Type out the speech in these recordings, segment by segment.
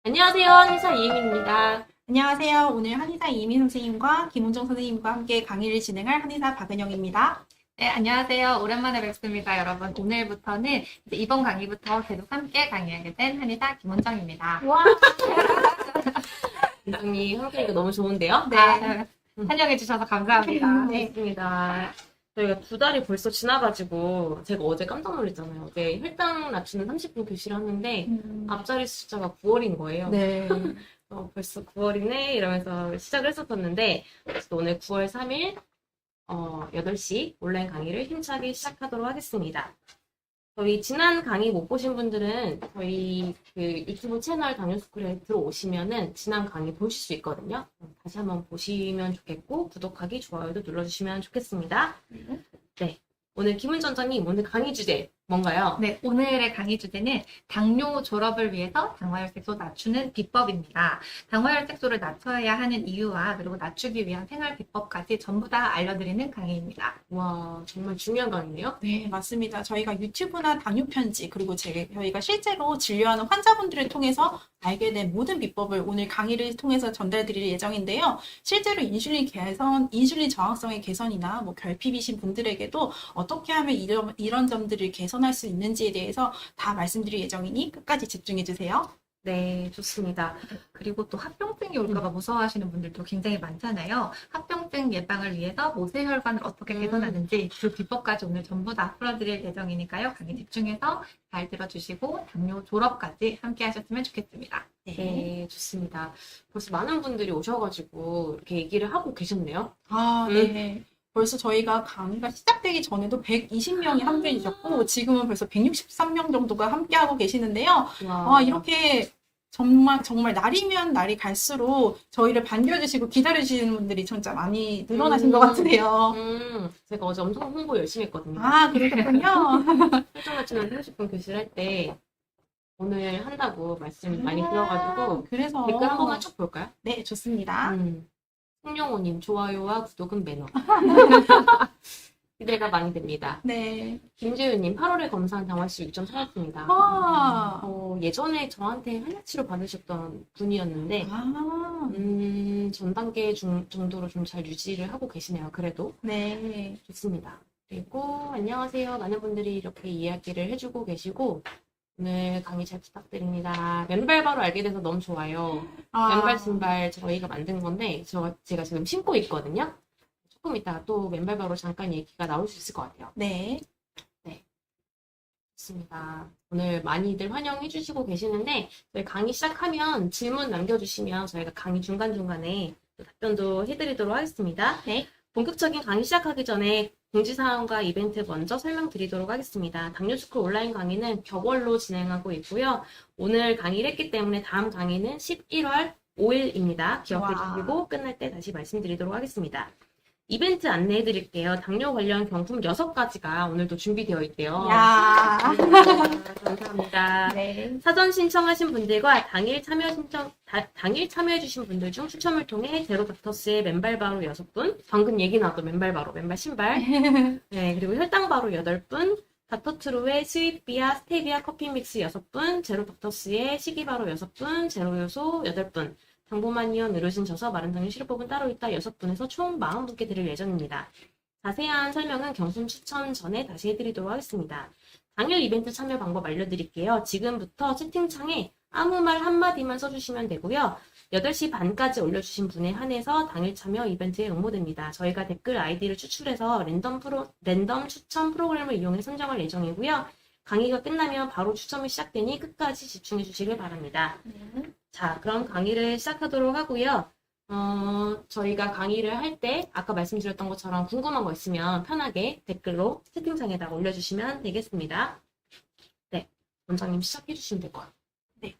안녕하세요. 한의사 이혜민입니다. 안녕하세요. 오늘 한의사 이민 선생님과 김은정 선생님과 함께 강의를 진행할 한의사 박은영입니다. 네, 안녕하세요. 오랜만에 뵙습니다, 여러분. 오늘부터는 이제 이번 강의부터 계속 함께 강의하게 된 한의사 김원정입니다. 와, 원장님 함께하니까 너무 좋은데요? 네, 환영해주셔서 감사합니다. 네. 좋습니다. 저희가 2달이 벌써 지나가지고 제가 어제 깜짝 놀랐잖아요. 어제 혈당 낮추는 30분 교실을 하는데 앞자리 숫자가 9월인 거예요. 네. 벌써 9월이네 이러면서 시작을 했었었는데 그래서 오늘 9월 3일 8시 온라인 강의를 힘차게 시작하도록 하겠습니다. 저희 지난 강의 못 보신 분들은 저희 그 유튜브 채널 당뇨스쿨에 들어오시면은 지난 강의 보실 수 있거든요. 다시 한번 보시면 좋겠고 구독하기, 좋아요도 눌러주시면 좋겠습니다. 네, 오늘 김은전 원장님 오늘 강의 주제 뭔가요? 네, 오늘의 강의 주제는 당뇨 졸업을 위해서 당화혈색소 낮추는 비법입니다. 당화혈색소를 낮춰야 하는 이유와 그리고 낮추기 위한 생활 비법까지 전부 다 알려드리는 강의입니다. 와, 정말 중요한 강의네요. 네, 맞습니다. 저희가 유튜브나 당뇨 편지, 그리고 저희가 실제로 진료하는 환자분들을 통해서 알게 된 모든 비법을 오늘 강의를 통해서 전달드릴 예정인데요. 실제로 인슐린 저항성의 개선이나 뭐 결핍이신 분들에게도 어떻게 하면 이런 점들을 개선할 수 있는지에 대해서 다 말씀드릴 예정이니 끝까지 집중해 주세요. 네, 좋습니다. 그리고 또 합병증이 올까봐 무서워하시는 분들도 굉장히 많잖아요. 합병증 예방을 위해서 모세혈관을 어떻게 개선하는지 그 비법까지 오늘 전부 다 풀어드릴 예정이니까요. 강의 집중해서 잘 들어주시고 당뇨 졸업까지 함께 하셨으면 좋겠습니다. 네, 좋습니다. 벌써 많은 분들이 오셔가지고 이렇게 얘기를 하고 계셨네요. 아, 네. 벌써 저희가 강의가 시작되기 전에도 120명이 함께해 주셨고, 지금은 벌써 163명 정도가 함께하고 계시는데요. 와, 이렇게 정말 날이면 날이 갈수록 저희를 반겨주시고 기다려주시는 분들이 진짜 많이 늘어나신 것 같으네요. 제가 어제 엄청 홍보 열심히 했거든요. 아, 그러셨군요. 혈당 낮추는 30분 교실 할 때 오늘 한다고 말씀 많이 들어가지고 그래서. 댓글 한 번만 쭉 볼까요? 네, 좋습니다. 송영호님, 좋아요와 구독은 매너. 기대가 많이 됩니다. 네. 김재윤님, 8월에 검사한 당화씨 6.4였습니다. 와. 예전에 저한테 한약치료 받으셨던 분이었는데, 아, 전 단계 정도로 좀 잘 유지를 하고 계시네요. 그래도. 네. 좋습니다. 그리고 안녕하세요. 많은 분들이 이렇게 이야기를 해주고 계시고, 오늘 강의 잘 부탁드립니다. 맨발 바로 알게 돼서 너무 좋아요. 맨발 신발 저희가 만든 건데 제가 지금 신고 있거든요. 조금 이따가 또 맨발 바로 잠깐 얘기가 나올 수 있을 것 같아요. 네. 좋습니다. 오늘 많이들 환영해 주시고 계시는데 저희 강의 시작하면 질문 남겨주시면 저희가 강의 중간중간에 또 답변도 해드리도록 하겠습니다. 네. 본격적인 강의 시작하기 전에 공지사항과 이벤트 먼저 설명드리도록 하겠습니다. 당뇨스쿨 온라인 강의는 격월로 진행하고 있고요. 오늘 강의를 했기 때문에 다음 강의는 11월 5일입니다. 기억해 와. 주시고 끝날 때 다시 말씀드리도록 하겠습니다. 이벤트 안내해 드릴게요. 당뇨 관련 경품 6가지가 오늘도 준비되어 있대요. 야. 감사합니다. 네. 사전 신청하신 분들과 당일 참여해 주신 분들 중 추첨을 통해 제로닥터스의 맨발 바로 6분, 방금 얘기 나왔던 맨발 바로, 맨발 신발, 네, 그리고 혈당 바로 8분, 닥터트루의 스윗비아 스테비아 커피 믹스 6분, 제로닥터스의 식이 바로 6분, 제로요소 8분, 당분만이온 의료진 져서 마른 당뇨 시럽법은 따로 있다 6분에서 총 40분께 드릴 예정입니다. 자세한 설명은 경품 추첨 전에 다시 해드리도록 하겠습니다. 당일 이벤트 참여 방법 알려드릴게요. 지금부터 채팅창에 아무 말 한마디만 써주시면 되고요. 8시 반까지 올려주신 분에 한해서 당일 참여 이벤트에 응모됩니다. 저희가 댓글 아이디를 추출해서 랜덤 추천 프로그램을 이용해 선정할 예정이고요. 강의가 끝나면 바로 추첨이 시작되니 끝까지 집중해 주시길 바랍니다. 자, 그럼 강의를 시작하도록 하고요. 저희가 강의를 할 때 아까 말씀드렸던 것처럼 궁금한 거 있으면 편하게 댓글로 채팅창에다가 올려주시면 되겠습니다. 네, 원장님 시작해 주시면 될 것 같아요.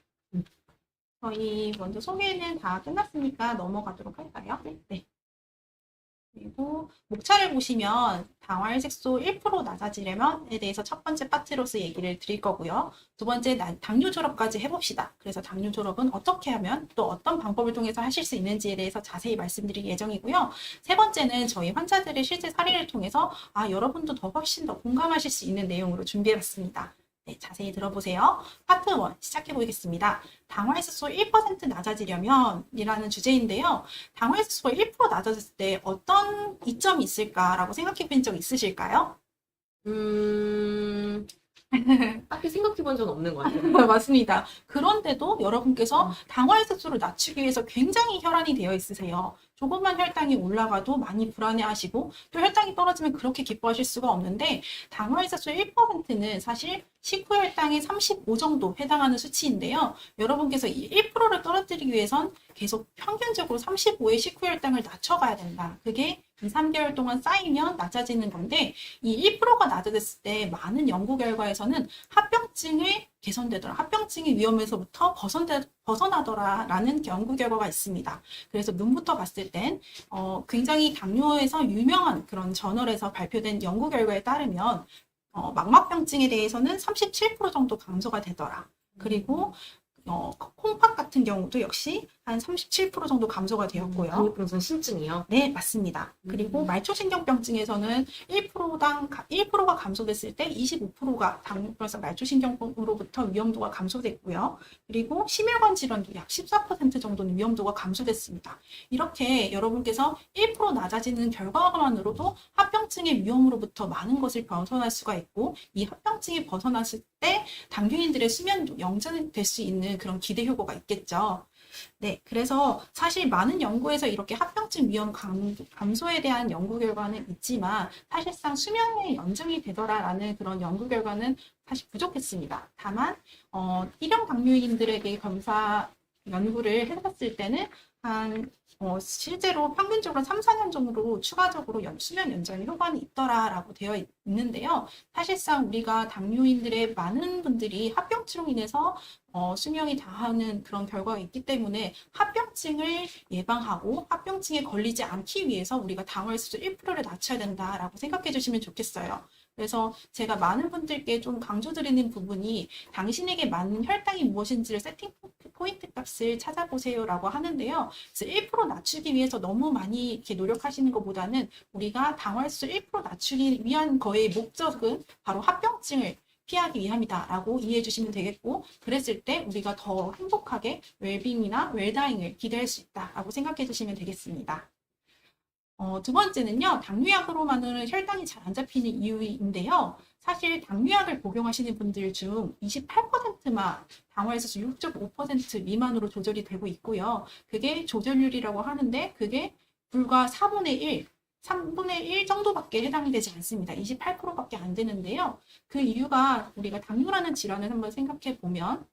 저희 먼저 소개는 다 끝났으니까 넘어가도록 할까요? 네. 그리고 목차를 보시면 당화혈색소 1% 낮아지려면에 대해서 첫 번째 파트로서 얘기를 드릴 거고요. 두 번째 당뇨 졸업까지 해봅시다. 그래서 당뇨 졸업은 어떻게 하면 또 어떤 방법을 통해서 하실 수 있는지에 대해서 자세히 말씀드릴 예정이고요. 세 번째는 저희 환자들의 실제 사례를 통해서 여러분도 훨씬 더 공감하실 수 있는 내용으로 준비해봤습니다. 네, 자세히 들어보세요. 파트 1 시작해 보겠습니다. 당화혈색소 1% 낮아지려면 이라는 주제인데요. 당화혈색소가 1% 낮아졌을 때 어떤 이점이 있을까라고 생각해 본 적 있으실까요? 딱히 생각해 본 적은 없는 것 같아요. 맞습니다. 그런데도 여러분께서 당화혈색소를 낮추기 위해서 굉장히 혈안이 되어 있으세요. 조금만 혈당이 올라가도 많이 불안해하시고 또 혈당이 떨어지면 그렇게 기뻐하실 수가 없는데 당화혈색소 1%는 사실 식후 혈당의 35 정도 해당하는 수치인데요. 여러분께서 이 1%를 떨어뜨리기 위해선 계속 평균적으로 35의 식후 혈당을 낮춰가야 된다. 그게 2, 3개월 동안 쌓이면 낮아지는 건데 이 1%가 낮아졌을 때 많은 연구 결과에서는 합병증을 개선되더라. 합병증의 위험에서부터 벗어나더라라는 연구 결과가 있습니다. 그래서 눈부터 봤을 땐 굉장히 당뇨에서 유명한 그런 저널에서 발표된 연구 결과에 따르면 망막병증에 대해서는 37% 정도 감소가 되더라. 그리고 콩팥 같은 경우도 역시 한 37% 정도 감소가 되었고요. 당뇨병선 신증이요. 네, 맞습니다. 그리고 말초신경병증에서는 1%가 감소됐을 때 25%가 당뇨병성 말초신경으로부터 위험도가 감소됐고요. 그리고 심혈관 질환도 약 14% 정도는 위험도가 감소됐습니다. 이렇게 여러분께서 1% 낮아지는 결과만으로도 합병증의 위험으로부터 많은 것을 벗어날 수가 있고 이 합병증이 벗어났을 때 당뇨인들의 수면도 영전될 수 있는 그런 기대 효과가 있겠죠. 네, 그래서 사실 많은 연구에서 이렇게 합병증 위험 감소에 대한 연구 결과는 있지만 사실상 수명에 연증이 되더라라는 그런 연구 결과는 사실 부족했습니다. 다만 일형 당뇨인들에게 검사 연구를 해봤을 때는 실제로 평균적으로 3, 4년 정도로 추가적으로 수면 연장 효과는 있더라라고 되어 있는데요. 사실상 우리가 당뇨인들의 많은 분들이 합병증으로 인해서 수명이 다하는 그런 결과가 있기 때문에 합병증을 예방하고 합병증에 걸리지 않기 위해서 우리가 당화혈색소 1%를 낮춰야 된다라고 생각해 주시면 좋겠어요. 그래서 제가 많은 분들께 좀 강조드리는 부분이 당신에게 맞는 혈당이 무엇인지를 세팅 포인트 값을 찾아보세요라고 하는데요. 그래서 1% 낮추기 위해서 너무 많이 이렇게 노력하시는 것보다는 우리가 당화혈색소 1% 낮추기 위한 거의 목적은 바로 합병증을 피하기 위함이다라고 이해해 주시면 되겠고 그랬을 때 우리가 더 행복하게 웰빙이나 웰다잉을 기대할 수 있다라고 생각해 주시면 되겠습니다. 두 번째는요, 당뇨약으로만은 혈당이 잘 안 잡히는 이유인데요. 사실 당뇨약을 복용하시는 분들 중 28%만 당화혈색소 6.5% 미만으로 조절이 되고 있고요. 그게 조절률이라고 하는데 그게 불과 3분의 1 정도밖에 해당이 되지 않습니다. 28%밖에 안 되는데요. 그 이유가 우리가 당뇨라는 질환을 한번 생각해 보면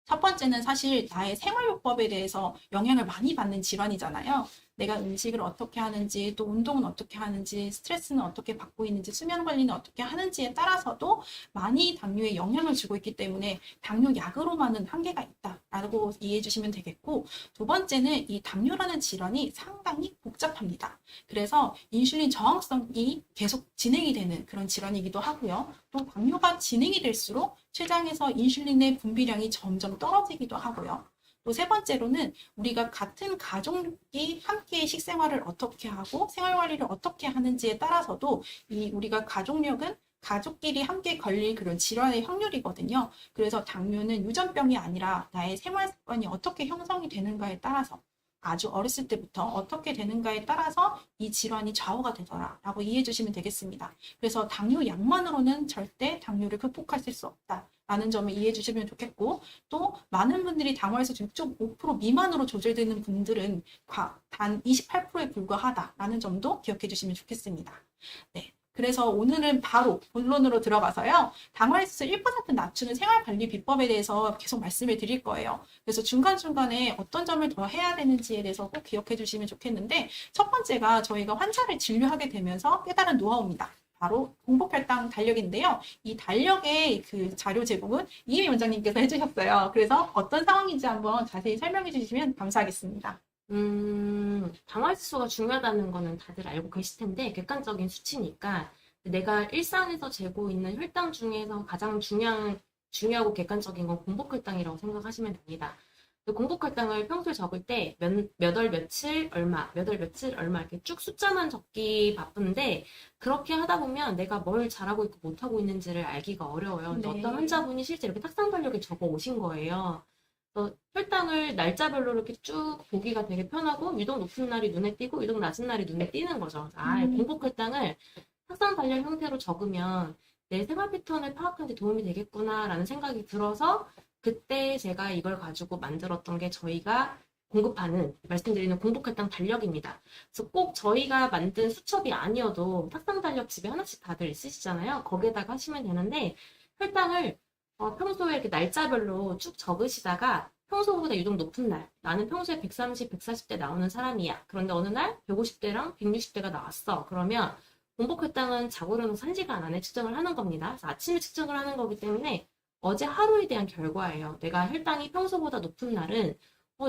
첫 번째는 사실 나의 생활요법에 대해서 영향을 많이 받는 질환이잖아요. 내가 음식을 어떻게 하는지, 또 운동은 어떻게 하는지, 스트레스는 어떻게 받고 있는지, 수면 관리는 어떻게 하는지에 따라서도 많이 당뇨에 영향을 주고 있기 때문에 당뇨약으로만은 한계가 있다라고 이해해 주시면 되겠고, 두 번째는 이 당뇨라는 질환이 상당히 복잡합니다. 그래서 인슐린 저항성이 계속 진행이 되는 그런 질환이기도 하고요. 또 당뇨가 진행이 될수록 췌장에서 인슐린의 분비량이 점점 떨어지기도 하고요. 또 세 번째로는 우리가 같은 가족이 함께 식생활을 어떻게 하고 생활관리를 어떻게 하는지에 따라서도 우리가 가족력은 가족끼리 함께 걸릴 그런 질환의 확률이거든요. 그래서 당뇨는 유전병이 아니라 나의 생활 습관이 어떻게 형성이 되는가에 따라서 아주 어렸을 때부터 어떻게 되는가에 따라서 이 질환이 좌우가 되더라라고 이해해 주시면 되겠습니다. 그래서 당뇨약만으로는 절대 당뇨를 극복하실 수 없다라는 점을 이해해 주시면 좋겠고 또 많은 분들이 당화혈색소 6.5% 미만으로 조절되는 분들은 단 28%에 불과하다라는 점도 기억해 주시면 좋겠습니다. 네. 그래서 오늘은 바로 본론으로 들어가서요. 당화혈색소 1% 낮추는 생활관리 비법에 대해서 계속 말씀을 드릴 거예요. 그래서 중간중간에 어떤 점을 더 해야 되는지에 대해서 꼭 기억해 주시면 좋겠는데 첫 번째가 저희가 환자를 진료하게 되면서 깨달은 노하우입니다. 바로 공복혈당 달력인데요. 이 달력의 그 자료 제공은 이혜미 원장님께서 해주셨어요. 그래서 어떤 상황인지 한번 자세히 설명해 주시면 감사하겠습니다. 당화혈색소가 중요하다는 거는 다들 알고 계실 텐데 객관적인 수치니까 내가 일상에서 재고 있는 혈당 중에서 가장 중요하고 객관적인 건 공복혈당이라고 생각하시면 됩니다. 공복 혈당을 평소에 적을 때 몇 월 며칠 얼마, 몇 월 며칠 얼마 이렇게 쭉 숫자만 적기 바쁜데 그렇게 하다 보면 내가 뭘 잘하고 있고 못하고 있는지를 알기가 어려워요. 근데 네. 어떤 환자분이 실제 이렇게 탁상 달력에 적어 오신 거예요. 그래서 혈당을 날짜별로 이렇게 쭉 보기가 되게 편하고 유독 높은 날이 눈에 띄고 유독 낮은 날이 눈에 띄는 거죠. 공복 혈당을 탁상 달력 형태로 적으면 내 생활 패턴을 파악하는 데 도움이 되겠구나라는 생각이 들어서 그때 제가 이걸 가지고 만들었던 게 저희가 공급하는, 말씀드리는 공복혈당 달력입니다. 그래서 꼭 저희가 만든 수첩이 아니어도 탁상 달력 집에 하나씩 다들 있으시잖아요. 거기에다가 하시면 되는데 혈당을 평소에 이렇게 날짜별로 쭉 적으시다가 평소보다 유독 높은 날, 나는 평소에 130, 140대 나오는 사람이야. 그런데 어느 날 150대랑 160대가 나왔어. 그러면 공복혈당은 자고 일어나서 1시간 안에 측정을 하는 겁니다. 그래서 아침에 측정을 하는 거기 때문에 어제 하루에 대한 결과예요. 내가 혈당이 평소보다 높은 날은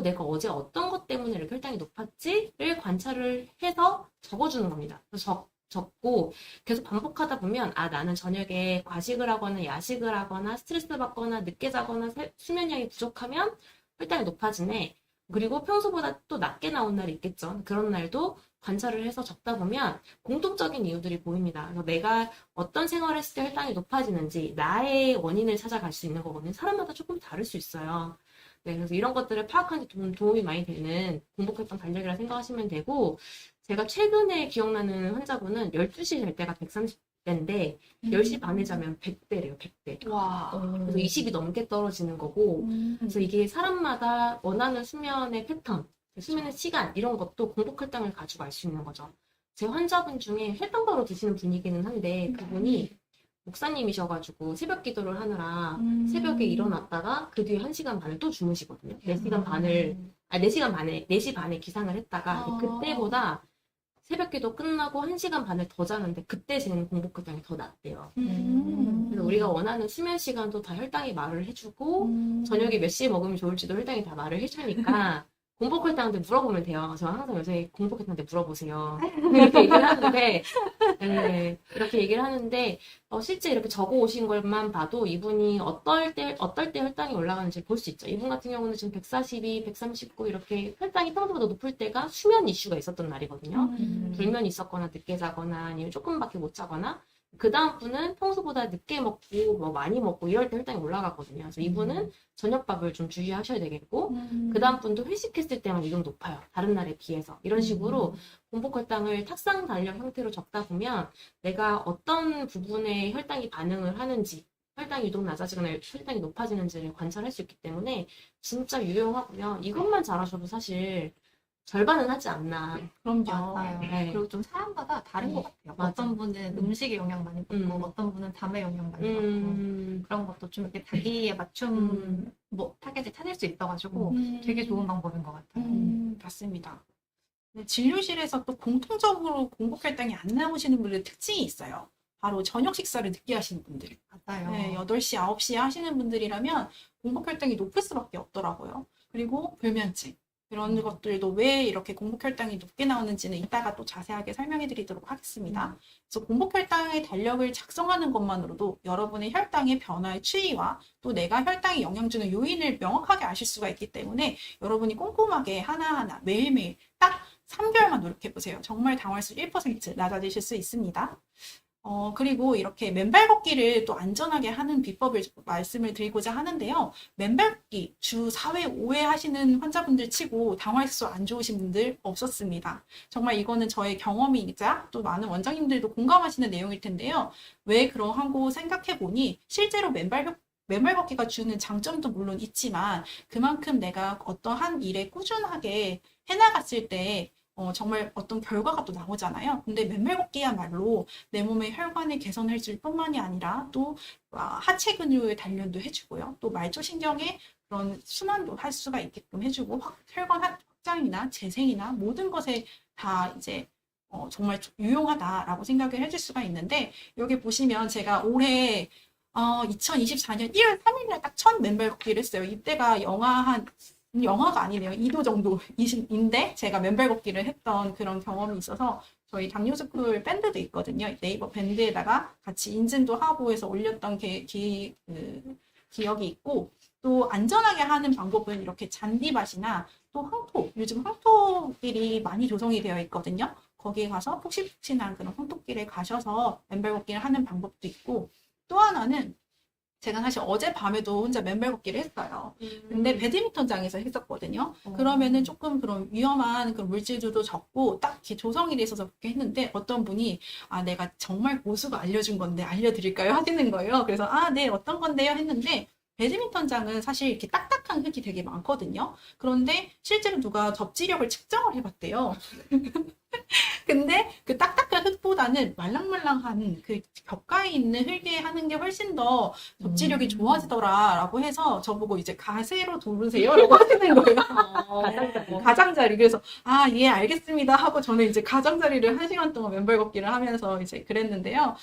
내가 어제 어떤 것 때문에 이렇게 혈당이 높았지를 관찰을 해서 적어주는 겁니다. 그래서 적고 계속 반복하다 보면 나는 저녁에 과식을 하거나 야식을 하거나 스트레스 받거나 늦게 자거나 수면량이 부족하면 혈당이 높아지네. 그리고 평소보다 또 낮게 나온 날이 있겠죠. 그런 날도 관찰을 해서 적다 보면 공통적인 이유들이 보입니다. 그래서 내가 어떤 생활을 했을 때 혈당이 높아지는지 나의 원인을 찾아갈 수 있는 거거든요. 사람마다 조금 다를 수 있어요. 네, 그래서 이런 것들을 파악하는 데 도움이 많이 되는 공복혈당 달력이라 생각하시면 되고, 제가 최근에 기억나는 환자분은 12시에 잘 때가 130대인데 10시 반에 자면 100대래요, 100대. 와. 그래서 20이 넘게 떨어지는 거고, 그래서 이게 사람마다 원하는 수면의 패턴, 수면의 시간 이런 것도 공복혈당을 가지고 알 수 있는 거죠. 제 환자분 중에 혈당바로 드시는 분이기는 한데 그분이 목사님이셔가지고 새벽 기도를 하느라 새벽에 일어났다가 그 뒤에 1시간 반을 또 주무시거든요. 4시간 반을, 4시 반에 기상을 했다가 그때보다 새벽 기도 끝나고 1시간 반을 더 자는데 그때 재는 공복혈당이 더 낮대요. 그래서 우리가 원하는 수면 시간도 다 혈당이 말을 해주고 저녁에 몇 시에 먹으면 좋을지도 혈당이 다 말을 해주니까 공복혈당한테 물어보면 돼요. 저 항상 요새 공복혈당한테 물어보세요. 이렇게 얘기를 하는데, 네, 이렇게 얘기를 하는데, 실제 이렇게 적어 오신 것만 봐도 이분이 어떨 때 혈당이 올라가는지 볼 수 있죠. 이분 같은 경우는 지금 142, 139 이렇게 혈당이 평소보다 높을 때가 수면 이슈가 있었던 날이거든요. 불면이 있었거나 늦게 자거나 아니면 조금밖에 못 자거나, 그 다음 분은 평소보다 늦게 먹고 뭐 많이 먹고 이럴 때 혈당이 올라가거든요. 그래서 이분은 저녁밥을 좀 주의하셔야 되겠고 그 다음 분도 회식했을 때만 유독 높아요. 다른 날에 비해서. 이런 식으로 공복혈당을 탁상 달력 형태로 적다 보면 내가 어떤 부분에 혈당이 반응을 하는지 혈당이 유독 낮아지거나 혈당이 높아지는지를 관찰할 수 있기 때문에 진짜 유용하고요. 이것만 잘하셔도 사실 절반은 하지 않나. 그럼요. 맞아요. 네. 그리고 좀 사람마다 다른 것 같아요. 맞아. 어떤 분은 음식에 영향 많이 받고, 어떤 분은 잠에 영향 많이 받고, 그런 것도 좀 이렇게 자기에 맞춤 타겟을 찾을 수 있어가지고 되게 좋은 방법인 것 같아요. 맞습니다. 네, 진료실에서 또 공통적으로 공복혈당이 안 나오시는 분들의 특징이 있어요. 바로 저녁 식사를 늦게 하시는 분들. 맞아요. 네, 8시, 9시에 하시는 분들이라면 공복혈당이 높을 수밖에 없더라고요. 그리고 불면증. 이런 것들도 왜 이렇게 공복혈당이 높게 나오는지는 이따가 또 자세하게 설명해 드리도록 하겠습니다. 그래서 공복혈당의 달력을 작성하는 것만으로도 여러분의 혈당의 변화의 추이와 또 내가 혈당에 영향 주는 요인을 명확하게 아실 수가 있기 때문에 여러분이 꼼꼼하게 하나하나 매일매일 딱 3개월만 노력해 보세요. 정말 당화수 1% 낮아지실 수 있습니다. 그리고 이렇게 맨발 걷기를 또 안전하게 하는 비법을 말씀을 드리고자 하는데요. 맨발 걷기 주 4회, 5회 하시는 환자분들 치고 당화수 안 좋으신 분들 없었습니다. 정말 이거는 저의 경험이자 또 많은 원장님들도 공감하시는 내용일 텐데요. 왜 그러하고 생각해 보니 실제로 맨발 걷기가 주는 장점도 물론 있지만 그만큼 내가 어떠한 일에 꾸준하게 해나갔을 때 정말 어떤 결과가 또 나오잖아요. 근데 맨발 걷기야말로 내 몸의 혈관을 개선해 줄 뿐만이 아니라 또 하체 근육을 단련도 해주고요. 또 말초신경의 그런 순환도 할 수가 있게끔 해주고 혈관 확장이나 재생이나 모든 것에 다 이제 정말 유용하다라고 생각을 해줄 수가 있는데 여기 보시면 제가 올해 2024년 1월 3일날 딱 첫 맨발 걷기를 했어요. 이때가 영하가 아니네요. 2도 정도인데 제가 맨발 걷기를 했던 그런 경험이 있어서 저희 당뇨스쿨 밴드도 있거든요. 네이버 밴드에다가 같이 인증도 하고 해서 올렸던 기억이 있고 또 안전하게 하는 방법은 이렇게 잔디밭이나 또 황토, 요즘 황토길이 많이 조성이 되어 있거든요. 거기에 가서 푹신푹신한 그런 황토길에 가셔서 맨발 걷기를 하는 방법도 있고, 또 하나는 제가 사실 어젯밤에도 혼자 맨발 걷기를 했어요. 근데 배드민턴장에서 했었거든요. 그러면은 조금 그런 위험한 그런 물질들도 적고 딱 이렇게 조성이 돼 있어서 그렇게 했는데, 어떤 분이 내가 정말 고수가 알려준 건데 알려드릴까요? 하시는 거예요. 그래서 네, 어떤 건데요? 했는데, 배드민턴장은 사실 이렇게 딱딱한 흙이 되게 많거든요. 그런데 실제로 누가 접지력을 측정을 해봤대요. 근데 그 딱딱한 흙보다는 말랑말랑한 그 벽가에 있는 흙에 하는 게 훨씬 더 접지력이 좋아지더라라고 해서 저보고 이제 가세로 돌으세요라고 하시는 거예요. 가장자리. 가장자리. 그래서 예, 알겠습니다 하고 저는 이제 가장자리를 1시간 동안 맨발 걷기를 하면서 이제 그랬는데요.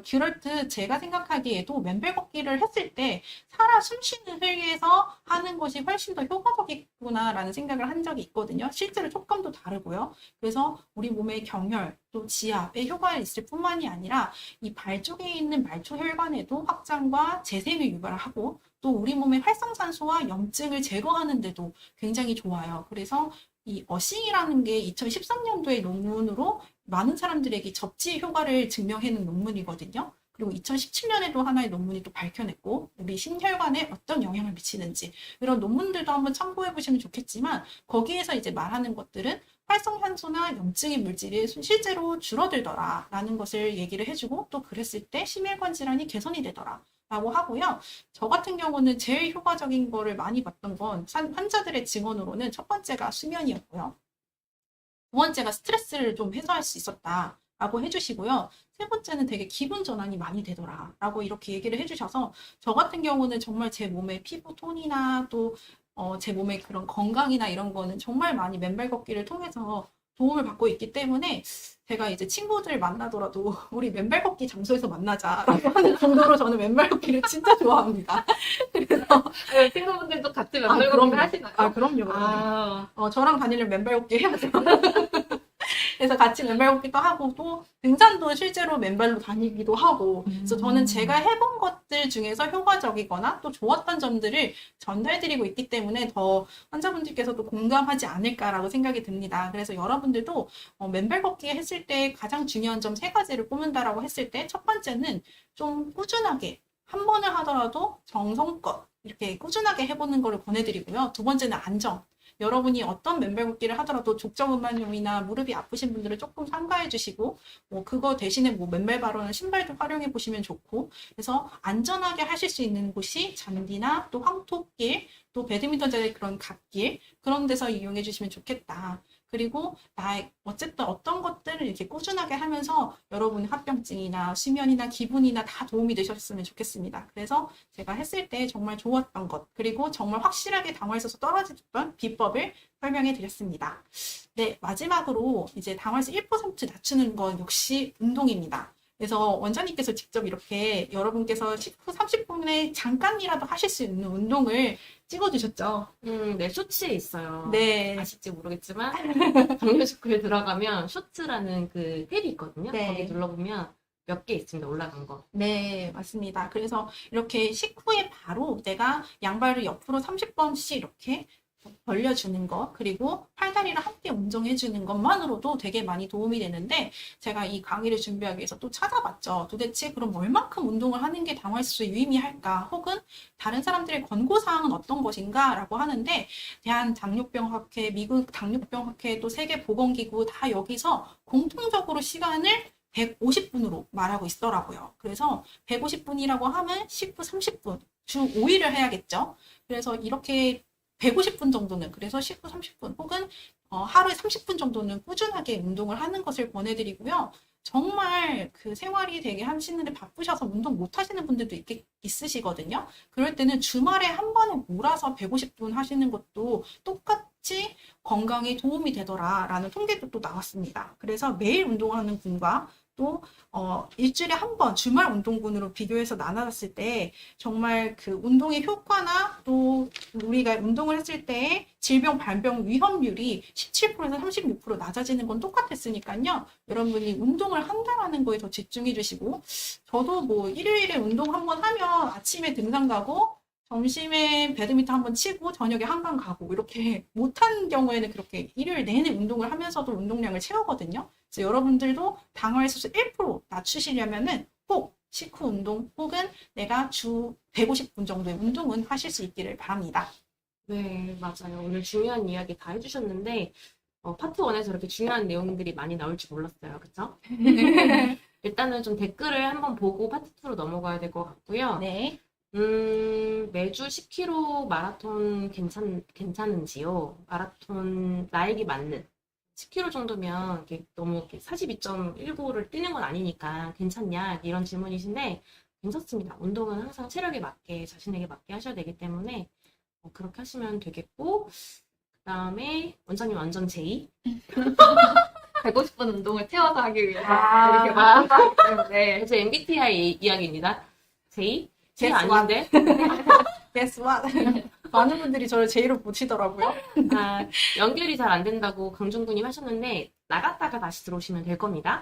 그럴 듯 제가 생각하기에도 맨발 걷기를 했을 때 살아 숨쉬는 흙에서 하는 것이 훨씬 더 효과적이구나라는 생각을 한 적이 있거든요. 실제로 촉감도 다르고요. 그래서 우리 몸의 경혈, 또 지압에 효과가 있을 뿐만이 아니라 이 발 쪽에 있는 말초혈관에도 확장과 재생을 유발하고, 또 우리 몸의 활성산소와 염증을 제거하는 데도 굉장히 좋아요. 그래서 이 어싱이라는 게 2013년도의 논문으로 많은 사람들에게 접지 효과를 증명해낸 논문이거든요. 그리고 2017년에도 하나의 논문이 또 밝혀냈고, 우리 신혈관에 어떤 영향을 미치는지 이런 논문들도 한번 참고해 보시면 좋겠지만, 거기에서 이제 말하는 것들은 활성산소나 염증의 물질이 실제로 줄어들더라 라는 것을 얘기를 해주고, 또 그랬을 때 심혈관 질환이 개선이 되더라 라고 하고요. 저 같은 경우는 제일 효과적인 거를 많이 봤던 건 환자들의 증언으로는 첫 번째가 수면이었고요. 두 번째가 스트레스를 좀 해소할 수 있었다 라고 해주시고요. 세 번째는 되게 기분 전환이 많이 되더라 라고 이렇게 얘기를 해주셔서, 저 같은 경우는 정말 제 몸의 피부 톤이나 또 제 몸의 그런 건강이나 이런 거는 정말 많이 맨발 걷기를 통해서 도움을 받고 있기 때문에, 제가 이제 친구들 만나더라도 우리 맨발 걷기 장소에서 만나자라고 하는 정도로 저는 맨발 걷기를 진짜 좋아합니다. 그래서 친구분들도 같이 그럼요. 맨발 걷기 하시나요? 그럼요. 저랑 다니려면 맨발 걷기 해야죠. 그래서 같이 맨발 걷기도 하고, 또 등산도 실제로 맨발로 다니기도 하고, 그래서 저는 제가 해본 것들 중에서 효과적이거나 또 좋았던 점들을 전달드리고 있기 때문에 더 환자분들께서도 공감하지 않을까라고 생각이 듭니다. 그래서 여러분들도 맨발 걷기 했을 때 가장 중요한 점 3가지를 꼽는다라고 했을 때, 첫 번째는 좀 꾸준하게 한 번을 하더라도 정성껏 이렇게 꾸준하게 해보는 거를 권해드리고요. 두 번째는 안정. 여러분이 어떤 맨발 걷기를 하더라도 족저근만염이나 무릎이 아프신 분들은 조금 삼가해 주시고, 그거 대신에 맨발 바로는 신발도 활용해 보시면 좋고, 그래서 안전하게 하실 수 있는 곳이 잔디나 또 황토길, 또 배드민턴장의 그런 갓길, 그런 데서 이용해 주시면 좋겠다. 그리고 어쨌든 어떤 것들을 이렇게 꾸준하게 하면서 여러분의 합병증이나 수면이나 기분이나 다 도움이 되셨으면 좋겠습니다. 그래서 제가 했을 때 정말 좋았던 것, 그리고 정말 확실하게 당화에서 떨어졌던 비법을 설명해 드렸습니다. 네, 마지막으로 이제 당화에서 1% 낮추는 건 역시 운동입니다. 그래서 원장님께서 직접 이렇게 여러분께서 10분, 30분에 잠깐이라도 하실 수 있는 운동을 찍어주셨죠. 네, 쇼츠에 있어요. 네. 아실지 모르겠지만 정규식구에 들어가면 쇼츠라는 그 탭이 있거든요. 네. 거기 눌러보면 몇 개 있습니다. 올라간 거. 네, 맞습니다. 그래서 이렇게 식후에 바로 내가 양발을 옆으로 30번씩 이렇게 벌려주는 것, 그리고 팔다리를 함께 운동해주는 것만으로도 되게 많이 도움이 되는데, 제가 이 강의를 준비하기 위해서 또 찾아봤죠. 도대체 그럼 얼만큼 운동을 하는 게 당화해소에 유의미할까? 혹은 다른 사람들의 권고사항은 어떤 것인가? 라고 하는데, 대한당뇨병학회, 미국 당뇨병학회, 또 세계보건기구 다 여기서 공통적으로 시간을 150분으로 말하고 있더라고요. 그래서 150분이라고 하면 10분, 30분, 주 5일을 해야겠죠. 그래서 이렇게 150분 정도는, 그래서 10분, 30분 혹은 하루에 30분 정도는 꾸준하게 운동을 하는 것을 권해드리고요. 정말 그 생활이 되게 하시는데 바쁘셔서 운동 못 하시는 분들도 있으시거든요. 그럴 때는 주말에 한 번에 몰아서 150분 하시는 것도 똑같이 건강에 도움이 되더라라는 통계도 또 나왔습니다. 그래서 매일 운동하는 분과 또 일주일에 한 번 주말 운동분으로 비교해서 나눠봤을 때 정말 그 운동의 효과나 또 우리가 운동을 했을 때 질병 발병 위험률이 17%에서 36% 낮아지는 건 똑같았으니까요. 여러분이 운동을 한다라는 거에 더 집중해 주시고, 저도 뭐 일요일에 운동 한 번 하면 아침에 등산 가고 점심에 배드민턴 한번 치고 저녁에 한강 가고 이렇게 못한 경우에는 그렇게 일요일 내내 운동을 하면서도 운동량을 채우거든요. 그래서 여러분들도 당화혈색소 1% 낮추시려면은 꼭 식후 운동 혹은 내가 주 150분 정도의 운동은 하실 수 있기를 바랍니다. 네, 맞아요. 오늘 중요한 이야기 다 해주셨는데, 파트 1에서 이렇게 중요한 내용들이 많이 나올 줄 몰랐어요. 그쵸? 일단은 좀 댓글을 한번 보고 파트 2로 넘어가야 될 것 같고요. 네. 매주 10km 마라톤 괜찮은지요? 마라톤 나에게 맞는 10km 정도면 이렇게 너무 이렇게 42.19를 뛰는 건 아니니까 괜찮냐? 이런 질문이신데 괜찮습니다. 운동은 항상 체력에 맞게 자신에게 맞게 하셔야 되기 때문에 그렇게 하시면 되겠고 그다음에 원장님 완전 제이 150분 운동을 채워서 하기 위해서 아. 이렇게 말하기 때문에 제 MBTI 이야기입니다. 제이? 제이 Guess what? 아닌데? Guess what? 많은 분들이 저를 제이로 보시더라고요. 아, 연결이 잘 안 된다고 강중구님 하셨는데 나갔다가 다시 들어오시면 될 겁니다.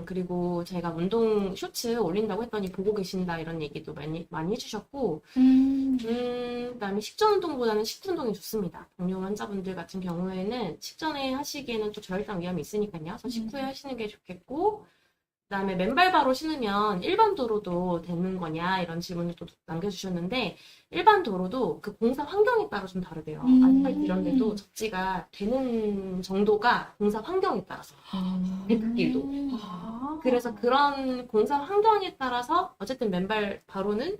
그리고 제가 운동 쇼츠 올린다고 했더니 보고 계신다 이런 얘기도 많이 해주셨고 그다음에 식전 운동보다는 식후 운동이 좋습니다. 당뇨 환자분들 같은 경우에는 식전에 하시기에는 또 저혈당 위험이 있으니까요. 그래서 식후에 하시는 게 좋겠고 그다음에 맨발 바로 신으면 일반 도로도 되는 거냐 이런 질문을 또 남겨주셨는데 일반 도로도 그 공사 환경에 따라 좀 다르대요. 아스팔트 이런 데도 접지가 되는 정도가 공사 환경에 따라서 데크길도 아. 그래서 그런 공사 환경에 따라서 어쨌든 맨발 바로는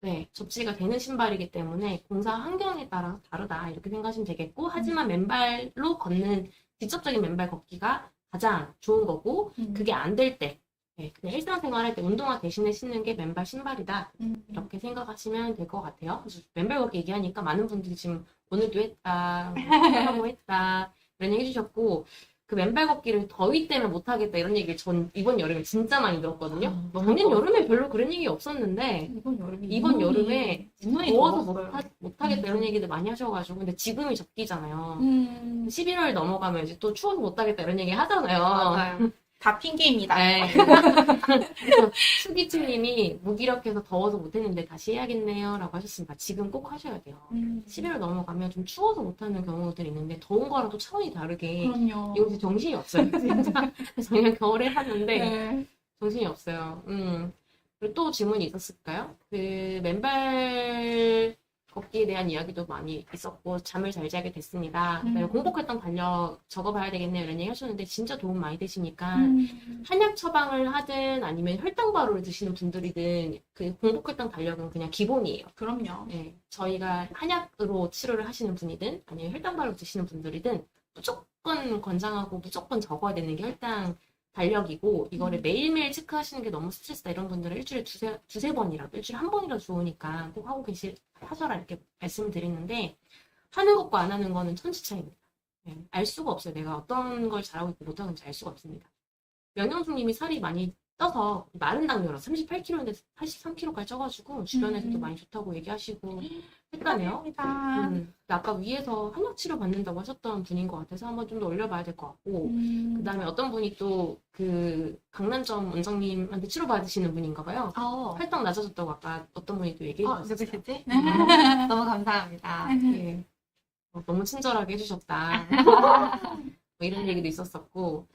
네, 접지가 되는 신발이기 때문에 공사 환경에 따라 다르다 이렇게 생각하시면 되겠고 하지만 맨발로 걷는 직접적인 맨발 걷기가 가장 좋은 거고 그게 안 될 때 그냥 일상생활할 때 운동화 대신에 신는 게 맨발 신발이다 이렇게 생각하시면 될 것 같아요. 그래서 맨발 걷기 얘기하니까 많은 분들이 지금 오늘도 했다 하고 했다 이런 얘기 해주셨고 그 맨발 걷기를 더위 때문에 못하겠다 이런 얘기를 전 이번 여름에 진짜 많이 들었거든요. 작년 여름에 별로 그런 얘기 없었는데 이번 여름에 더워서 못하겠다 이런 얘기들 많이 하셔가지고 근데 지금이 적기잖아요. 11월 넘어가면 이제 또 추워서 못하겠다 이런 얘기 하잖아요. 맞아요. 다 핑계입니다. 네. 그래서 수기치님이 무기력해서 더워서 못했는데 다시 해야겠네요 라고 하셨습니다. 지금 꼭 하셔야 돼요. 11월 넘어가면 좀 추워서 못하는 경우들이 있는데 더운 거랑 또 차원이 다르게 그럼요. 이거 정신이 없어요. 진짜 작년 겨울에 하는데 네. 정신이 없어요. 그리고 또 질문이 있었을까요? 그 맨발 걷기에 대한 이야기도 많이 있었고 잠을 잘 자게 됐습니다. 그다음에 공복활동 달력 적어봐야 되겠네요 이런 얘기 하셨는데 진짜 도움 많이 되시니까 한약 처방을 하든 아니면 혈당바로를 드시는 분들이든 그 공복활동 달력은 그냥 기본이에요. 그럼요. 네, 저희가 한약으로 치료를 하시는 분이든 아니면 혈당바로 드시는 분들이든 무조건 권장하고 무조건 적어야 되는 게 혈당 달력이고 이거를 매일매일 체크하시는 게 너무 스트레스다 이런 분들은 일주일에 두세 번이라도 일주일에 한 번이라도 좋으니까 꼭 하고 하셔라 이렇게 말씀을 드리는데 하는 것과 안 하는 거는 천지 차이입니다. 네, 알 수가 없어요. 내가 어떤 걸 잘하고 있고 못하고 있는지 알 수가 없습니다. 명영수님이 살이 많이 쪄서 마른 당뇨라 38kg인데 83kg까지 쪄가지고 주변에서도 많이 좋다고 얘기하시고 했다네요. 감사합니다. 아까 위에서 한약 치료 받는다고 하셨던 분인 것 같아서 한번 좀 더 올려봐야 될 것 같고 그 다음에 어떤 분이 또 그 강남점 원장님한테 치료 받으시는 분인가 봐요. 혈당 낮아졌다고 아까 어떤 분이 또 얘기해 주셨어요. 누구시지? 너무 감사합니다. 예. 너무 친절하게 해주셨다. 뭐 이런 얘기도 있었었고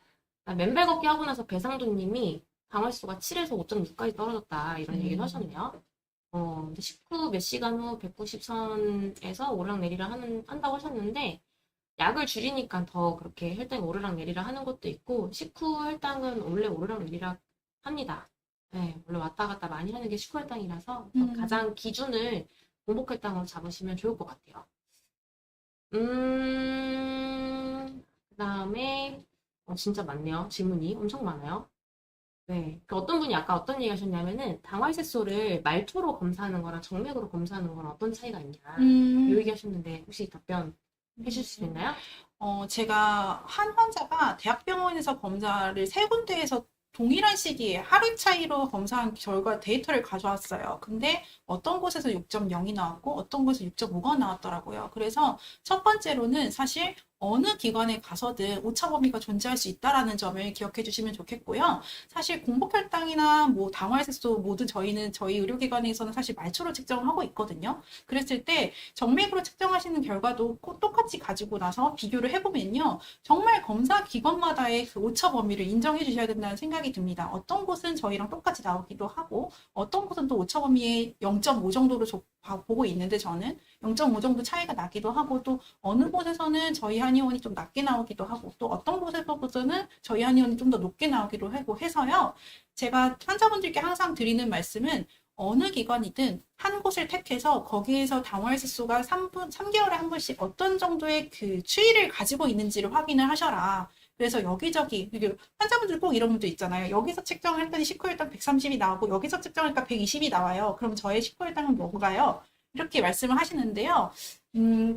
맨발 걷기 하고 나서 배상도님이 당활수가 7에서 5.6까지 떨어졌다 이런 얘기도 하셨네요. 근데 19 몇 시간 후 190선에서 오르락내리락 한다고 하셨는데 약을 줄이니까 더 그렇게 혈당이 오르락내리락 하는 것도 있고 식후 혈당은 원래 오르락내리락 합니다. 네, 원래 왔다 갔다 많이 하는 게 식후 혈당이라서 가장 기준을 공복 혈당으로 잡으시면 좋을 것 같아요. 그다음에 진짜 많네요. 질문이 엄청 많아요. 네. 어떤 분이 아까 어떤 얘기 하셨냐면은 당활색소를 말초로 검사하는 거랑 정맥으로 검사하는 거랑 어떤 차이가 있냐 이 얘기 하셨는데 혹시 답변 해주실 수 있나요? 제가 한 환자가 대학병원에서 검사를 3군데에서 동일한 시기에 하루 차이로 검사한 결과 데이터를 가져왔어요. 근데 어떤 곳에서 6.0이 나왔고 어떤 곳에서 6.5가 나왔더라고요. 그래서 첫 번째로는 사실 어느 기관에 가서든 오차 범위가 존재할 수 있다라는 점을 기억해 주시면 좋겠고요. 사실 공복혈당이나 뭐 당화혈색소 모두 저희는 저희 의료기관에서는 사실 말초로 측정을 하고 있거든요. 그랬을 때 정맥으로 측정하시는 결과도 똑같이 가지고 나서 비교를 해보면요. 정말 검사 기관마다의 그 오차 범위를 인정해 주셔야 된다는 생각이 듭니다. 어떤 곳은 저희랑 똑같이 나오기도 하고 어떤 곳은 또 오차 범위의 0.5 정도로 보고 있는데 저는 0.5 정도 차이가 나기도 하고 또 어느 곳에서는 저희 한의원이 좀 낮게 나오기도 하고 또 어떤 곳에서부터는 저희 한의원이 좀 더 높게 나오기도 하고 해서요. 제가 환자분들께 항상 드리는 말씀은 어느 기관이든 한 곳을 택해서 거기에서 당화혈색소가 3개월에 한 번씩 어떤 정도의 그 추이를 가지고 있는지를 확인을 하셔라. 그래서 여기저기 환자분들 꼭 이런 분도 있잖아요. 여기서 측정을 했더니 식후혈당 130이 나오고 여기서 측정하니까 120이 나와요. 그럼 저의 식후혈당은 뭔가요? 이렇게 말씀을 하시는데요.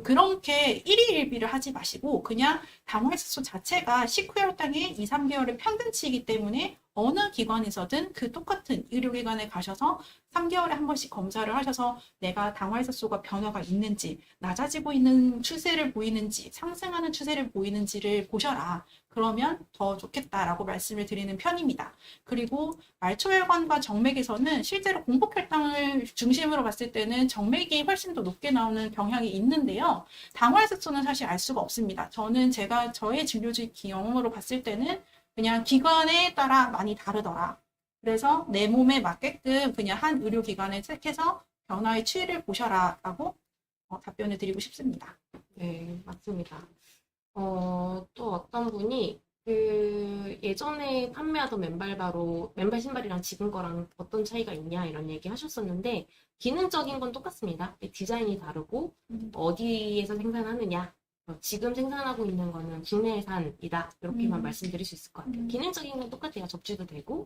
그렇게 일희일비를 하지 마시고 그냥 당화혈색소 자체가 식후혈당의 2, 3개월의 평균치이기 때문에 어느 기관에서든 그 똑같은 의료기관에 가셔서 3개월에 한 번씩 검사를 하셔서 내가 당화혈색소가 변화가 있는지, 낮아지고 있는 추세를 보이는지, 상승하는 추세를 보이는지를 보셔라. 그러면 더 좋겠다라고 말씀을 드리는 편입니다. 그리고 말초혈관과 정맥에서는 실제로 공복혈당을 중심으로 봤을 때는 정맥이 훨씬 더 높게 나오는 경향이 있는데요. 당화혈색소는 사실 알 수가 없습니다. 제가 저의 진료직 경험으로 봤을 때는 그냥 기관에 따라 많이 다르더라. 그래서 내 몸에 맞게끔 그냥 한 의료기관에 택해서 변화의 추이를 보셔라라고 답변을 드리고 싶습니다. 네, 맞습니다. 또 어떤 분이 그 예전에 판매하던 맨발 신발이랑 지금 거랑 어떤 차이가 있냐 이런 얘기 하셨었는데 기능적인 건 똑같습니다. 디자인이 다르고 어디에서 생산하느냐 지금 생산하고 있는 거는 국내산이다 이렇게만 말씀드릴 수 있을 것 같아요. 기능적인 건 똑같아요. 접지도 되고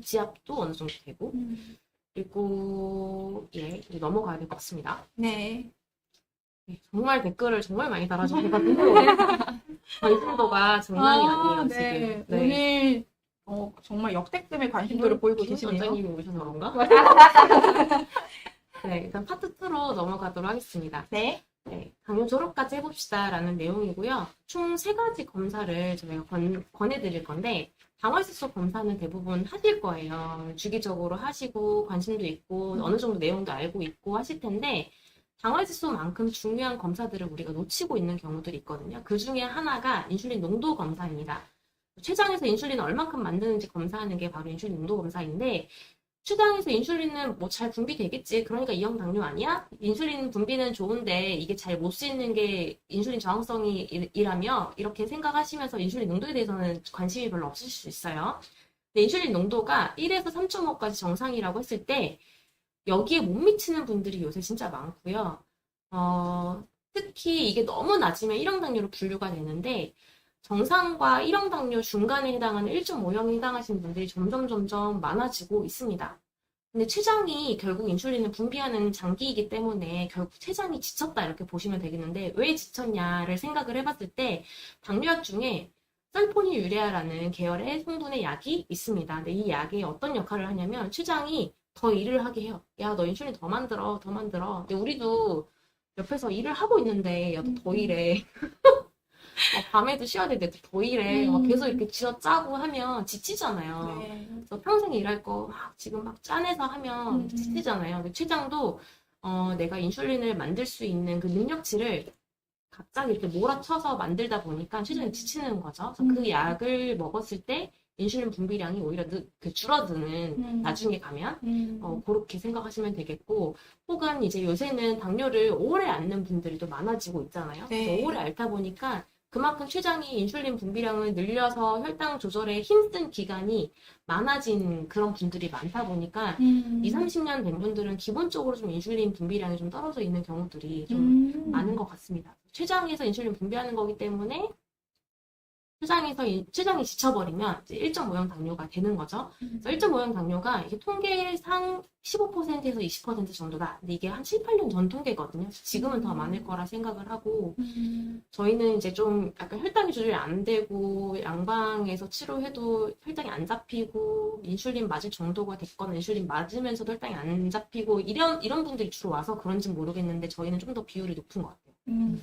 지압도 어느 정도 되고 그리고 예 넘어가야 될 것 같습니다. 네. 네, 정말 댓글을 정말 많이 달아주셔가지고 관심도가 장난이 아니에요 네. 지금. 네. 오늘 정말 역대급의 관심도를 보이고 김 계시네요. 원장님이 오셔서 그런가? 네, 일단 파트 2로 넘어가도록 하겠습니다. 네. 네, 당뇨 졸업까지 해봅시다라는 내용이고요. 총 3가지 검사를 저희가 권해드릴 건데 당화혈색소 검사는 대부분 하실 거예요. 주기적으로 하시고 관심도 있고 어느 정도 내용도 알고 있고 하실 텐데 당화혈색소만큼 중요한 검사들을 우리가 놓치고 있는 경우들이 있거든요. 그 중에 하나가 인슐린 농도 검사입니다. 췌장에서 인슐린을 얼만큼 만드는지 검사하는 게 바로 인슐린 농도 검사인데 췌장에서 인슐린은 뭐 잘 분비되겠지. 그러니까 이형 당뇨 아니야? 인슐린 분비는 좋은데 이게 잘 못 쓰이는 게 인슐린 저항성이라며 이렇게 생각하시면서 인슐린 농도에 대해서는 관심이 별로 없으실 수 있어요. 근데 인슐린 농도가 1에서 3.5까지 정상이라고 했을 때 여기에 못 미치는 분들이 요새 진짜 많고요. 특히 이게 너무 낮으면 1형 당뇨로 분류가 되는데 정상과 1형 당뇨 중간에 해당하는 1.5형에 해당하시는 분들이 점점 많아지고 있습니다. 근데 췌장이 결국 인슐린을 분비하는 장기이기 때문에 결국 췌장이 지쳤다 이렇게 보시면 되겠는데 왜 지쳤냐를 생각을 해봤을 때 당뇨약 중에 설포니유레아라는 계열의 성분의 약이 있습니다. 근데 이 약이 어떤 역할을 하냐면 췌장이 더 일을 하게 해요. 야, 너 인슐린 더 만들어. 근데 우리도 옆에서 일을 하고 있는데, 야, 너 더 일해. 밤에도 쉬어야 되는데 더 일해. 계속 이렇게 쥐어짜고 하면 지치잖아요. 네. 그래서 평생 일할 거 지금 막 짜내서 하면 지치잖아요. 근데 췌장도 내가 인슐린을 만들 수 있는 그 능력치를 갑자기 이렇게 몰아쳐서 만들다 보니까 췌장이 지치는 거죠. 그래서 그 약을 먹었을 때 인슐린 분비량이 오히려 줄어드는 나중에 가면 그렇게 생각하시면 되겠고 혹은 이제 요새는 당뇨를 오래 앓는 분들이 또 많아지고 있잖아요. 네. 그래서 오래 앓다 보니까 그만큼 췌장이 인슐린 분비량을 늘려서 혈당 조절에 힘쓴 기간이 많아진 그런 분들이 많다 보니까 20, 30년 된 분들은 기본적으로 좀 인슐린 분비량이 좀 떨어져 있는 경우들이 좀 많은 것 같습니다. 췌장에서 인슐린 분비하는 거기 때문에 췌장이 지쳐버리면 이제 1.5형 당뇨가 되는 거죠. 그래서 1.5형 당뇨가 이게 통계상 15%에서 20% 정도다. 근데 이게 한 7, 8년 전 통계거든요. 지금은 더 많을 거라 생각을 하고 저희는 이제 좀 약간 혈당이 조절이 안 되고 양방에서 치료해도 혈당이 안 잡히고 인슐린 맞을 정도가 됐거나 인슐린 맞으면서도 혈당이 안 잡히고 이런 분들이 주로 와서 그런지 모르겠는데 저희는 좀 더 비율이 높은 것 같아요.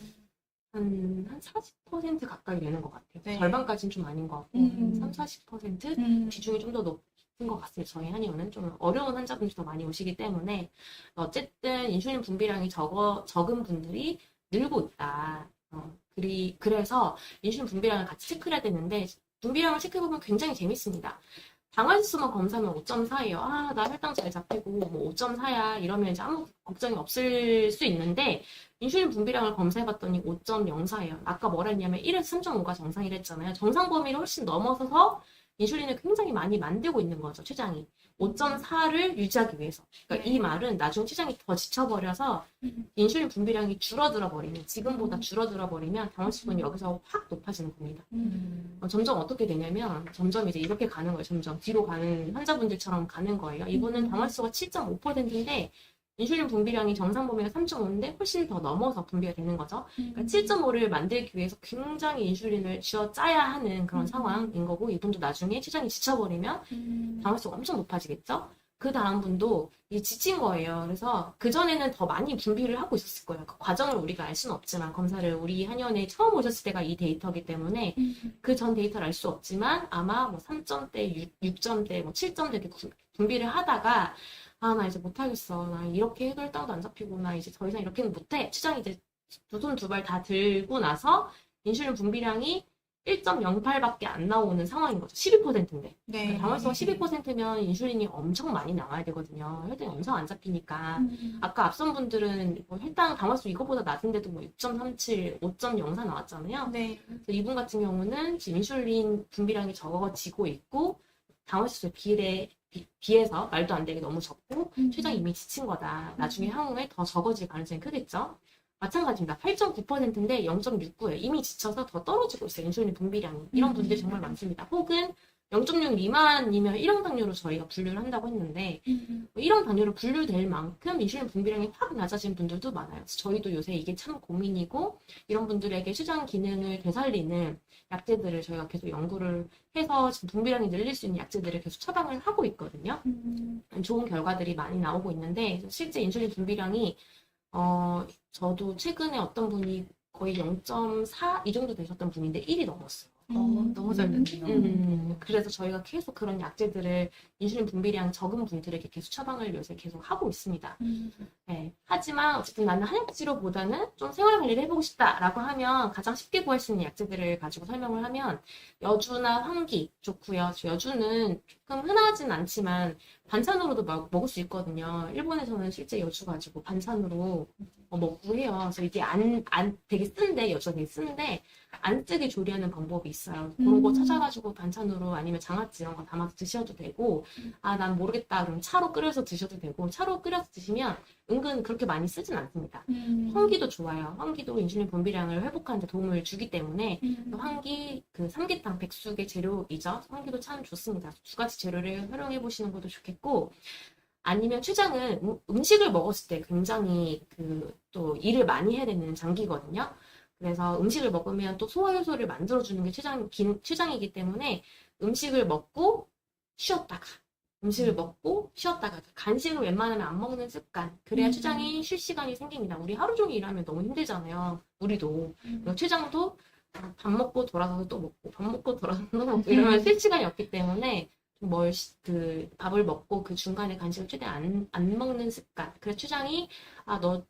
한 40% 가까이 되는 것 같아요. 네. 절반까지는 좀 아닌 것 같고, 음. 30, 40% 비중이 좀 더 높은 것 같습니다. 저희 한의원은 좀 어려운 환자분들이 더 많이 오시기 때문에 어쨌든 인슐린 분비량이 적은 분들이 늘고 있다. 그래서 인슐린 분비량을 같이 체크를 해야 되는데 분비량을 체크해보면 굉장히 재밌습니다. 당화지수만 검사하면 5.4예요. 아, 나 혈당 잘 잡히고 뭐 5.4야 이러면 이제 아무 걱정이 없을 수 있는데 인슐린 분비량을 검사해봤더니 5.04예요. 아까 뭐라 했냐면 1에서 3.5가 정상이라 했잖아요. 정상 범위를 훨씬 넘어서서 인슐린을 굉장히 많이 만들고 있는 거죠, 췌장이. 5.4를 유지하기 위해서. 그러니까 이 말은 나중에 췌장이 더 지쳐버려서 인슐린 분비량이 줄어들어 버리면, 지금보다 줄어들어 버리면 당화지수는 여기서 확 높아지는 겁니다. 점점 어떻게 되냐면 점점 이제 이렇게 가는 거예요. 점점 뒤로 가는 환자분들처럼 가는 거예요. 이분은 당화지수가 7.5%인데 인슐린 분비량이 정상 범위가 3.5인데 훨씬 더 넘어서 분비가 되는 거죠. 그러니까 7.5를 만들기 위해서 굉장히 인슐린을 쥐어 짜야 하는 그런 상황인 거고 이분도 나중에 췌장이 지쳐버리면 당화지수가 엄청 높아지겠죠. 그 다음 분도 이 지친 거예요. 그래서 그전에는 더 많이 분비를 하고 있었을 거예요. 그 과정을 우리가 알 수는 없지만 검사를 우리 한의원에 처음 오셨을 때가 이 데이터이기 때문에 그 전 데이터를 알 수 없지만 아마 뭐 3점대, 6점대, 뭐 7점대 이렇게 분비를 하다가 아, 나 이제 못하겠어. 나 이렇게 해도 혈당도 안 잡히고 나 이제 더 이상 이렇게는 못해. 췌장이 이제 두 손 두 발 다 들고 나서 인슐린 분비량이 1.08밖에 안 나오는 상황인 거죠. 12%인데. 네. 당화수가 12%면 인슐린이 엄청 많이 나와야 되거든요. 혈당이 엄청 안 잡히니까. 아까 앞선 분들은 뭐 혈당 당화수 이거보다 낮은데도 뭐 6.37, 5.04 나왔잖아요. 네. 그래서 이분 같은 경우는 지금 인슐린 분비량이 적어지고 있고 당화수에 비해서 말도 안 되게 너무 적고 췌장이 이미 지친 거다. 나중에 향후에 더 적어질 가능성이 크겠죠. 마찬가지입니다. 8.9%인데 0.69예요. 이미 지쳐서 더 떨어지고 있어요. 인슐린 분비량이. 이런 분들이 정말 많습니다. 혹은 0.6 미만이면 1형 당뇨로 저희가 분류를 한다고 했는데 1형 당뇨로 분류될 만큼 인슐린 분비량이 확 낮아진 분들도 많아요. 그래서 저희도 요새 이게 참 고민이고 이런 분들에게 췌장 기능을 되살리는 약제들을 저희가 계속 연구를 해서 지금 분비량이 늘릴 수 있는 약제들을 계속 처방을 하고 있거든요. 좋은 결과들이 많이 나오고 있는데 실제 인슐린 분비량이 저도 최근에 어떤 분이 거의 0.4 이 정도 되셨던 분인데 1이 넘었어요. 너무 잘 됐네요. 그래서 저희가 계속 그런 약제들을 인슐린 분비량 적은 분들에게 계속 처방을 요새 계속 하고 있습니다. 네. 하지만 어쨌든 나는 한약 치료보다는 좀 생활 관리를 해보고 싶다라고 하면 가장 쉽게 구할 수 있는 약제들을 가지고 설명을 하면 여주나 황기 좋고요. 여주는 조금 흔하진 않지만 반찬으로도 먹을 수 있거든요. 일본에서는 실제 여주 가지고 반찬으로 먹고 해요. 그래서 이게 되게 쓴데 여주가 되게 쓴데 안 쓰게 조리하는 방법이 있어요. 그런 거 찾아가지고 반찬으로 아니면 장아찌 이런 거 담아서 드셔도 되고 아, 난 모르겠다. 그럼 차로 끓여서 드셔도 되고 차로 끓여서 드시면 은근 그렇게 많이 쓰진 않습니다. 황기도 좋아요. 황기도 인슐린 분비량을 회복하는 데 도움을 주기 때문에 황기, 그 삼계탕 백숙의 재료이죠. 황기도 참 좋습니다. 두 가지 재료를 활용해 보시는 것도 좋겠고 아니면 췌장은 음식을 먹었을 때 굉장히 또 일을 많이 해야 되는 장기거든요. 그래서 음식을 먹으면 또 소화효소를 만들어주는 게 췌장이기 때문에 음식을 먹고 쉬었다가 음식을 먹고 쉬었다가 간식을 웬만하면 안 먹는 습관 그래야 췌장이 쉴 시간이 생깁니다. 우리 하루 종일 일하면 너무 힘들잖아요. 우리도. 그리고 췌장도 밥 먹고 돌아서서 또 먹고 밥 먹고 돌아서서 또 먹고 이러면 쉴 시간이 없기 때문에 밥을 먹고 그 중간에 간식을 최대한 안 먹는 습관. 그래서 췌장이,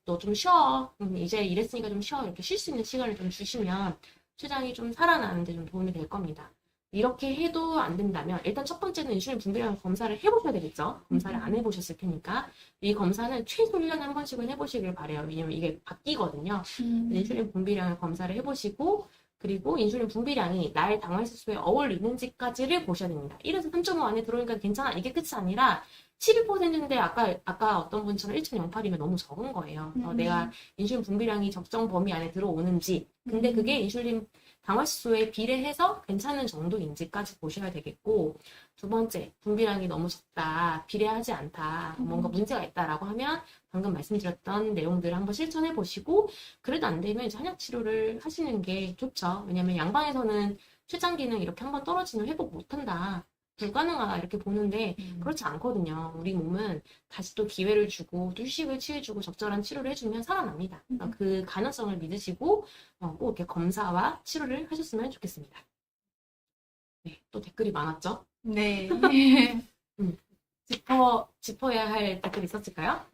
너 좀 쉬어. 이제 일했으니까 좀 쉬어. 이렇게 쉴 수 있는 시간을 좀 주시면 췌장이 좀 살아나는데 좀 도움이 될 겁니다. 이렇게 해도 안 된다면, 일단 첫 번째는 인슐린 분비량 검사를 해보셔야 되겠죠? 검사를 안 해보셨을 테니까. 이 검사는 최소 1년에 한 번씩은 해보시길 바래요. 왜냐면 이게 바뀌거든요. 인슐린 분비량을 검사를 해보시고, 그리고 인슐린 분비량이 나의 당화지수에 어울리는지까지를 보셔야 됩니다. 1에서 3.5 안에 들어오니까 괜찮아. 이게 끝이 아니라 12%인데 아까 어떤 분처럼 1.08이면 너무 적은 거예요. 내가 인슐린 분비량이 적정 범위 안에 들어오는지. 근데 그게 인슐린 당화지수에 비례해서 괜찮은 정도인지까지 보셔야 되겠고 두 번째, 분비량이 너무 적다, 비례하지 않다, 뭔가 문제가 있다라고 하면 방금 말씀드렸던 내용들을 한번 실천해 보시고 그래도 안 되면 이제 한약 치료를 하시는 게 좋죠. 왜냐면 양방에서는 췌장 기능 이렇게 한번 떨어지면 회복 못한다. 불가능하다 이렇게 보는데 그렇지 않거든요. 우리 몸은 다시 또 기회를 주고 또 휴식을 취해주고 적절한 치료를 해주면 살아납니다. 그러니까 그 가능성을 믿으시고 꼭 이렇게 검사와 치료를 하셨으면 좋겠습니다. 네, 또 댓글이 많았죠? 네. 짚어야 할 댓글이 있었을까요?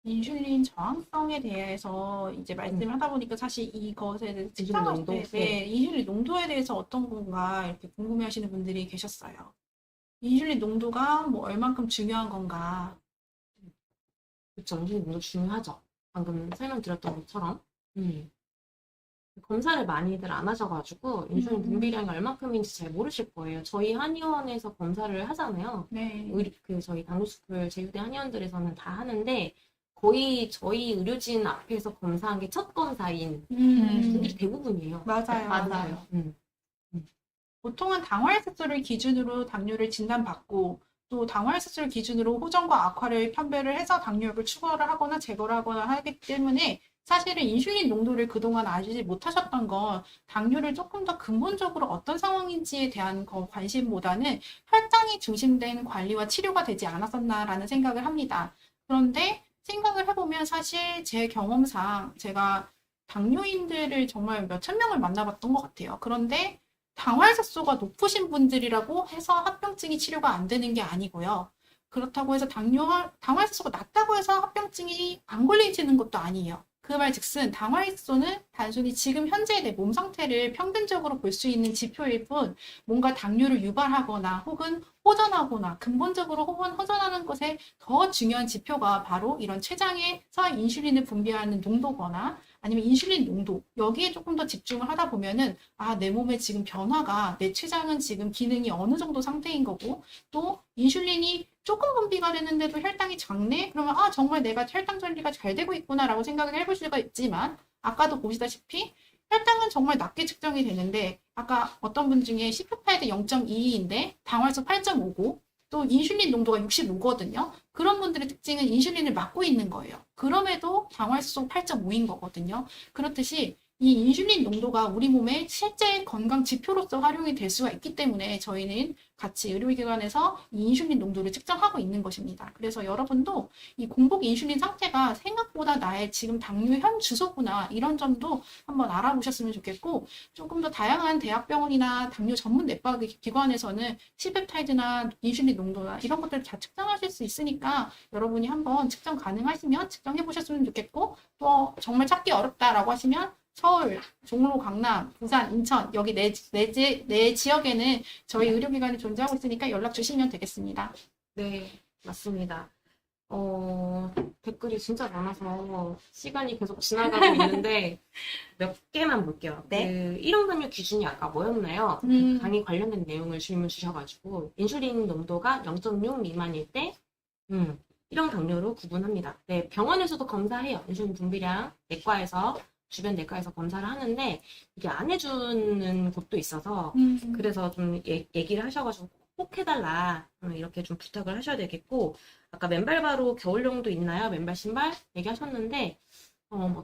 인슐린 저항성에 대해서 이제 말씀을 하다 보니까 사실 이것에 대해서 측정할 농도? 때, 네, 인슐린 농도에 대해서 어떤 건가 이렇게 궁금해 하시는 분들이 계셨어요. 인슐린 농도가 뭐 얼만큼 중요한 건가. 그렇죠. 인슐린 농도 중요하죠. 방금 설명드렸던 것처럼. 검사를 많이들 안 하셔가지고 인슐린 분비량이 얼마큼인지 잘 모르실 거예요. 저희 한의원에서 검사를 하잖아요. 네. 저희 당뇨스쿨 제휴대 한의원들에서는 다 하는데 거의 저희 의료진 앞에서 검사한 게 첫 검사인 분들이 대부분이에요. 맞아요. 맞아요. 보통은 당화혈색소를 기준으로 당뇨를 진단받고 또 당화혈색소를 기준으로 호전과 악화를 판별을 해서 당뇨약을 추가를 하거나 제거를 하거나 하기 때문에 사실은 인슐린 농도를 그동안 알지 못하셨던 건 당뇨를 조금 더 근본적으로 어떤 상황인지에 대한 관심보다는 혈당이 중심된 관리와 치료가 되지 않았었나라는 생각을 합니다. 그런데 생각을 해보면 사실 제 경험상 제가 당뇨인들을 정말 몇천 명을 만나봤던 것 같아요. 그런데 당화혈색소가 높으신 분들이라고 해서 합병증이 치료가 안 되는 게 아니고요. 그렇다고 해서 당화혈색소가 낮다고 해서 합병증이 안 걸리지는 것도 아니에요. 그 말즉슨 당화혈색소는 단순히 지금 현재 내 몸 상태를 평균적으로 볼 수 있는 지표일 뿐 뭔가 당뇨를 유발하거나 혹은 호전하거나 근본적으로 혹은 호전하는 것에 더 중요한 지표가 바로 이런 췌장에서 인슐린을 분비하는 농도거나 아니면 인슐린 농도 여기에 조금 더 집중을 하다 보면은 내 몸에 지금 변화가 내 췌장은 지금 기능이 어느 정도 상태인 거고 또 인슐린이 조금 분비가 되는데도 혈당이 작네? 그러면 정말 내가 혈당 관리가 잘 되고 있구나라고 생각을 해볼 수가 있지만 아까도 보시다시피 혈당은 정말 낮게 측정이 되는데 아까 어떤 분 중에 C-peptide 0.22인데 당화혈소 8.59 또 인슐린 농도가 65거든요. 그런 분들의 특징은 인슐린을 막고 있는 거예요. 그럼에도 당화혈소 8.5인 거거든요. 그렇듯이 이 인슐린 농도가 우리 몸의 실제 건강 지표로서 활용이 될 수가 있기 때문에 저희는 같이 의료기관에서 이 인슐린 농도를 측정하고 있는 것입니다. 그래서 여러분도 이 공복 인슐린 상태가 생각보다 나의 지금 당뇨 현 주소구나 이런 점도 한번 알아보셨으면 좋겠고 조금 더 다양한 대학병원이나 당뇨 전문 내과 기관에서는 C-펩타이드나 인슐린 농도나 이런 것들을 다 측정하실 수 있으니까 여러분이 한번 측정 가능하시면 측정해 보셨으면 좋겠고 또 정말 찾기 어렵다라고 하시면 서울, 종로, 강남, 부산, 인천 여기 네 지역에는 저희 의료기관이 존재하고 있으니까 연락 주시면 되겠습니다. 네, 맞습니다. 댓글이 진짜 많아서 시간이 계속 지나가고 있는데 몇 개만 볼게요. 네. 1형 당뇨 기준이 아까 뭐였나요? 당에 관련된 내용을 질문 주셔가지고 인슐린 농도가 0.6 미만일 때 1형 당뇨로 구분합니다. 네, 병원에서도 검사해요. 인슐린 분비량 내과에서 주변 내과에서 검사를 하는데 이게 안 해주는 곳도 있어서 그래서 좀 얘기를 하셔가지고 꼭 해달라 이렇게 좀 부탁을 하셔야 되겠고 아까 맨발바로 겨울용도 있나요? 맨발 신발 얘기하셨는데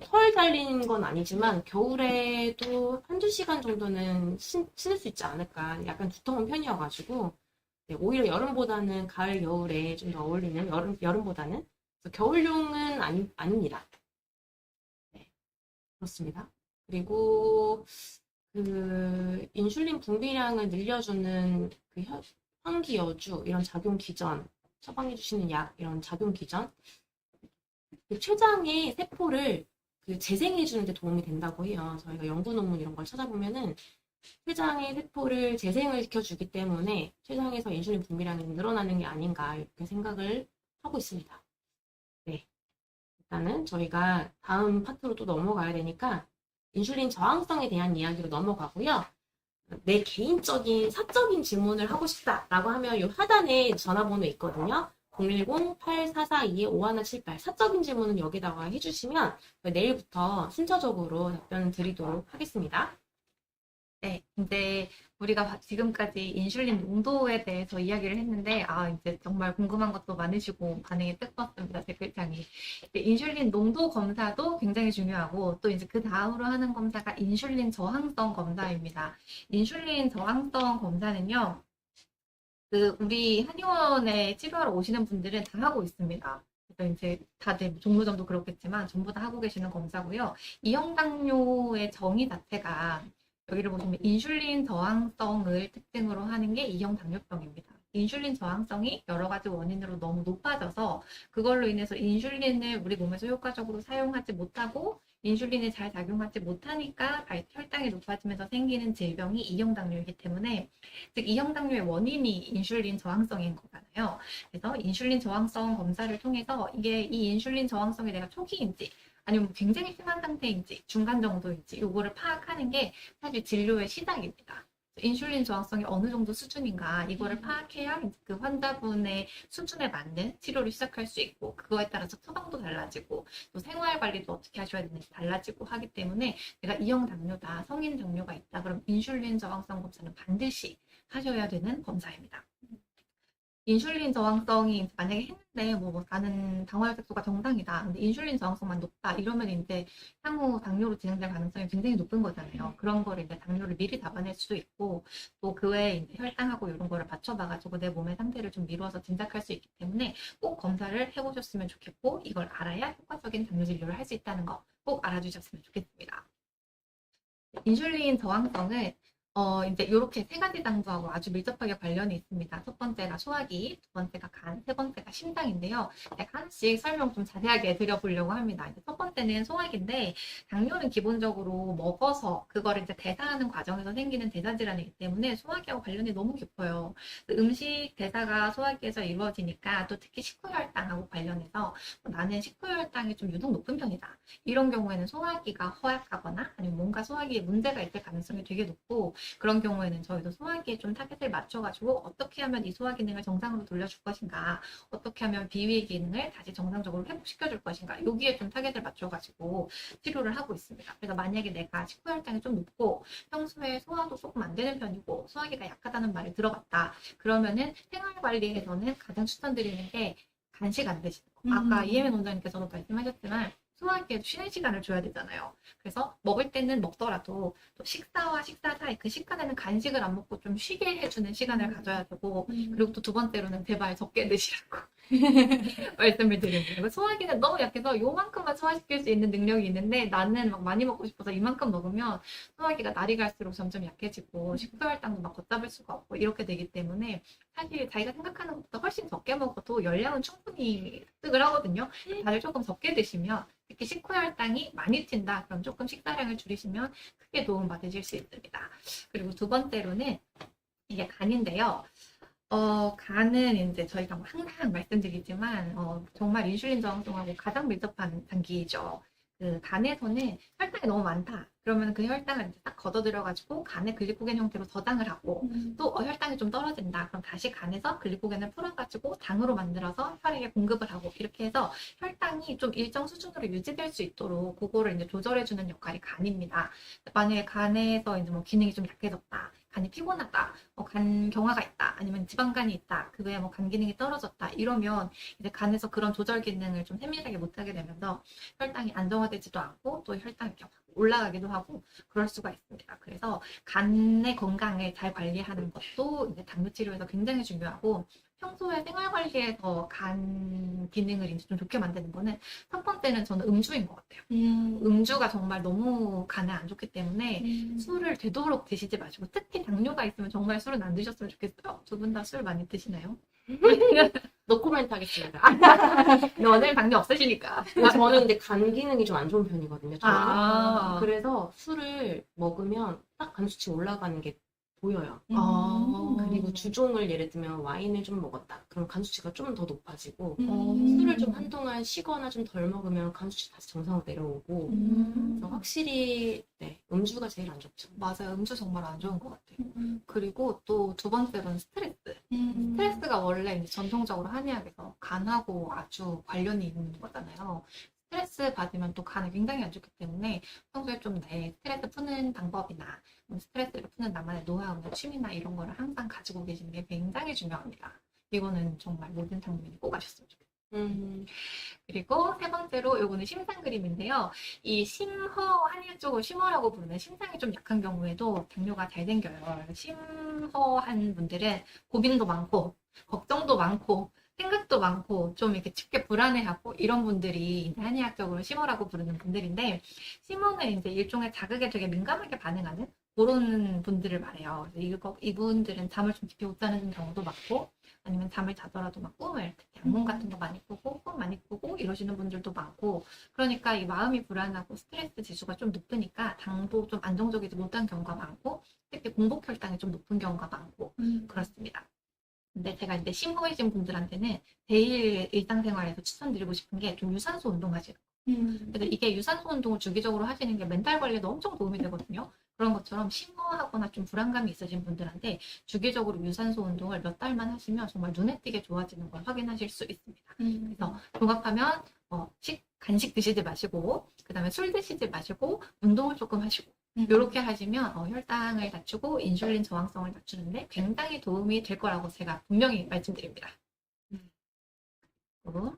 털 달린 건 아니지만 겨울에도 한두 시간 정도는 신을 수 있지 않을까 약간 두터운 편이어가지고 네, 오히려 여름보다는 가을 겨울에 좀 더 어울리는 여름보다는 그래서 겨울용은 아닙니다. 그렇습니다. 그리고 그 인슐린 분비량을 늘려주는 그 환기여주 이런 작용 기전 처방해 주시는 약 이런 작용 기전 그 췌장의 세포를 그 재생해 주는 데 도움이 된다고 해요. 저희가 연구 논문 이런 걸 찾아보면은 췌장의 세포를 재생을 시켜주기 때문에 췌장에서 인슐린 분비량이 늘어나는 게 아닌가 이렇게 생각을 하고 있습니다. 네. 일단은 저희가 다음 파트로 또 넘어가야 되니까 인슐린 저항성에 대한 이야기로 넘어가고요. 내 개인적인 사적인 질문을 하고 싶다라고 하면 이 하단에 전화번호 있거든요. 010-8442-5178 사적인 질문은 여기다가 해주시면 내일부터 순차적으로 답변 드리도록 하겠습니다. 네, 이제 우리가 지금까지 인슐린 농도에 대해서 이야기를 했는데, 이제 정말 궁금한 것도 많으시고 반응이 뜨거웠습니다, 댓글창이. 이제 인슐린 농도 검사도 굉장히 중요하고, 또 이제 그 다음으로 하는 검사가 인슐린 저항성 검사입니다. 인슐린 저항성 검사는요, 우리 한의원에 치료하러 오시는 분들은 다 하고 있습니다. 그래서 이제 다들 종로점도 그렇겠지만 전부 다 하고 계시는 검사고요. 이형 당뇨의 정의 자체가 여기를 보시면 인슐린 저항성을 특징으로 하는 게 이형 당뇨병입니다. 인슐린 저항성이 여러 가지 원인으로 너무 높아져서 그걸로 인해서 인슐린을 우리 몸에서 효과적으로 사용하지 못하고 인슐린이 잘 작용하지 못하니까 혈당이 높아지면서 생기는 질병이 이형 당뇨이기 때문에 즉 이형 당뇨의 원인이 인슐린 저항성인 거잖아요. 그래서 인슐린 저항성 검사를 통해서 이게 이 인슐린 저항성이 내가 초기인지 아니면 굉장히 심한 상태인지 중간 정도인지 요거를 파악하는 게 사실 진료의 시작입니다. 인슐린 저항성이 어느 정도 수준인가 이거를 파악해야 그 환자분의 수준에 맞는 치료를 시작할 수 있고 그거에 따라서 처방도 달라지고 또 생활 관리도 어떻게 하셔야 되는지 달라지고 하기 때문에 내가 이형 당뇨다, 성인 당뇨가 있다 그럼 인슐린 저항성 검사는 반드시 하셔야 되는 검사입니다. 인슐린 저항성이 만약에 했는데 뭐 나는 당화혈색소가 정상이다. 근데 인슐린 저항성만 높다. 이러면 이제 향후 당뇨로 진행될 가능성이 굉장히 높은 거잖아요. 그런 거를 이제 당뇨를 미리 잡아낼 수도 있고 또 그 외에 이제 혈당하고 이런 거를 맞춰봐가지고 내 몸의 상태를 좀 미루어서 짐작할 수 있기 때문에 꼭 검사를 해보셨으면 좋겠고 이걸 알아야 효과적인 당뇨 진료를 할 수 있다는 거 꼭 알아주셨으면 좋겠습니다. 인슐린 저항성은 이제 이렇게 세 가지 장부하고 아주 밀접하게 관련이 있습니다. 첫 번째가 소화기, 두 번째가 간, 세 번째가 심장인데요. 제가 하나씩 설명 좀 자세하게 드려보려고 합니다. 이제 첫 번째는 소화기인데 당뇨는 기본적으로 먹어서 그거를 이제 대사하는 과정에서 생기는 대사 질환이기 때문에 소화기하고 관련이 너무 깊어요. 음식 대사가 소화기에서 이루어지니까 또 특히 식후혈당하고 관련해서 나는 식후혈당이 좀 유독 높은 편이다. 이런 경우에는 소화기가 허약하거나 아니면 뭔가 소화기에 문제가 있을 가능성이 되게 높고 그런 경우에는 저희도 소화기에 좀 타겟을 맞춰가지고 어떻게 하면 이 소화 기능을 정상으로 돌려줄 것인가 어떻게 하면 비위 기능을 다시 정상적으로 회복시켜줄 것인가 여기에 좀 타겟을 맞춰가지고 치료를 하고 있습니다. 그래서 만약에 내가 식후혈당이 좀 높고 평소에 소화도 조금 안 되는 편이고 소화기가 약하다는 말을 들어봤다. 그러면은 생활관리에서는 가장 추천드리는 게 간식 안 드시는 거. 아까 이혜민 원장님께서도 말씀하셨지만 소화기에도 쉬는 시간을 줘야 되잖아요. 그래서 먹을 때는 먹더라도 또 식사와 식사 사이 그 시간에는 간식을 안 먹고 좀 쉬게 해주는 시간을 가져야 되고 그리고 또 두 번째로는 제발 적게 드시라고 말씀을 드립니다. 소화기는 너무 약해서 요만큼만 소화시킬 수 있는 능력이 있는데 나는 막 많이 먹고 싶어서 이만큼 먹으면 소화기가 날이 갈수록 점점 약해지고 식후혈당도 막 걷잡을 수가 없고 이렇게 되기 때문에 사실 자기가 생각하는 것보다 훨씬 적게 먹어도 열량은 충분히 습득을 하거든요. 다들 조금 적게 드시면 특히 식후혈당이 많이 튄다. 그럼 조금 식사량을 줄이시면 크게 도움 받으실 수 있습니다. 그리고 두 번째로는 이게 간인데요. 간은 이제 저희가 뭐 항상 말씀드리지만 정말 인슐린 저항성하고 가장 밀접한 단기죠. 그 간에서는 혈당이 너무 많다. 그러면 그 혈당을 이제 딱 걷어들여가지고 간의 글리코겐 형태로 저장을 하고 또 혈당이 좀 떨어진다. 그럼 다시 간에서 글리코겐을 풀어가지고 당으로 만들어서 혈액에 공급을 하고 이렇게 해서 혈당이 좀 일정 수준으로 유지될 수 있도록 그거를 이제 조절해주는 역할이 간입니다. 만약에 간에서 이제 뭐 기능이 좀 약해졌다. 간이 피곤하다, 간 경화가 있다, 아니면 지방간이 있다, 그 외에 뭐 간 기능이 떨어졌다, 이러면 이제 간에서 그런 조절 기능을 좀 세밀하게 못하게 되면서 혈당이 안정화되지도 않고 또 혈당이 올라가기도 하고 그럴 수가 있습니다. 그래서 간의 건강을 잘 관리하는 것도 이제 당뇨 치료에서 굉장히 중요하고 평소에 생활 관리에서 간 기능을 이제 좀 좋게 만드는 거는 첫 번째는 저는 음주인 것 같아요. 음주가 정말 너무 간에 안 좋기 때문에 술을 되도록 드시지 마시고 특히 당뇨가 있으면 정말 술은 안 드셨으면 좋겠어요. 두 분 다 술 많이 드시나요? 노코멘트 하겠습니다. 오늘 당뇨 없으시니까. 저는 근데 간 기능이 좀 안 좋은 편이거든요. 저도. 아. 그래서 술을 먹으면 딱 간 수치 올라가는 게 보여요. 그리고 주종을 예를 들면 와인을 좀 먹었다. 그럼 간 수치가 좀 더 높아지고 술을 좀 한동안 쉬거나 좀 덜 먹으면 간 수치 다시 정상으로 내려오고 그래서 확실히 네, 음주가 제일 안 좋죠. 맞아요. 음주 정말 안 좋은 것 같아요. 그리고 또 두 번째로는 스트레스. 스트레스가 원래 이제 전통적으로 한의학에서 간하고 아주 관련이 있는 거잖아요. 스트레스 받으면 또 간에 굉장히 안 좋기 때문에 평소에 좀 내 스트레스 푸는 방법이나 스트레스를 푸는 나만의 노하우나 취미나 이런 거를 항상 가지고 계시는 게 굉장히 중요합니다. 이거는 정말 모든 당뇨인이 꼭 아셨으면 좋겠어요. 그리고 세 번째로 요거는 심상 그림인데요. 이 심허, 한의 쪽을 심허라고 부르는 심상이 좀 약한 경우에도 당뇨가 잘 생겨요. 심허한 분들은 고민도 많고 걱정도 많고 생각도 많고 좀 이렇게 쉽게 불안해하고 이런 분들이 이제 한의학적으로 심허라고 부르는 분들인데, 심허는 이제 일종의 자극에 되게 민감하게 반응하는 그런 분들을 말해요. 그래서 이분들은 잠을 좀 깊이 못 자는 경우도 많고, 아니면 잠을 자더라도 막 꿈을, 악몽 같은 거 많이 꾸고, 꿈 많이 꾸고 이러시는 분들도 많고, 그러니까 이 마음이 불안하고 스트레스 지수가 좀 높으니까 당도 좀 안정적이지 못한 경우가 많고, 특히 공복 혈당이 좀 높은 경우가 많고, 그렇습니다. 근데 제가 이제 심호이신 분들한테는 제일 일상생활에서 추천드리고 싶은 게 좀 유산소 운동하시는 거예요. 그래서 이게 유산소 운동을 주기적으로 하시는 게 멘탈 관리에도 엄청 도움이 되거든요. 그런 것처럼 심호하거나 좀 불안감이 있으신 분들한테 주기적으로 유산소 운동을 몇 달만 하시면 정말 눈에 띄게 좋아지는 걸 확인하실 수 있습니다. 그래서 종합하면 간식 드시지 마시고, 그 다음에 술 드시지 마시고, 운동을 조금 하시고, 이렇게 하시면 혈당을 낮추고 인슐린 저항성을 낮추는데 굉장히 도움이 될 거라고 제가 분명히 말씀드립니다. 그리고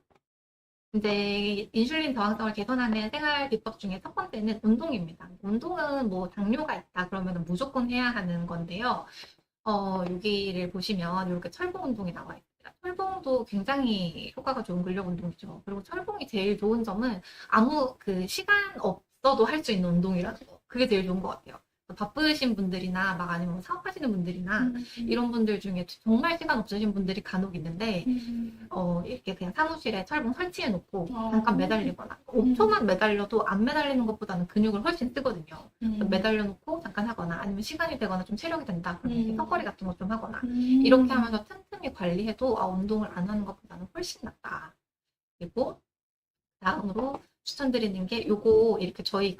이제 인슐린 저항성을 개선하는 생활 비법 중에 첫 번째는 운동입니다. 운동은 뭐 당뇨가 있다 그러면 무조건 해야 하는 건데요. 여기를 보시면 이렇게 철봉 운동이 나와 있습니다. 철봉도 굉장히 효과가 좋은 근력 운동이죠. 그리고 철봉이 제일 좋은 점은 아무 시간 없어도 할 수 있는 운동이라서 그게 제일 좋은 것 같아요. 바쁘신 분들이나 막 아니면 사업하시는 분들이나 이런 분들 중에 정말 시간 없으신 분들이 간혹 있는데 이렇게 그냥 사무실에 철봉 설치해 놓고 잠깐 매달리거나 5초만 매달려도 안 매달리는 것보다는 근육을 훨씬 쓰거든요. 매달려 놓고 잠깐 하거나 아니면 시간이 되거나 좀 체력이 된다 그러면 이렇게 턱걸이 같은 거 좀 하거나 이렇게 하면서 틈틈이 관리해도 운동을 안 하는 것보다는 훨씬 낫다. 그리고 다음으로 추천드리는 게 요거 이렇게 저희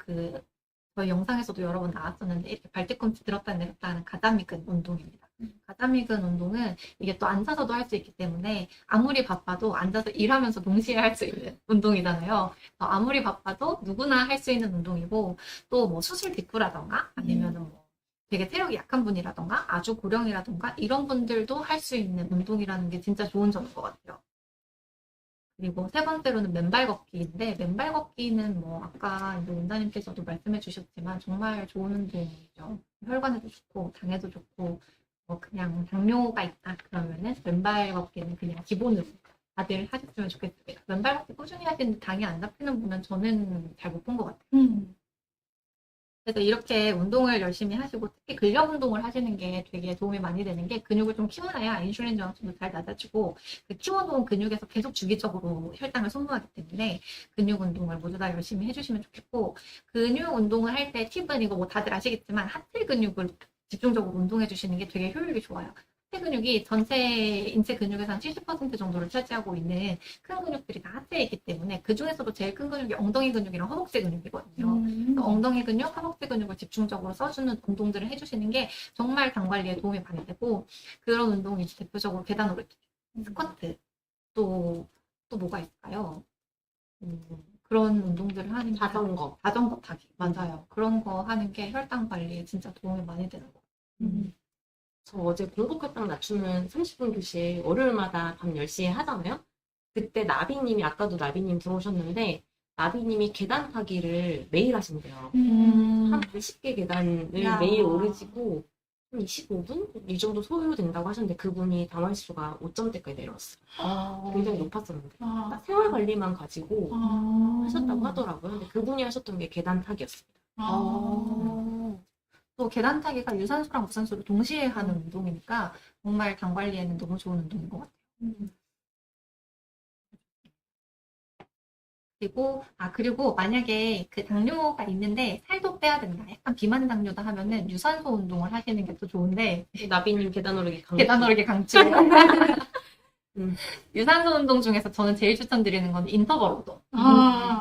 영상에서도 여러 번 나왔었는데 이렇게 발뒤꿈치 들었다 내렸다 하는 가다미근 운동입니다. 가다미근 운동은 이게 또 앉아서도 할 수 있기 때문에 아무리 바빠도 앉아서 일하면서 동시에 할 수 있는 운동이잖아요. 아무리 바빠도 누구나 할 수 있는 운동이고, 또 뭐 수술 직후라던가 아니면은 뭐 되게 체력이 약한 분이라던가 아주 고령이라던가 이런 분들도 할 수 있는 운동이라는 게 진짜 좋은 점인 것 같아요. 그리고 세 번째로는 맨발 걷기인데, 맨발 걷기는 뭐 아까 이제 원장님께서도 말씀해 주셨지만 정말 좋은 운동이죠. 혈관에도 좋고 장에도 좋고, 그냥 당뇨가 있다 그러면은 맨발 걷기는 그냥 기본으로 다들 하셨으면 좋겠습니다. 맨발 걷기 꾸준히 하시는데 당이 안 잡히는 분은 저는 잘 못 본 것 같아요. 그래서 이렇게 운동을 열심히 하시고, 특히 근력 운동을 하시는 게 되게 도움이 많이 되는 게, 근육을 좀 키워놔야 인슐린 저항성도 잘 낮아지고, 그 키워놓은 근육에서 계속 주기적으로 혈당을 소모하기 때문에 근육 운동을 모두 다 열심히 해주시면 좋겠고, 근육 운동을 할 때 팁은 이거 뭐 다들 아시겠지만 하체 근육을 집중적으로 운동해 주시는 게 되게 효율이 좋아요. 하체 근육이 전체 인체 근육에서 한 70% 정도를 차지하고 있는 큰 근육들이 다 하체에 있기 때문에, 그 중에서도 제일 큰 근육이 엉덩이 근육이랑 허벅지 근육이거든요. 엉덩이 근육, 허벅지 근육을 집중적으로 써주는 운동들을 해주시는 게 정말 당 관리에 도움이 많이 되고, 그런 운동이 대표적으로 계단 오르기, 스쿼트, 또 뭐가 있을까요? 그런 운동들을 하는 게 자전거 타기, 맞아요. 그런 거 하는 게 혈당 관리에 진짜 도움이 많이 되는 거. 저 어제 공복혈당 낮추는 30분 교실 월요일마다 밤 10시에 하잖아요. 그때 나비님이, 아까도 나비님 들어오셨는데, 나비님이 계단 타기를 매일 하신대요. 한 80개 계단을 야. 매일 오르시고 한 25분? 이 정도 소요된다고 하셨는데, 그분이 담화지수가 5점대까지 내려왔어요. 굉장히 높았었는데 딱 세월 관리만 가지고 하셨다고 하더라고요. 근데 그분이 하셨던 게 계단 타기였습니다. 또 계단 타기가 유산소랑 무산소를 동시에 하는 운동이니까 정말 당 관리에는 너무 좋은 운동인 것 같아요. 그리고 만약에 그 당뇨가 있는데 살도 빼야 된다, 약간 비만 당뇨다 하면은 유산소 운동을 하시는 게 또 좋은데, 나비님 계단 오르기 강추. 계단 오르기 강추. 유산소 운동 중에서 저는 제일 추천드리는 건 인터벌 운동.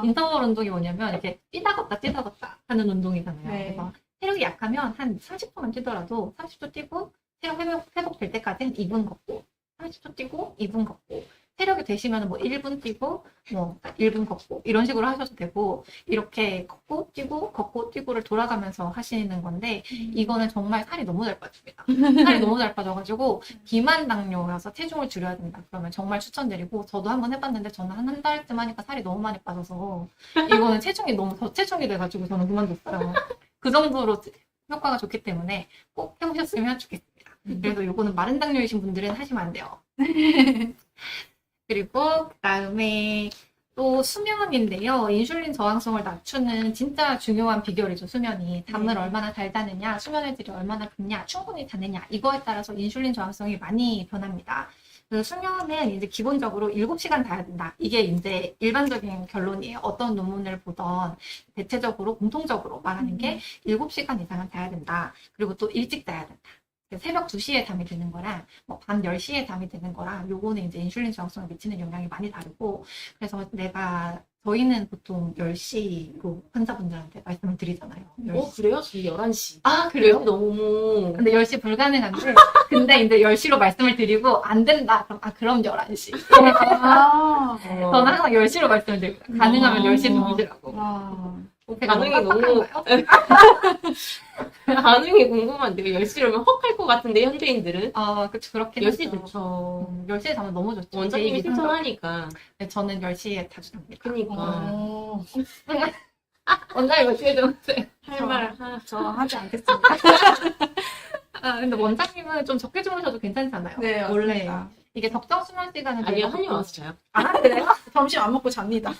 인터벌 운동이 뭐냐면 이렇게 뛰다 걷다 하는 운동이잖아요. 네. 그래서 체력이 약하면 한 30초만 뛰더라도 30초 뛰고 체력 회복될 때까지 한 2분 걷고, 30초 뛰고 2분 걷고, 체력이 되시면 뭐 1분 뛰고, 뭐 1분 걷고, 이런 식으로 하셔도 되고, 이렇게 걷고, 뛰고, 걷고, 뛰고를 돌아가면서 하시는 건데, 이거는 정말 살이 너무 잘 빠집니다. 살이 너무 잘 빠져가지고, 비만 당뇨여서 체중을 줄여야 된다. 그러면 정말 추천드리고, 저도 한번 해봤는데, 저는 한 달쯤 하니까 살이 너무 많이 빠져서, 이거는 체중이 너무 저체중이 돼가지고, 저는 그만뒀어요. 그 정도로 효과가 좋기 때문에 꼭 해보셨으면 좋겠습니다. 그래서 이거는 마른 당뇨이신 분들은 하시면 안 돼요. 그리고 그다음에 또 수면인데요. 인슐린 저항성을 낮추는 진짜 중요한 비결이죠, 수면이. 잠을 얼마나 잘 자느냐, 수면의 질이 얼마나 좋냐, 충분히 자느냐, 이거에 따라서 인슐린 저항성이 많이 변합니다. 그 수면은 이제 기본적으로 7시간 자야 된다. 이게 이제 일반적인 결론이에요. 어떤 논문을 보던 대체적으로 공통적으로 말하는 게 7시간 이상은 자야 된다. 그리고 또 일찍 자야 된다. 새벽 2시에 잠이 드는 거랑 뭐밤 10시에 잠이 드는 거랑 요거는 이제 인슐린 저항성에 미치는 영향이 많이 다르고, 그래서 저희는 보통 10시로 환자분들한테 말씀을 드리잖아요. 10시. 그래요? 저 11시. 아, 그래요? 그래요? 너무. 근데 10시 불가능한데, 근데 이제 10시로 말씀을 드리고, 안 된다. 그럼 11시. 아, 저는 항상 10시로 말씀을 드립니다. 가능하면 10시에 누우시라고. 와. 제가 반응이 너무 너무. 빡빡한가요? 반응이 궁금한데요. 10시라면 헉 할 것 같은데, 현대인들은. 아, 그렇긴 10시 하죠. 좋죠. 10시에 자면 너무 좋죠. 원장님이 제 이상적으로. 실천하니까. 네, 저는 10시에 자주 잡니다. 그니까. 어, 원장님 어떻게 주무세요? 할 말, 저 하지 않겠습니다. 아, 근데 원장님은 좀 적게 주무셔도 괜찮잖아요. 네, 원래. 맞습니다. 이게 적정 수면 시간은 아니요, 저희가 한입 보통- 와서 자요. 아, 그래요? 점심 안 먹고 잡니다.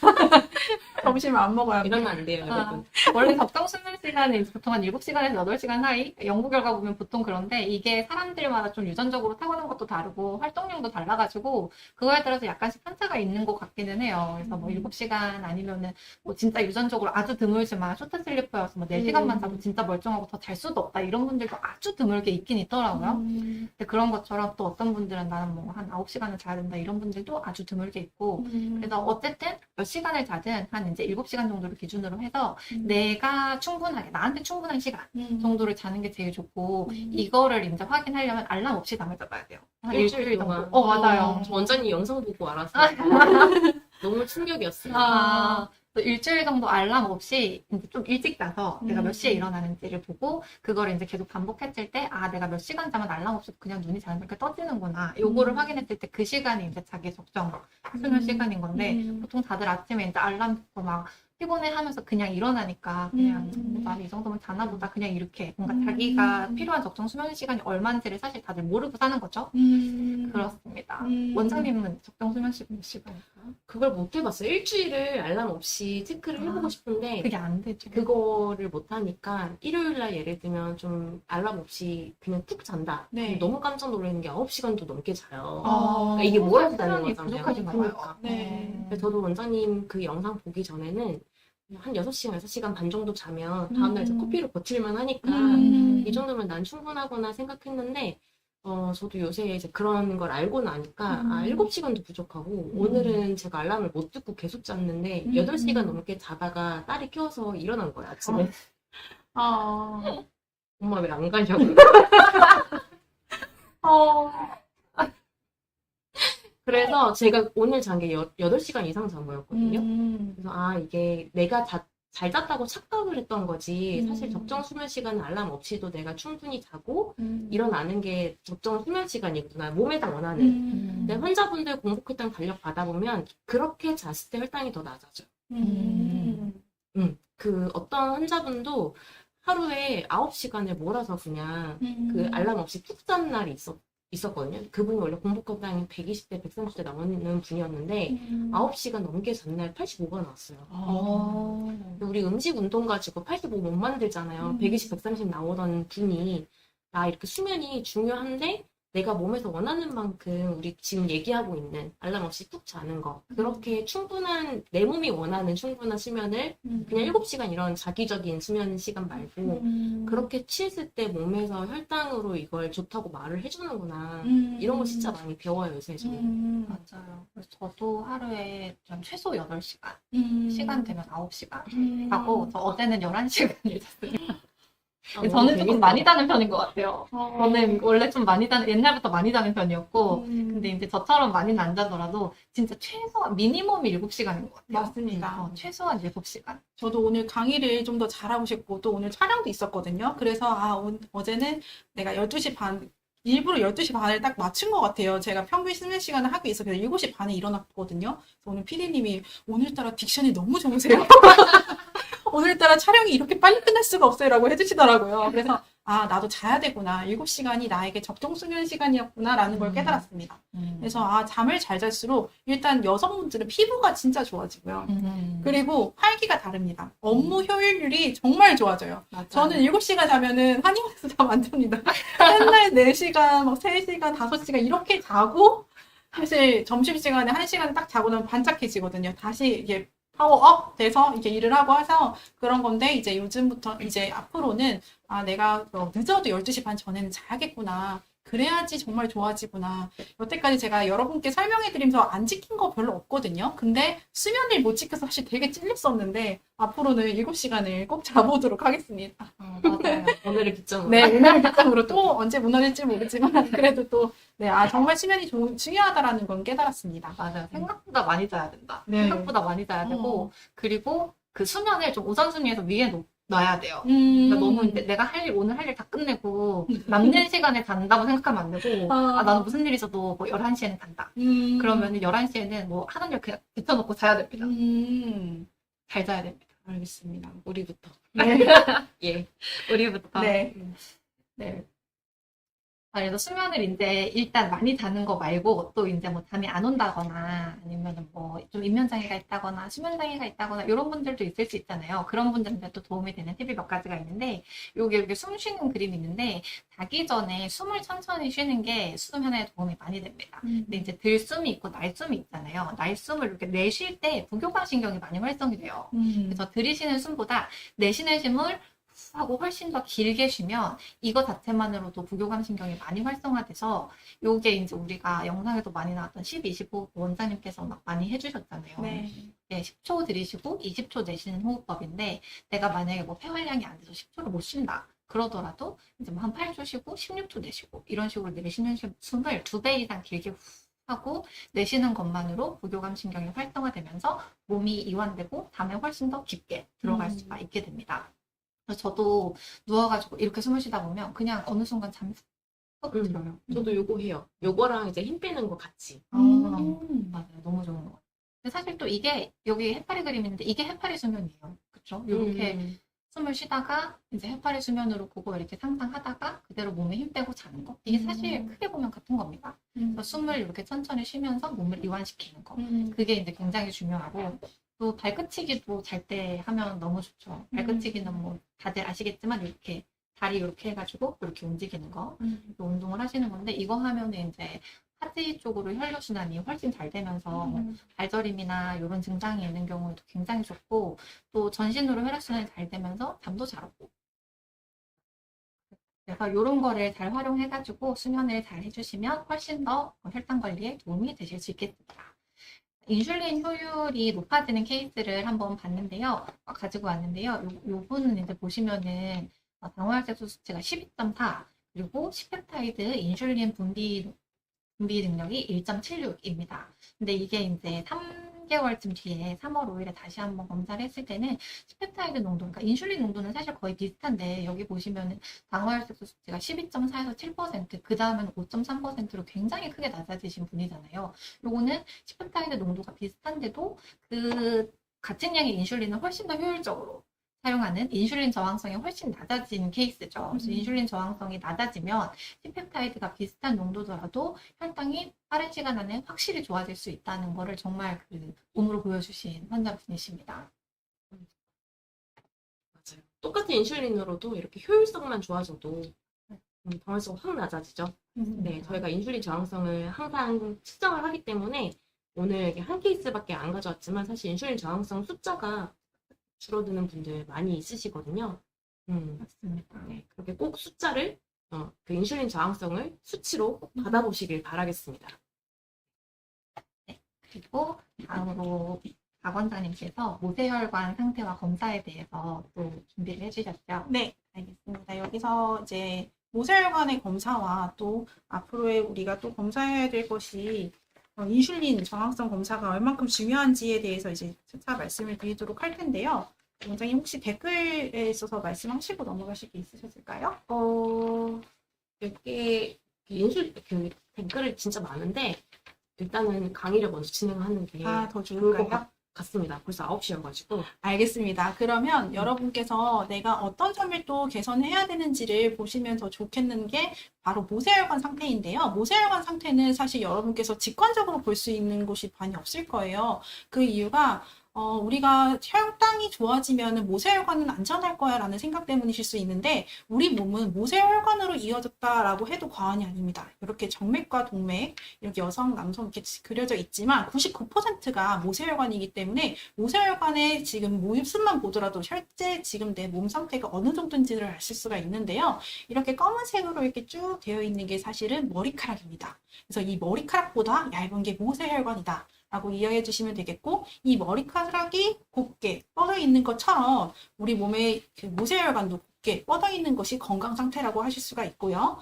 점심을 안 먹어야 돼요. 이러면 안 돼요, 아, 여러분. 원래 적정 수면 시간은 이제 보통 한 7시간에서 8시간 사이? 연구 결과 보면 보통 그런데 이게 사람들마다 좀 유전적으로 타고난 것도 다르고 활동량도 달라가지고 그거에 따라서 약간씩 편차가 있는 것 같기는 해요. 그래서 뭐 7시간 아니면은 뭐 진짜 유전적으로 아주 드물지만 쇼트 슬리퍼여서 뭐 4시간만 자도 진짜 멀쩡하고 더 잘 수도 없다 이런 분들도 아주 드물게 있긴 있더라고요. 근데 그런 것처럼 또 어떤 분들은 나는 뭐 한 9시간을 자야 된다 이런 분들도 아주 드물게 있고, 그래서 어쨌든 몇 시간을 자든 한 이제 7시간 정도를 기준으로 해서 내가 충분하게, 나한테 충분한 시간 정도를 자는 게 제일 좋고, 이거를 이제 확인하려면 알람 없이 잠을 자봐야 돼요. 한 일주일 정도. 맞아요. 저 원장님 영상 보고 알았어요. 너무 충격이었어요. 또 일주일 정도 알람 없이 이제 좀 일찍 자서 내가 몇 시에 일어나는지를 보고, 그거를 이제 계속 반복했을 때, 아, 내가 몇 시간 자면 알람 없이 그냥 눈이 자연스럽게 떠지는구나. 요거를 확인했을 때 그 시간이 이제 자기 적정 수면 시간인 건데, 보통 다들 아침에 이제 알람 듣고 막 피곤해 하면서 그냥 일어나니까 그냥 나는 이 정도면 자나 보다 그냥 이렇게 뭔가 자기가 필요한 적정 수면 시간이 얼마인지를 사실 다들 모르고 사는 거죠. 그렇습니다. 원장님은 적정 수면 시간 몇 시간일까요? 그걸 못 해봤어요. 일주일을 알람 없이 체크를 해보고 싶은데, 그게 안 되죠. 그거를 못 하니까, 일요일날 예를 들면 좀 알람 없이 그냥 푹 잔다. 네. 그럼 너무 깜짝 놀라는 게 9시간도 넘게 자요. 아, 그러니까 이게 몰아서 자는 수면이 거잖아요. 부족하신가 그러니까. 봐요. 네. 그래서 저도 원장님 그 영상 보기 전에는 한 6시간, 6시간 반 정도 자면 다음날 이제 커피를 거칠만 하니까 이 정도면 난 충분하구나 생각했는데, 저도 요새 이제 그런 걸 알고 나니까, 7시간도 부족하고, 오늘은 제가 알람을 못 듣고 계속 잤는데, 8시간 넘게 자다가 딸이 깨워서 일어난 거야, 아침에. 엄마 왜 안 가냐고. 그래서 제가 오늘 잔 게 8시간 이상 잔 거였거든요. 그래서 이게 내가 잘 잤다고 착각을 했던 거지, 사실 적정 수면 시간은 알람 없이도 내가 충분히 자고 일어나는 게 적정 수면 시간이구나, 몸에서 원하는. 근데 환자분들 공복 혈당 달력 받아보면 그렇게 잤을 때 혈당이 더 낮아져요. 그 어떤 환자분도 하루에 9시간을 몰아서 그냥 그 알람 없이 푹 잔 날이 있었거든요. 그분이 원래 공복혈당이 120대, 130대 나오는 분이었는데 9시간 넘게 잔 날 85가 나왔어요. 우리 음식 운동 가지고 85 못 만들잖아요. 120, 130 나오던 분이, 나 이렇게 수면이 중요한데 내가 몸에서 원하는 만큼 우리 지금 얘기하고 있는 알람 없이 푹 자는 거, 그렇게 충분한, 내 몸이 원하는 충분한 수면을 그냥 7시간 이런 자기적인 수면 시간 말고 그렇게 취했을 때 몸에서 혈당으로 이걸 좋다고 말을 해주는구나. 이런 거 진짜 많이 배워요, 요새 저는. 맞아요. 그래서 저도 하루에 좀 최소 8시간, 시간 되면 9시간 자고, 저 어제는 11시간을 잤어요. 저는 조금 많이 자는 편인 것 같아요. 어. 저는 원래 좀 많이 자는, 옛날부터 많이 자는 편이었고, 음. 근데 이제 저처럼 많이는 안 자더라도 진짜 최소한 미니멈이 7시간인 것 같아요. 맞습니다. 최소한 7시간. 저도 오늘 강의를 좀 더 잘하고 싶고 또 오늘 촬영도 있었거든요. 그래서 어제는 내가 12시 반 일부러 12시 반을 딱 맞춘 것 같아요. 제가 평균 수면 시간을 하기 위해서 그래서 7시 반에 일어났거든요. 그래서 오늘 PD님이 오늘따라 딕션이 너무 좋으세요. 오늘따라 촬영이 이렇게 빨리 끝날 수가 없어요라고 해주시더라고요. 그래서 나도 자야 되구나. 7시간이 나에게 적정 수면 시간이었구나라는 걸 깨달았습니다. 그래서 잠을 잘 잘수록 일단 여성분들은 피부가 진짜 좋아지고요. 그리고 활기가 다릅니다. 업무 효율률이 정말 좋아져요. 맞아요. 저는 7시간 자면은 한의원에서 잠 안 잡니다. 맨날 4시간, 막 3시간, 5시간 이렇게 자고 사실 점심시간에 1시간 딱 자고 나면 반짝해지거든요. 다시 이게 파워업 돼서 이렇게 일을 하고 해서 그런 건데 이제 요즘부터 이제 앞으로는 내가 늦어도 12시 반 전에는 자야겠구나. 그래야지 정말 좋아지구나. 여태까지 제가 여러분께 설명해드리면서 안 지킨 거 별로 없거든요. 근데 수면을 못 지켜서 사실 되게 찔렸었는데 앞으로는 7시간을 꼭 자보도록 하겠습니다. 맞아요. 오늘을 기점으로. 네, 오늘 기점으로 또 언제 무너질지 모르지만 그래도 또 정말 수면이 중요하다라는 건 깨달았습니다. 맞아요. 생각보다 많이 자야 된다. 네. 생각보다 많이 자야 되고, 그리고 그 수면을 좀 우선순위에서 위에 놔야 돼요. 그러니까 너무 내가 오늘 할 일다 끝내고 남는 시간에 잔다고 생각하면 안 되고 나는 무슨 일 있어도 뭐 11시에는 잔다. 그러면 11시에는 뭐 하던 일 그냥 붙여놓고 자야 됩니다. 잘 자야 됩니다. 알겠습니다. 우리부터. 네. 예. 우리부터. 네. 네. 그래서 수면을 이제 일단 많이 자는 거 말고 또 이제 뭐 잠이 안 온다거나 아니면 뭐 좀 입면장애가 있다거나 수면장애가 있다거나 이런 분들도 있을 수 있잖아요. 그런 분들한테 또 도움이 되는 팁이 몇 가지가 있는데 여기 이렇게 숨 쉬는 그림이 있는데 자기 전에 숨을 천천히 쉬는 게 수면에 도움이 많이 됩니다. 근데 이제 들숨이 있고 날숨이 있잖아요. 날숨을 이렇게 내쉴 때 부교감 신경이 많이 활성이 돼요. 그래서 들이쉬는 숨보다 내쉬는 숨을 하고 훨씬 더 길게 쉬면 이거 자체만으로도 부교감 신경이 많이 활성화돼서 요게 이제 우리가 영상에도 많이 나왔던 10, 25 원장님께서 막 많이 해주셨잖아요. 네. 10초 들이쉬고 20초 내쉬는 호흡법인데 내가 만약에 뭐 폐활량이 안 돼서 10초를 못 쉰다. 그러더라도 이제 뭐 한 8초 쉬고 16초 내쉬고 이런 식으로 내쉬는 숨을 2배 이상 길게 후 하고 내쉬는 것만으로 부교감 신경이 활성화되면서 몸이 이완되고 잠에 훨씬 더 깊게 들어갈 수가 있게 됩니다. 그래서 저도 누워가지고 이렇게 숨을 쉬다 보면 그냥 어느 순간 잠이 훅 들어요. 저도 요거 해요. 요거랑 이제 힘 빼는 거 같이. 맞아요. 너무 좋은 것 같아요. 근데 사실 또 이게 여기 해파리 그림이 있는데 이게 해파리 수면이에요. 그쵸? 이렇게 숨을 쉬다가 이제 해파리 수면으로 그거 이렇게 상상하다가 그대로 몸에 힘 빼고 자는 거. 이게 사실 크게 보면 같은 겁니다. 그래서 숨을 이렇게 천천히 쉬면서 몸을 이완시키는 거. 그게 이제 굉장히 중요하고 또 발끝치기도 잘 때 하면 너무 좋죠. 발끝치기는 뭐 다들 아시겠지만 이렇게 다리 이렇게 해가지고 이렇게 움직이는 거 운동을 하시는 건데 이거 하면은 이제 하지 쪽으로 혈류순환이 훨씬 잘 되면서 발저림이나 이런 증상이 있는 경우에도 굉장히 좋고 또 전신으로 혈액순환이 잘 되면서 잠도 잘 오고 그래서 이런 거를 잘 활용해가지고 수면을 잘 해주시면 훨씬 더 혈당 관리에 도움이 되실 수 있겠습니다. 인슐린 효율이 높아지는 케이스를 한번 봤는데요. 가지고 왔는데요. 요 분은 이제 보시면은 당화혈색소 수치가 12.4 그리고 시펩타이드 인슐린 분비 능력이 1.76입니다. 근데 이게 이제 3개월쯤 뒤에 3월 5일에 다시 한번 검사를 했을 때는 시펩타이드 농도, 그러니까 인슐린 농도는 사실 거의 비슷한데 여기 보시면은 당화혈색소 수치가 12.4에서 7%, 그 다음은 5.3%로 굉장히 크게 낮아지신 분이잖아요. 요거는 시펩타이드 농도가 비슷한데도 그 같은 양의 인슐린을 훨씬 더 효율적으로 사용하는 인슐린 저항성이 훨씬 낮아진 케이스죠. 그래서 인슐린 저항성이 낮아지면 시펩타이드가 비슷한 농도더라도 혈당이 빠른 시간 안에 확실히 좋아질 수 있다는 거를 정말 그 몸으로 보여주신 환자분이십니다. 맞아요. 똑같은 인슐린으로도 이렇게 효율성만 좋아져도 당화혈색소가 확 낮아지죠. 네, 저희가 인슐린 저항성을 항상 측정을 하기 때문에 오늘 이게 한 케이스밖에 안 가져왔지만 사실 인슐린 저항성 숫자가 줄어드는 분들 많이 있으시거든요. 맞습니다. 네, 그렇게 꼭 숫자를 그 인슐린 저항성을 수치로 꼭 받아보시길 바라겠습니다. 네, 그리고 다음으로 박 원장님께서 모세혈관 상태와 검사에 대해서 또 준비를 해주셨죠. 네, 알겠습니다. 여기서 이제 모세혈관의 검사와 또 앞으로의 우리가 또 검사해야 될 것이 인슐린 저항성 검사가 얼만큼 중요한지에 대해서 이제 차차 말씀을 드리도록 할 텐데요. 원장님 혹시 댓글에 있어서 말씀하시고 넘어가실 게 있으셨을까요? 몇개 댓글이 진짜 많은데 일단은 강의를 먼저 진행하는 게 더 좋을 것 좋을까요? 같습니다. 벌써 9시여가지고. 알겠습니다. 그러면 여러분께서 내가 어떤 점을 또 개선해야 되는지를 보시면 더 좋겠는 게 바로 모세혈관 상태인데요. 모세혈관 상태는 사실 여러분께서 직관적으로 볼 수 있는 곳이 많이 없을 거예요. 그 이유가 우리가 혈당이 좋아지면 모세혈관은 안전할 거야 라는 생각 때문이실 수 있는데 우리 몸은 모세혈관으로 이어졌다라고 해도 과언이 아닙니다. 이렇게 정맥과 동맥, 이렇게 여성, 남성 이렇게 그려져 있지만 99%가 모세혈관이기 때문에 모세혈관의 지금 모습만 보더라도 실제 지금 내 몸 상태가 어느 정도인지를 아실 수가 있는데요. 이렇게 검은색으로 이렇게 쭉 되어 있는 게 사실은 머리카락입니다. 그래서 이 머리카락보다 얇은 게 모세혈관이다. 라고 이해해 주시면 되겠고, 이 머리카락이 곱게 뻗어 있는 것처럼 우리 몸의 그 모세혈관도 곱게 뻗어 있는 것이 건강 상태라고 하실 수가 있고요.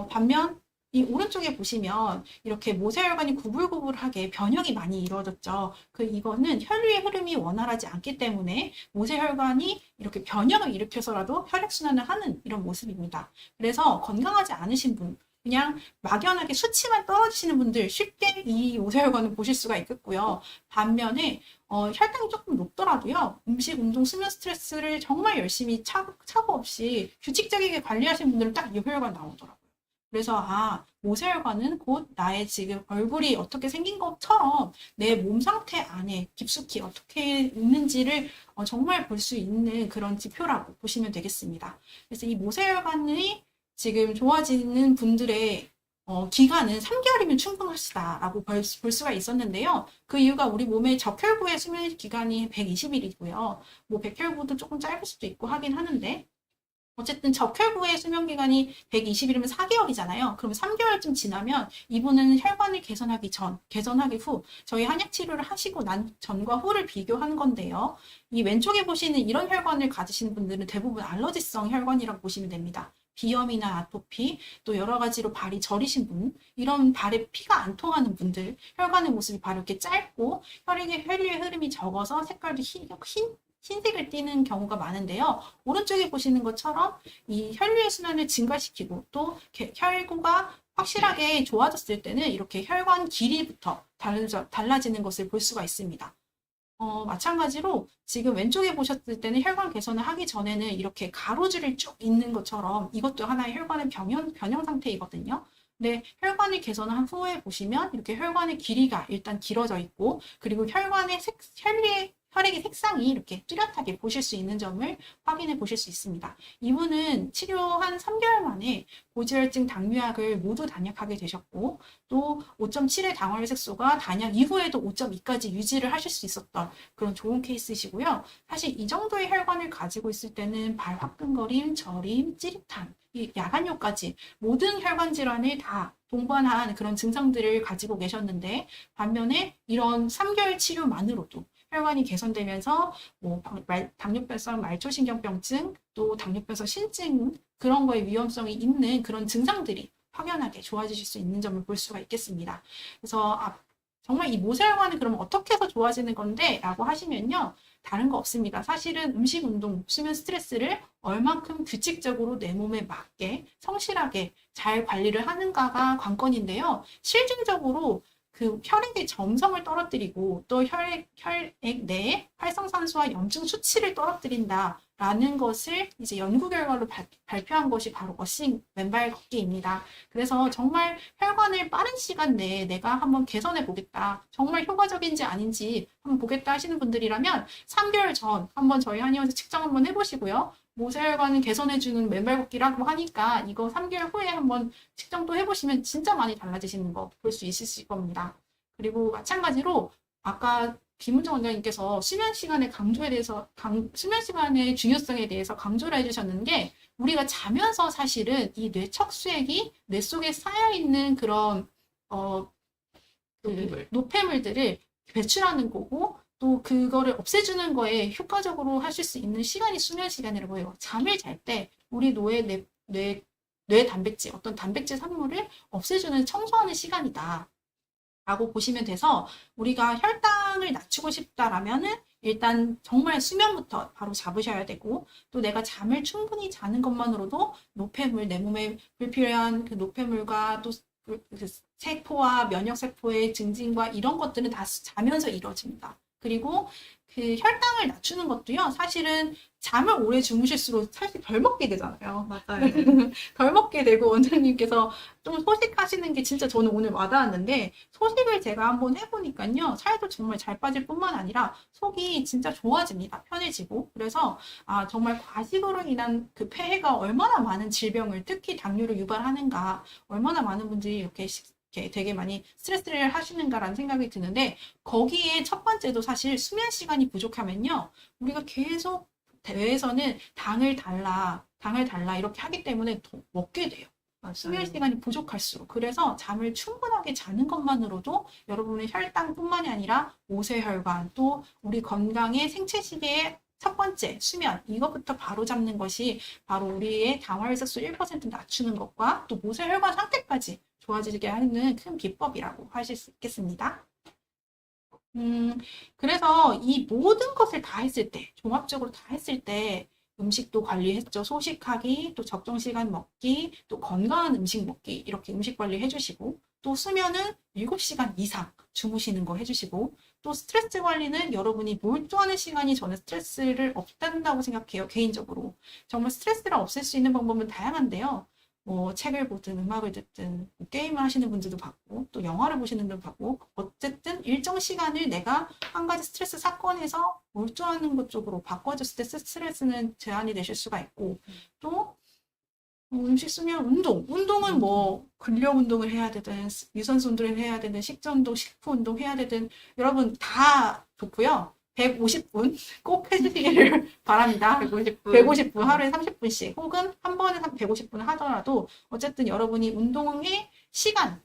반면 이 오른쪽에 보시면 이렇게 모세혈관이 구불구불하게 변형이 많이 이루어졌죠. 이거는 혈류의 흐름이 원활하지 않기 때문에 모세혈관이 이렇게 변형을 일으켜서라도 혈액순환을 하는 이런 모습입니다. 그래서 건강하지 않으신 분, 그냥 막연하게 수치만 떨어지시는 분들 쉽게 이 모세혈관을 보실 수가 있겠고요. 반면에 혈당이 조금 높더라도요. 음식, 운동, 수면 스트레스를 정말 열심히 차고 없이 규칙적이게 관리하시는 분들은 딱 이 혈관 나오더라고요. 그래서 모세혈관은 곧 나의 지금 얼굴이 어떻게 생긴 것처럼 내 몸 상태 안에 깊숙이 어떻게 있는지를 정말 볼 수 있는 그런 지표라고 보시면 되겠습니다. 그래서 이 모세혈관이 지금 좋아지는 분들의 기간은 3개월이면 충분하시다라고 볼 수가 있었는데요. 그 이유가 우리 몸의 적혈구의 수면 기간이 120일이고요. 뭐 백혈구도 조금 짧을 수도 있고 하긴 하는데 어쨌든 적혈구의 수면 기간이 120일이면 4개월이잖아요. 그럼 3개월쯤 지나면 이분은 혈관을 개선하기 전, 개선하기 후 저희 한약 치료를 하시고 난 전과 후를 비교한 건데요. 이 왼쪽에 보시는 이런 혈관을 가지시는 분들은 대부분 알러지성 혈관이라고 보시면 됩니다. 비염이나 아토피, 또 여러 가지로 발이 저리신 분, 이런 발에 피가 안 통하는 분들, 혈관의 모습이 바로 이렇게 짧고 혈류의 흐름이 적어서 색깔도 흰색을 띠는 경우가 많은데요. 오른쪽에 보시는 것처럼 이 혈류의 순환을 증가시키고 또 혈구가 확실하게 좋아졌을 때는 이렇게 혈관 길이부터 달라지는 것을 볼 수가 있습니다. 마찬가지로 지금 왼쪽에 보셨을 때는 혈관 개선을 하기 전에는 이렇게 가로줄이 쭉 있는 것처럼 이것도 하나의 혈관의 변형 상태이거든요. 근데 혈관을 개선한 후에 보시면 이렇게 혈관의 길이가 일단 길어져 있고 그리고 혈액의 색상이 이렇게 뚜렷하게 보실 수 있는 점을 확인해 보실 수 있습니다. 이분은 치료한 3개월 만에 고지혈증 당뇨약을 모두 단약하게 되셨고 또 5.7의 당화혈색소가 단약 이후에도 5.2까지 유지를 하실 수 있었던 그런 좋은 케이스시고요. 사실 이 정도의 혈관을 가지고 있을 때는 발 화끈거림, 저림, 찌릿함, 이 야간뇨까지 모든 혈관 질환을 다 동반한 그런 증상들을 가지고 계셨는데 반면에 이런 3개월 치료만으로도 혈관이 개선되면서 뭐 당뇨병성 말초신경병증 또 당뇨병성 신증 그런 거에 위험성이 있는 그런 증상들이 확연하게 좋아지실 수 있는 점을 볼 수가 있겠습니다. 그래서 정말 이 모세혈관은 그럼 어떻게 해서 좋아지는 건데? 라고 하시면요. 다른 거 없습니다. 사실은 음식, 운동, 수면 스트레스를 얼만큼 규칙적으로 내 몸에 맞게 성실하게 잘 관리를 하는가가 관건인데요. 실질적으로 그 혈액의 점성을 떨어뜨리고 또 혈액 내에 활성산소와 염증 수치를 떨어뜨린다라는 것을 이제 연구 결과로 발표한 것이 바로 어싱 맨발 걷기입니다. 그래서 정말 혈관을 빠른 시간 내에 내가 한번 개선해 보겠다. 정말 효과적인지 아닌지 한번 보겠다 하시는 분들이라면 3개월 전 한번 저희 한의원에서 측정 한번 해보시고요. 모세혈관을 개선해주는 맨발 걷기라고 하니까 이거 3개월 후에 한번 측정도 해보시면 진짜 많이 달라지시는 거 볼 수 있으실 겁니다. 그리고 마찬가지로 아까 김은정 원장님께서 수면 시간의 강조에 대해서 수면 시간의 중요성에 대해서 강조를 해주셨는 게 우리가 자면서 사실은 이 뇌 척수액이 뇌 속에 쌓여 있는 그런 노폐물들을 배출하는 거고 또 그거를 없애주는 거에 효과적으로 하실 수 있는 시간이 수면 시간이라고 해요. 잠을 잘 때 우리 뇌 단백질, 어떤 단백질 산물을 없애주는 청소하는 시간이다. 라고 보시면 돼서 우리가 혈당을 낮추고 싶다라면은 일단 정말 수면부터 바로 잡으셔야 되고 또 내가 잠을 충분히 자는 것만으로도 노폐물, 내 몸에 불필요한 그 노폐물과 또 그 세포와 면역세포의 증진과 이런 것들은 다 자면서 이루어집니다. 그리고 그 혈당을 낮추는 것도요, 사실은 잠을 오래 주무실수록 사실 덜 먹게 되잖아요. 맞아요. 덜 먹게 되고 원장님께서 좀 소식하시는 게 진짜 저는 오늘 와닿았는데 소식을 제가 한번 해보니까요. 살도 정말 잘 빠질 뿐만 아니라 속이 진짜 좋아집니다. 편해지고. 그래서 정말 과식으로 인한 그 폐해가 얼마나 많은 질병을 특히 당뇨를 유발하는가 얼마나 많은 분들이 이렇게 되게 많이 스트레스를 하시는가라는 생각이 드는데 거기에 첫 번째도 사실 수면 시간이 부족하면요. 우리가 계속 뇌에서는 당을 달라 이렇게 하기 때문에 더 먹게 돼요. 수면 시간이 부족할수록. 그래서 잠을 충분하게 자는 것만으로도 여러분의 혈당뿐만이 아니라 모세혈관 또 우리 건강의 생체 시계의 첫 번째 수면 이것부터 바로 잡는 것이 바로 우리의 당화혈색소 1% 낮추는 것과 또 모세혈관 상태까지 좋아지게 하는 큰 비법이라고 하실 수 있겠습니다. 그래서 이 모든 것을 다 했을 때, 종합적으로 다 했을 때 음식도 관리했죠. 소식하기, 또 적정 시간 먹기, 또 건강한 음식 먹기 이렇게 음식 관리 해주시고 또 수면은 7시간 이상 주무시는 거 해주시고 또 스트레스 관리는 여러분이 몰두하는 시간이 저는 스트레스를 없앤다고 생각해요. 개인적으로. 정말 스트레스를 없앨 수 있는 방법은 다양한데요. 뭐 책을 보든 음악을 듣든 게임을 하시는 분들도 봤고 또 영화를 보시는 분도 봤고 어쨌든 일정 시간을 내가 한 가지 스트레스 사건에서 몰두하는 것 쪽으로 바꿔줬을 때 스트레스는 제한이 되실 수가 있고 또 음식 수면 운동은 뭐 근력 운동을 해야 되든 유산소 운동을 해야 되든 식전 운동, 식후 운동 해야 되든 여러분 다 좋고요. 150분 꼭 해주시기를 바랍니다. 150분 하루에 30분씩 혹은 한 번에 150분 하더라도 어쨌든 여러분이 운동의 시간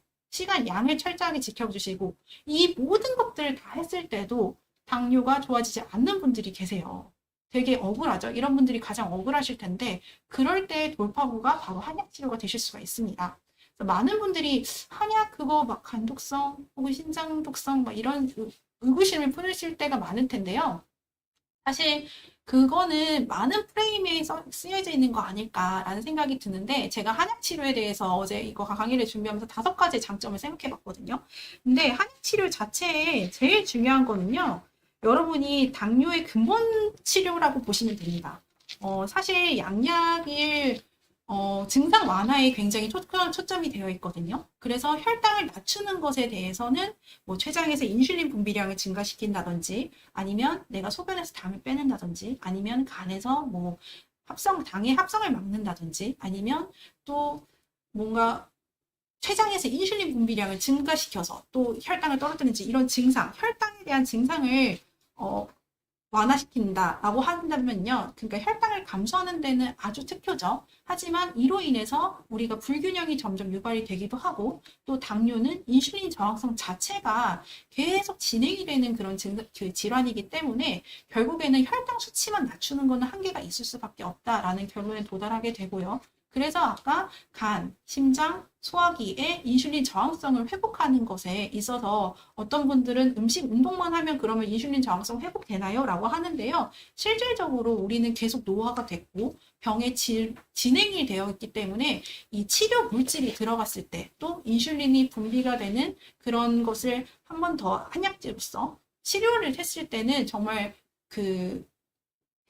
양을 철저하게 지켜주시고 이 모든 것들을 다 했을 때도 당뇨가 좋아지지 않는 분들이 계세요. 되게 억울하죠. 이런 분들이 가장 억울하실 텐데 그럴 때 돌파구가 바로 한약 치료가 되실 수가 있습니다. 많은 분들이 한약 그거 막 간독성 혹은 신장 독성 막 이런 의구심을 품으실 때가 많을 텐데요. 사실 그거는 많은 프레임에 쓰여져 있는 거 아닐까라는 생각이 드는데 제가 한약 치료에 대해서 어제 이거 강의를 준비하면서 5가지 장점을 생각해 봤거든요. 근데 한약 치료 자체에 제일 중요한 거는요. 여러분이 당뇨의 근본 치료라고 보시면 됩니다. 사실 양약일 증상 완화에 굉장히 초점이 되어 있거든요. 그래서 혈당을 낮추는 것에 대해서는 뭐 췌장에서 인슐린 분비량을 증가시킨다든지 아니면 내가 소변에서 당을 빼낸다든지 아니면 간에서 뭐 당의 합성을 막는다든지 아니면 또 뭔가 췌장에서 인슐린 분비량을 증가시켜서 또 혈당을 떨어뜨리는지 이런 증상, 혈당에 대한 증상을 완화시킨다라고 한다면요. 그러니까 혈당을 감소하는 데는 아주 특효죠. 하지만 이로 인해서 우리가 불균형이 점점 유발이 되기도 하고 또 당뇨는 인슐린 저항성 자체가 계속 진행이 되는 그런 질환이기 때문에 결국에는 혈당 수치만 낮추는 것은 한계가 있을 수밖에 없다라는 결론에 도달하게 되고요. 그래서 아까 간, 심장, 소화기의 인슐린 저항성을 회복하는 것에 있어서 어떤 분들은 음식 운동만 하면 그러면 인슐린 저항성 회복되나요? 라고 하는데요. 실질적으로 우리는 계속 노화가 됐고 병의 진행이 되어 있기 때문에 이 치료 물질이 들어갔을 때 또 인슐린이 분비가 되는 그런 것을 한 번 더 한약제로서 치료를 했을 때는 정말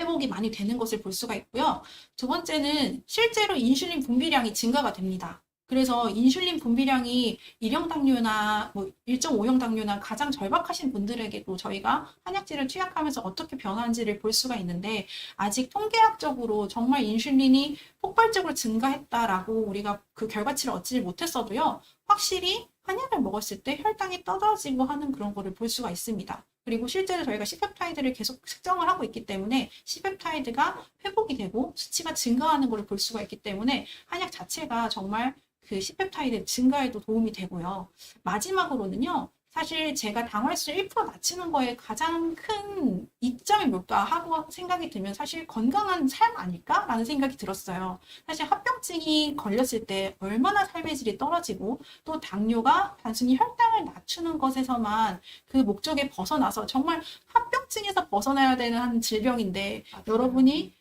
회복이 많이 되는 것을 볼 수가 있고요. 두 번째는 실제로 인슐린 분비량이 증가가 됩니다. 그래서 인슐린 분비량이 1형 당뇨나 뭐 1.5형 당뇨나 가장 절박하신 분들에게도 저희가 한약제를 투약하면서 어떻게 변하는지를 볼 수가 있는데 아직 통계학적으로 정말 인슐린이 폭발적으로 증가했다라고 우리가 그 결과치를 얻지 못했어도요. 확실히 한약을 먹었을 때 혈당이 떨어지고 하는 그런 거를 볼 수가 있습니다. 그리고 실제로 저희가 C펩타이드를 계속 측정을 하고 있기 때문에 C펩타이드가 회복이 되고 수치가 증가하는 것을 볼 수가 있기 때문에 한약 자체가 정말 그 C펩타이드 증가에도 도움이 되고요. 마지막으로는요. 사실 제가 당화혈수 1% 낮추는 거에 가장 큰 이점이 뭘까 하고 생각이 들면 사실 건강한 삶 아닐까라는 생각이 들었어요. 사실 합병증이 걸렸을 때 얼마나 삶의 질이 떨어지고 또 당뇨가 단순히 혈당을 낮추는 것에서만 그 목적에 벗어나서 정말 합병증에서 벗어나야 되는 한 질병인데 여러분이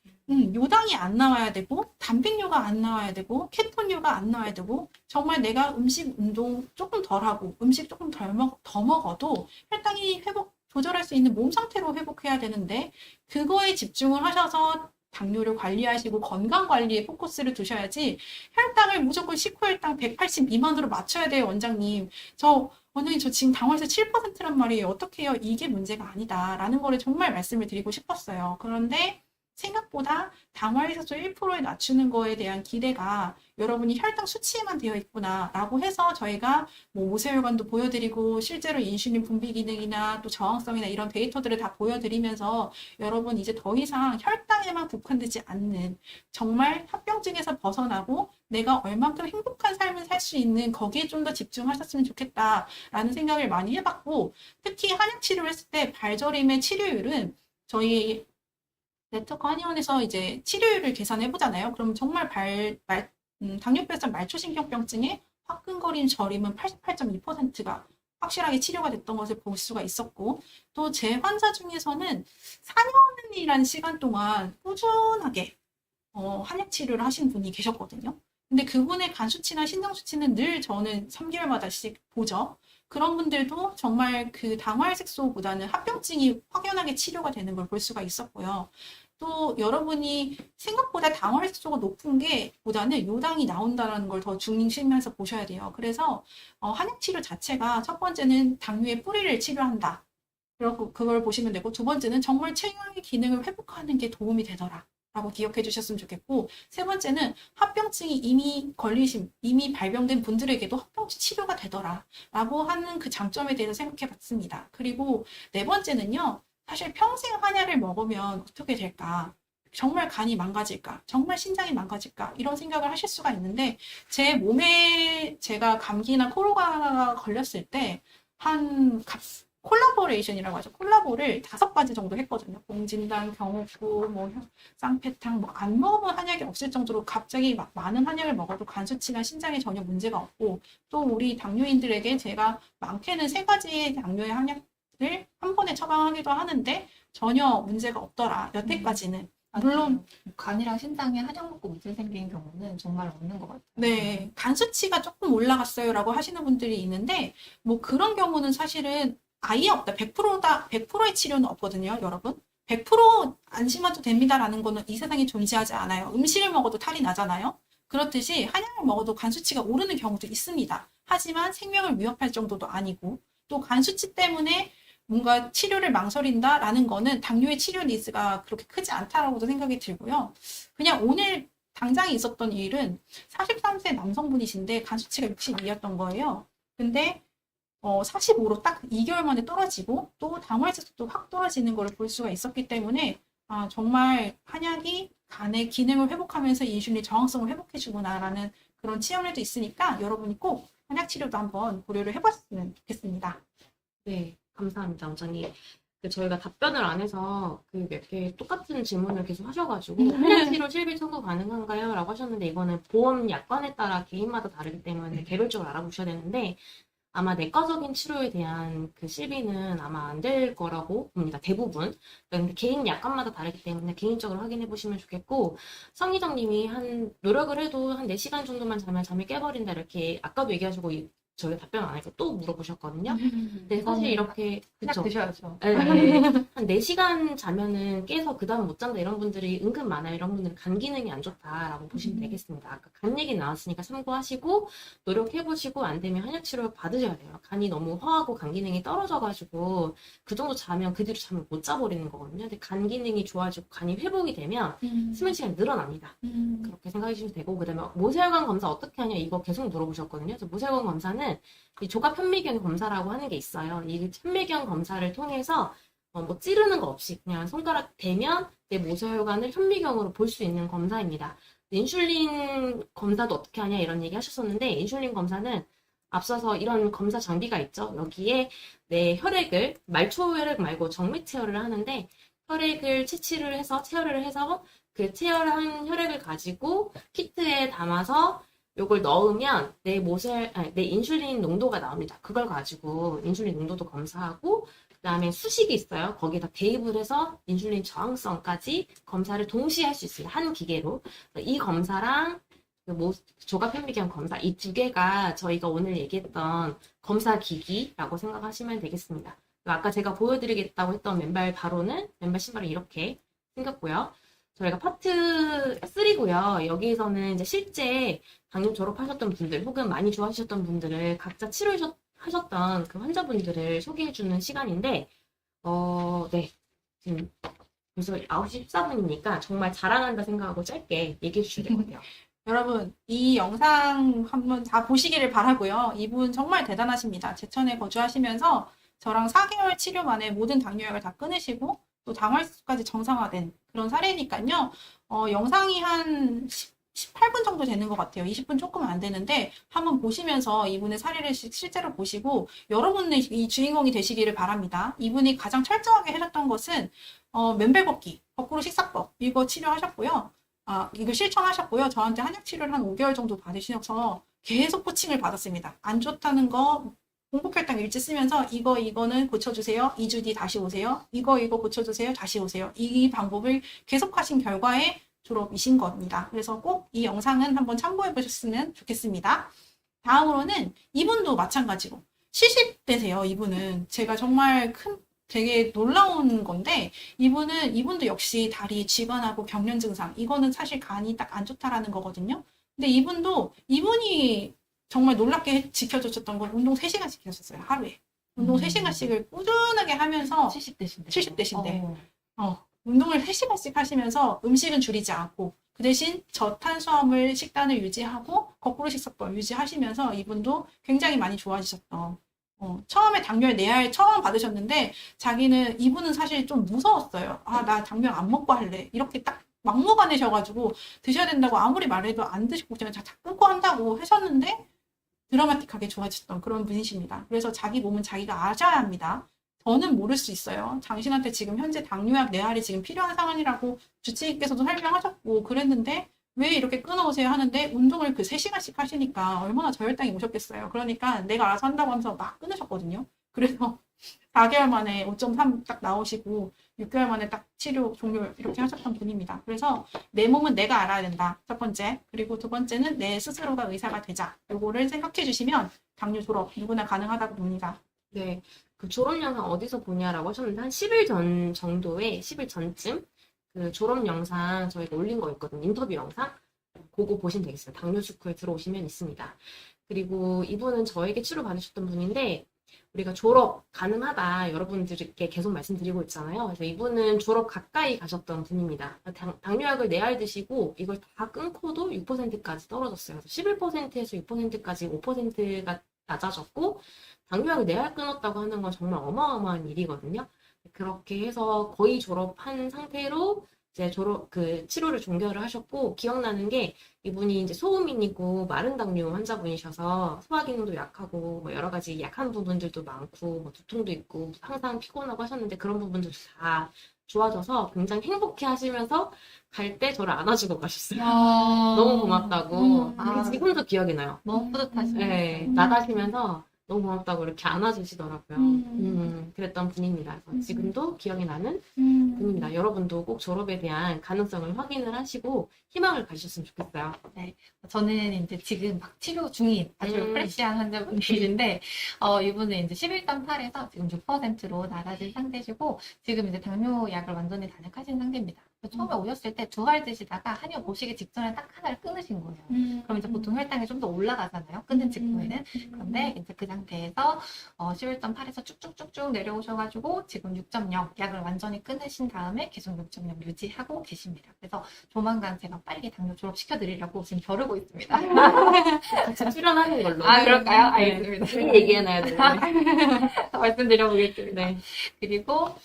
요당이 안 나와야 되고 단백뇨가 안 나와야 되고 케톤류가 안 나와야 되고 정말 내가 음식 운동 조금 덜 하고 음식 조금 더 먹어도 혈당이 조절할 수 있는 몸 상태로 회복해야 되는데 그거에 집중을 하셔서 당뇨를 관리하시고 건강 관리에 포커스를 두셔야지 혈당을 무조건 식후혈당 180 미만으로 맞춰야 돼요, 원장님. 원장님, 저 지금 당화혈수 7%란 말이에요. 어떻게 해요? 이게 문제가 아니다라는 거를 정말 말씀을 드리고 싶었어요. 그런데 생각보다 당화혈수 1%에 낮추는 거에 대한 기대가 여러분이 혈당 수치에만 되어 있구나라고 해서 저희가 뭐 모세혈관도 보여드리고 실제로 인슐린 분비 기능이나 또 저항성이나 이런 데이터들을 다 보여드리면서 여러분 이제 더 이상 혈당에만 국한되지 않는 정말 합병증에서 벗어나고 내가 얼만큼 행복한 삶을 살 수 있는 거기에 좀 더 집중하셨으면 좋겠다라는 생각을 많이 해봤고 특히 한약 치료를 했을 때 발저림의 치료율은 저희 네트워크 한의원에서 이제 치료율을 계산해 보잖아요. 그럼 정말 당뇨병성 말초신경병증의 화끈거리는 저림은 88.2%가 확실하게 치료가 됐던 것을 볼 수가 있었고 또 제 환자 중에서는 4년이라는 시간 동안 꾸준하게 한약 치료를 하신 분이 계셨거든요. 근데 그분의 간 수치나 신장 수치는 늘 저는 3개월마다씩 보죠. 그런 분들도 정말 그 당화혈색소보다는 합병증이 확연하게 치료가 되는 걸 볼 수가 있었고요. 또 여러분이 생각보다 당화혈색소가 높은 게 보다는 요당이 나온다는 걸 더 중심에서 보셔야 돼요. 그래서 한약 치료 자체가 첫 번째는 당뇨의 뿌리를 치료한다. 그리고 그걸 보시면 되고 두 번째는 정말 체형의 기능을 회복하는 게 도움이 되더라. 라고 기억해 주셨으면 좋겠고 세 번째는 합병증이 이미 발병된 분들에게도 합병증 치료가 되더라 라고 하는 그 장점에 대해서 생각해 봤습니다. 그리고 네 번째는요. 사실 평생 한약을 먹으면 어떻게 될까? 정말 간이 망가질까? 정말 신장이 망가질까? 이런 생각을 하실 수가 있는데 제 몸에 제가 감기나 코로나가 걸렸을 때 콜라보레이션이라고 하죠. 콜라보를 5가지 정도 했거든요. 봉진당, 경옥고, 뭐 쌍패탕, 뭐 안 먹으면 한약이 없을 정도로 갑자기 막 많은 한약을 먹어도 간 수치나 신장에 전혀 문제가 없고 또 우리 당뇨인들에게 제가 많게는 3가지의 당뇨의 한약을 한 번에 처방하기도 하는데 전혀 문제가 없더라. 여태까지는. 물론 간이랑 신장에 한약 먹고 문제 생긴 경우는 정말 없는 것 같아요. 네, 간 수치가 조금 올라갔어요라고 하시는 분들이 있는데 뭐 그런 경우는 사실은 아예 없다. 100%의 치료는 없거든요, 여러분. 100% 안심하셔도 됩니다라는 거는 이 세상에 존재하지 않아요. 음식을 먹어도 탈이 나잖아요. 그렇듯이 한약을 먹어도 간 수치가 오르는 경우도 있습니다. 하지만 생명을 위협할 정도도 아니고 또 간 수치 때문에 뭔가 치료를 망설인다라는 거는 당뇨의 치료 니즈가 그렇게 크지 않다라고도 생각이 들고요. 그냥 오늘 당장에 있었던 일은 43세 남성분이신데 간 수치가 62였던 거예요. 근데 45로 딱 2개월 만에 떨어지고 또 당화혈색소도 확 떨어지는 걸 볼 수가 있었기 때문에 정말 한약이 간의 기능을 회복하면서 인슐린 저항성을 회복해주구나라는 그런 치료도 있으니까 여러분이 꼭 한약 치료도 한번 고려를 해봤으면 좋겠습니다. 네, 감사합니다, 원장님. 저희가 답변을 안 해서 그 몇 개 똑같은 질문을 계속 하셔가지고 한약 치료 실비 청구 가능한가요? 라고 하셨는데 이거는 보험 약관에 따라 개인마다 다르기 때문에 개별적으로 알아보셔야 되는데 아마 내과적인 치료에 대한 그 실비는 아마 안 될 거라고 봅니다. 대부분. 그러니까 개인 약관마다 다르기 때문에 개인적으로 확인해 보시면 좋겠고 성희정님이 노력을 해도 한 4시간 정도만 자면 잠이 깨버린다 이렇게 아까도 얘기하시고 저희가 답변 안 하니까 또 물어보셨거든요. 근데 사실 이렇게 한약 드셔야죠. 네, 한 4시간 자면은 깨서 그 다음 못 잔다 이런 분들이 은근 많아요. 이런 분들은 간 기능이 안 좋다라고 보시면 되겠습니다. 아까 간 얘기 나왔으니까 참고하시고 노력해보시고 안 되면 한약 치료 받으셔야 돼요. 간이 너무 허하고 간 기능이 떨어져가지고 그 정도 자면 그 뒤로 잠을 못 자버리는 거거든요. 근데 간 기능이 좋아지고 간이 회복이 되면 수면 시간이 늘어납니다. 그렇게 생각해 주시면 되고 그다음에 모세혈관 검사 어떻게 하냐 이거 계속 물어보셨거든요. 그래서 모세혈관 검사는 이 조갑 현미경 검사라고 하는 게 있어요. 이 현미경 검사를 통해서 뭐 찌르는 거 없이 그냥 손가락 대면 내 모세혈관을 현미경으로 볼 수 있는 검사입니다. 인슐린 검사도 어떻게 하냐 이런 얘기 하셨었는데 인슐린 검사는 앞서서 이런 검사 장비가 있죠. 여기에 내 혈액을, 말초 혈액 말고 정맥 체열을 하는데, 혈액을 채취를 해서, 체열을 해서, 그 체열한 혈액을 가지고 키트에 담아서 요걸 넣으면 내 인슐린 농도가 나옵니다. 그걸 가지고 인슐린 농도도 검사하고, 그 다음에 수식이 있어요. 거기에다 대입을 해서 인슐린 저항성까지 검사를 동시에 할 수 있어요. 한 기계로. 이 검사랑 조각 현미경 검사, 이 두 개가 저희가 오늘 얘기했던 검사 기기라고 생각하시면 되겠습니다. 아까 제가 보여드리겠다고 했던 맨발 바로는, 맨발 신발은 이렇게 생겼고요. 저희가 파트 3고요. 여기에서는 이제 실제 당뇨 졸업하셨던 분들, 혹은 많이 좋아하셨던 분들을 각자 치료하셨던 그 환자분들을 소개해주는 시간인데, 네. 지금 벌써 9시 14분이니까 정말 자랑한다 생각하고 짧게 얘기해 주셔야 될 것 같아요. 여러분, 이 영상 한번 다 보시기를 바라고요. 이분 정말 대단하십니다. 제천에 거주하시면서 저랑 4개월 치료 만에 모든 당뇨약을 다 끊으시고 또 당활수까지 정상화된 그런 사례니까요. 영상이 한 18분 정도 되는 것 같아요. 20분 조금 안 되는데 한번 보시면서 이분의 사례를 실제로 보시고 여러분의 이 주인공이 되시기를 바랍니다. 이분이 가장 철저하게 하셨던 것은 맨발 걷기, 거꾸로 식사법 이거 치료하셨고요. 이걸 실천하셨고요. 저한테 한약 치료를 한 5개월 정도 받으셔서 계속 코칭을 받았습니다. 안 좋다는 거 공복혈당 일지 쓰면서 이거는 고쳐주세요. 2주 뒤 다시 오세요. 이거 고쳐주세요. 다시 오세요. 이 방법을 계속 하신 결과에 졸업이신 겁니다. 그래서 꼭 이 영상은 한번 참고해 보셨으면 좋겠습니다. 다음으로는 이분도 마찬가지로 70대세요. 이분은 제가 정말 되게 놀라운 건데 이분도 역시 다리 쥐관하고 경련 증상 이거는 사실 간이 딱 안 좋다라는 거거든요. 근데 이분이 정말 놀랍게 지켜주셨던 건 운동 3시간씩 하셨어요. 하루에. 운동 3시간씩을 꾸준하게 하면서 70대신데 운동을 3시간씩 하시면서 음식은 줄이지 않고 그 대신 저탄수화물 식단을 유지하고 거꾸로 식사법 유지하시면서 이분도 굉장히 많이 좋아지셨던 처음에 당뇨에 내알 처음 받으셨는데 이분은 사실 좀 무서웠어요. 나 당뇨 안 먹고 할래. 이렇게 딱 막무가내셔가지고 드셔야 된다고 아무리 말해도 안 드시고 그냥 다 끊고 한다고 하셨는데 드라마틱하게 좋아지셨던 그런 분이십니다. 그래서 자기 몸은 자기가 아셔야 합니다. 저는 모를 수 있어요. 당신한테 지금 현재 당뇨약 내알이 지금 필요한 상황이라고 주치의께서도 설명하셨고 그랬는데 왜 이렇게 끊어오세요 하는데 운동을 그 3시간씩 하시니까 얼마나 저혈당이 오셨겠어요. 그러니까 내가 알아서 한다고 하면서 막 끊으셨거든요. 그래서 4개월 만에 5.3 딱 나오시고 6개월 만에 딱 치료 종료 이렇게 하셨던 분입니다. 그래서 내 몸은 내가 알아야 된다. 첫 번째. 그리고 두 번째는 내 스스로가 의사가 되자. 요거를 생각해 주시면 당뇨 졸업 누구나 가능하다고 봅니다. 네. 그 졸업 영상 어디서 보냐라고 하셨는데 한 10일 전 정도에 10일 전쯤 그 졸업 영상 저희가 올린 거 있거든요. 인터뷰 영상. 그거 보시면 되겠어요. 당뇨 축구에 들어오시면 있습니다. 그리고 이분은 저에게 치료 받으셨던 분인데 우리가 졸업 가능하다 여러분들께 계속 말씀드리고 있잖아요. 그래서 이분은 졸업 가까이 가셨던 분입니다. 당뇨약을 4알 드시고 이걸 다 끊고도 6%까지 떨어졌어요. 그래서 11%에서 6%까지 5%가 낮아졌고 당뇨약을 4알 끊었다고 하는 건 정말 어마어마한 일이거든요. 그렇게 해서 거의 졸업한 상태로 이제 치료를 종결을 하셨고, 기억나는 게 이분이 이제 소음인이고 마른 당뇨 환자분이셔서 소화 기능도 약하고, 뭐 여러 가지 약한 부분들도 많고, 뭐 두통도 있고, 항상 피곤하고 하셨는데 그런 부분들도 다 좋아져서 굉장히 행복해 하시면서 갈 때 저를 안아주고 가셨어요. 너무 고맙다고. 지금도 기억이 나요. 너무 뿌듯하시네요. 네, 나가시면서 너무 고맙다고 이렇게 안아주시더라고요. 그랬던 분입니다. 그래서 지금도 기억이 나는 분입니다. 여러분도 꼭 졸업에 대한 가능성을 확인을 하시고 희망을 가지셨으면 좋겠어요. 저는 이제 지금 막 치료 중인 아주 프레시한 환자분들인데, 이분은 이제 11.8에서 지금 6%로 낮아진 상태시고, 지금 이제 당뇨약을 완전히 단약하신 상태입니다. 처음에 오셨을 때 2알 드시다가 한의원 오시기 직전에 딱 하나를 끊으신 거예요. 그럼 이제 보통 혈당이 좀 더 올라가잖아요. 끊는 직후에는. 그런데 이제 그 상태에서 11.8에서 쭉쭉쭉쭉 내려오셔가지고 지금 6.0 약을 완전히 끊으신 다음에 계속 6.0 유지하고 계십니다. 그래서 조만간 제가 빨리 당뇨 졸업시켜드리려고 지금 벼르고 있습니다. 같이 출연하는 걸로. 그럴까요? 네. 알겠습니다. 미리 얘기해놔야 돼요. 말씀드려보겠습니다. 네. 그리고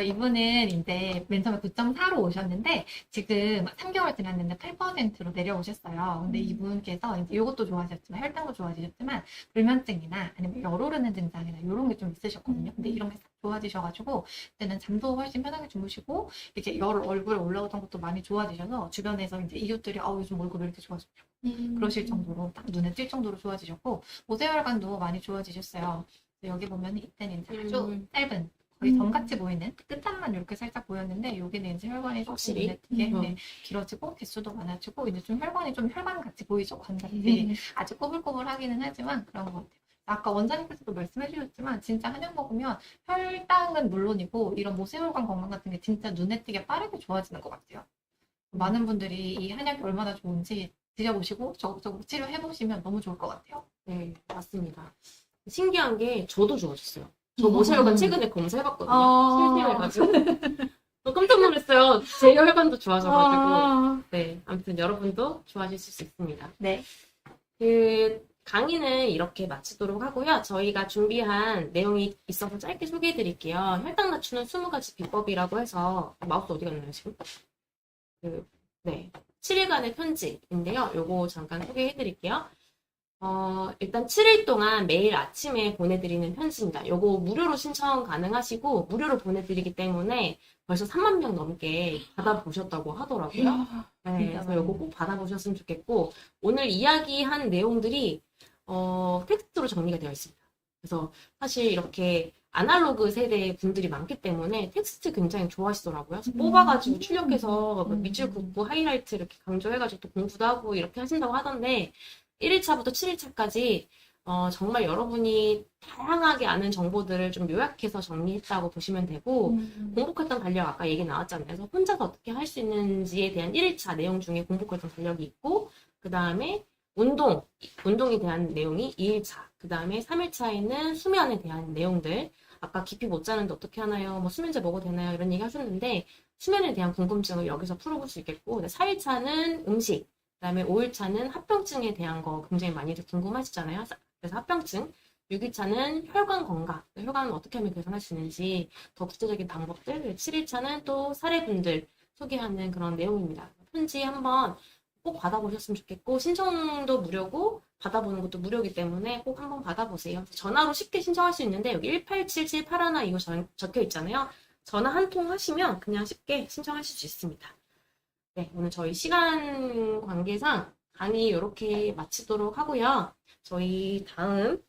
이분은 이제 맨 처음에 9.4로 오셨는데 지금 3개월 지났는데 8%로 내려오셨어요. 근데 이분께서 이제 이것도 좋아하셨지만 혈당도 좋아지셨지만 불면증이나 아니면 열 오르는 증상이나 이런 게 좀 있으셨거든요. 근데 이런 게 싹 좋아지셔가지고 그때는 잠도 훨씬 편하게 주무시고 이렇게 열 얼굴에 올라오던 것도 많이 좋아지셔서 주변에서 이제 이웃들이 요즘 얼굴 왜 이렇게 좋아졌죠? 그러실 정도로 딱 눈에 띌 정도로 좋아지셨고 모세혈관도 많이 좋아지셨어요. 여기 보면 이때는 이제 아주 짧은 거의 점같이 보이는 끝단만 이렇게 살짝 보였는데 여기는 이제 혈관이 조금 확실히? 눈에 띄게 네, 길어지고 개수도 많아지고 이제 좀 혈관이 좀 혈관같이 보이죠 관같이 아주 꼬불꼬불하기는 하지만 그런 것 같아요. 아까 원장님께서도 말씀해 주셨지만 진짜 한약 먹으면 혈당은 물론이고 이런 모세혈관 건강 같은 게 진짜 눈에 띄게 빠르게 좋아지는 것 같아요. 많은 분들이 이 한약이 얼마나 좋은지 드셔보시고 적극적으로 치료해보시면 너무 좋을 것 같아요. 네, 맞습니다. 신기한 게 저도 좋아졌어요. 저 모세혈관 최근에 검사해봤거든요. 실시해가지고. 깜짝 놀랐어요. 제 혈관도 좋아져가지고. 네, 아무튼 여러분도 좋아지실 수 있습니다. 네. 그 강의는 이렇게 마치도록 하고요. 저희가 준비한 내용이 있어서 짧게 소개해드릴게요. 혈당 낮추는 20가지 비법이라고 해서 마우스 어디 갔나요 지금? 네, 7일간의 편지인데요. 요거 잠깐 소개해드릴게요. 일단 7일 동안 매일 아침에 보내드리는 편지입니다. 요거 무료로 신청 가능하시고 무료로 보내드리기 때문에 벌써 3만 명 넘게 받아보셨다고 하더라고요. 네, 그래서 요거 꼭 받아보셨으면 좋겠고 오늘 이야기한 내용들이 텍스트로 정리가 되어 있습니다. 그래서 사실 이렇게 아날로그 세대의 분들이 많기 때문에 텍스트 굉장히 좋아하시더라고요. 그래서 뽑아가지고 출력해서 밑줄 긋고 하이라이트 이렇게 강조해가지고 또 공부도 하고 이렇게 하신다고 하던데 1일차부터 7일차까지 정말 여러분이 다양하게 아는 정보들을 좀 요약해서 정리했다고 보시면 되고 공복활동 달력 아까 얘기 나왔잖아요. 그래서 혼자서 어떻게 할 수 있는지에 대한 1일차 내용 중에 공복활동 달력이 있고 그 다음에 운동에 대한 내용이 2일차 그 다음에 3일차에는 수면에 대한 내용들 아까 깊이 못 자는데 어떻게 하나요? 뭐 수면제 먹어도 되나요? 이런 얘기 하셨는데 수면에 대한 궁금증을 여기서 풀어볼 수 있겠고 4일차는 음식 그 다음에 5일차는 합병증에 대한 거 굉장히 많이들 궁금하시잖아요. 그래서 합병증 6일차는 혈관 건강, 혈관을 어떻게 하면 개선할 수 있는지 더 구체적인 방법들 7일차는 또 사례분들 소개하는 그런 내용입니다. 편지 한번 꼭 받아보셨으면 좋겠고 신청도 무료고 받아보는 것도 무료이기 때문에 꼭 한번 받아보세요. 전화로 쉽게 신청할 수 있는데 여기 187781 적혀 있잖아요. 전화 한 통 하시면 그냥 쉽게 신청하실 수 있습니다. 네, 오늘 저희 시간 관계상 강의 이렇게 마치도록 하고요. 저희 다음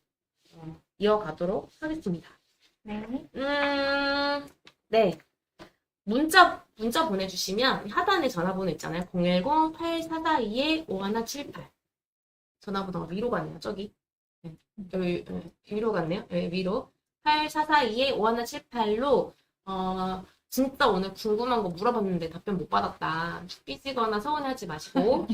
이어가도록 하겠습니다. 네. 문자 보내주시면 하단에 전화번호 있잖아요. 010-8442-5178 전화번호가 위로 갔네요. 저기. 네. 여기 위로 갔네요. 네, 위로 8442-5178로 진짜 오늘 궁금한 거 물어봤는데 답변 못 받았다. 삐지거나 서운해하지 마시고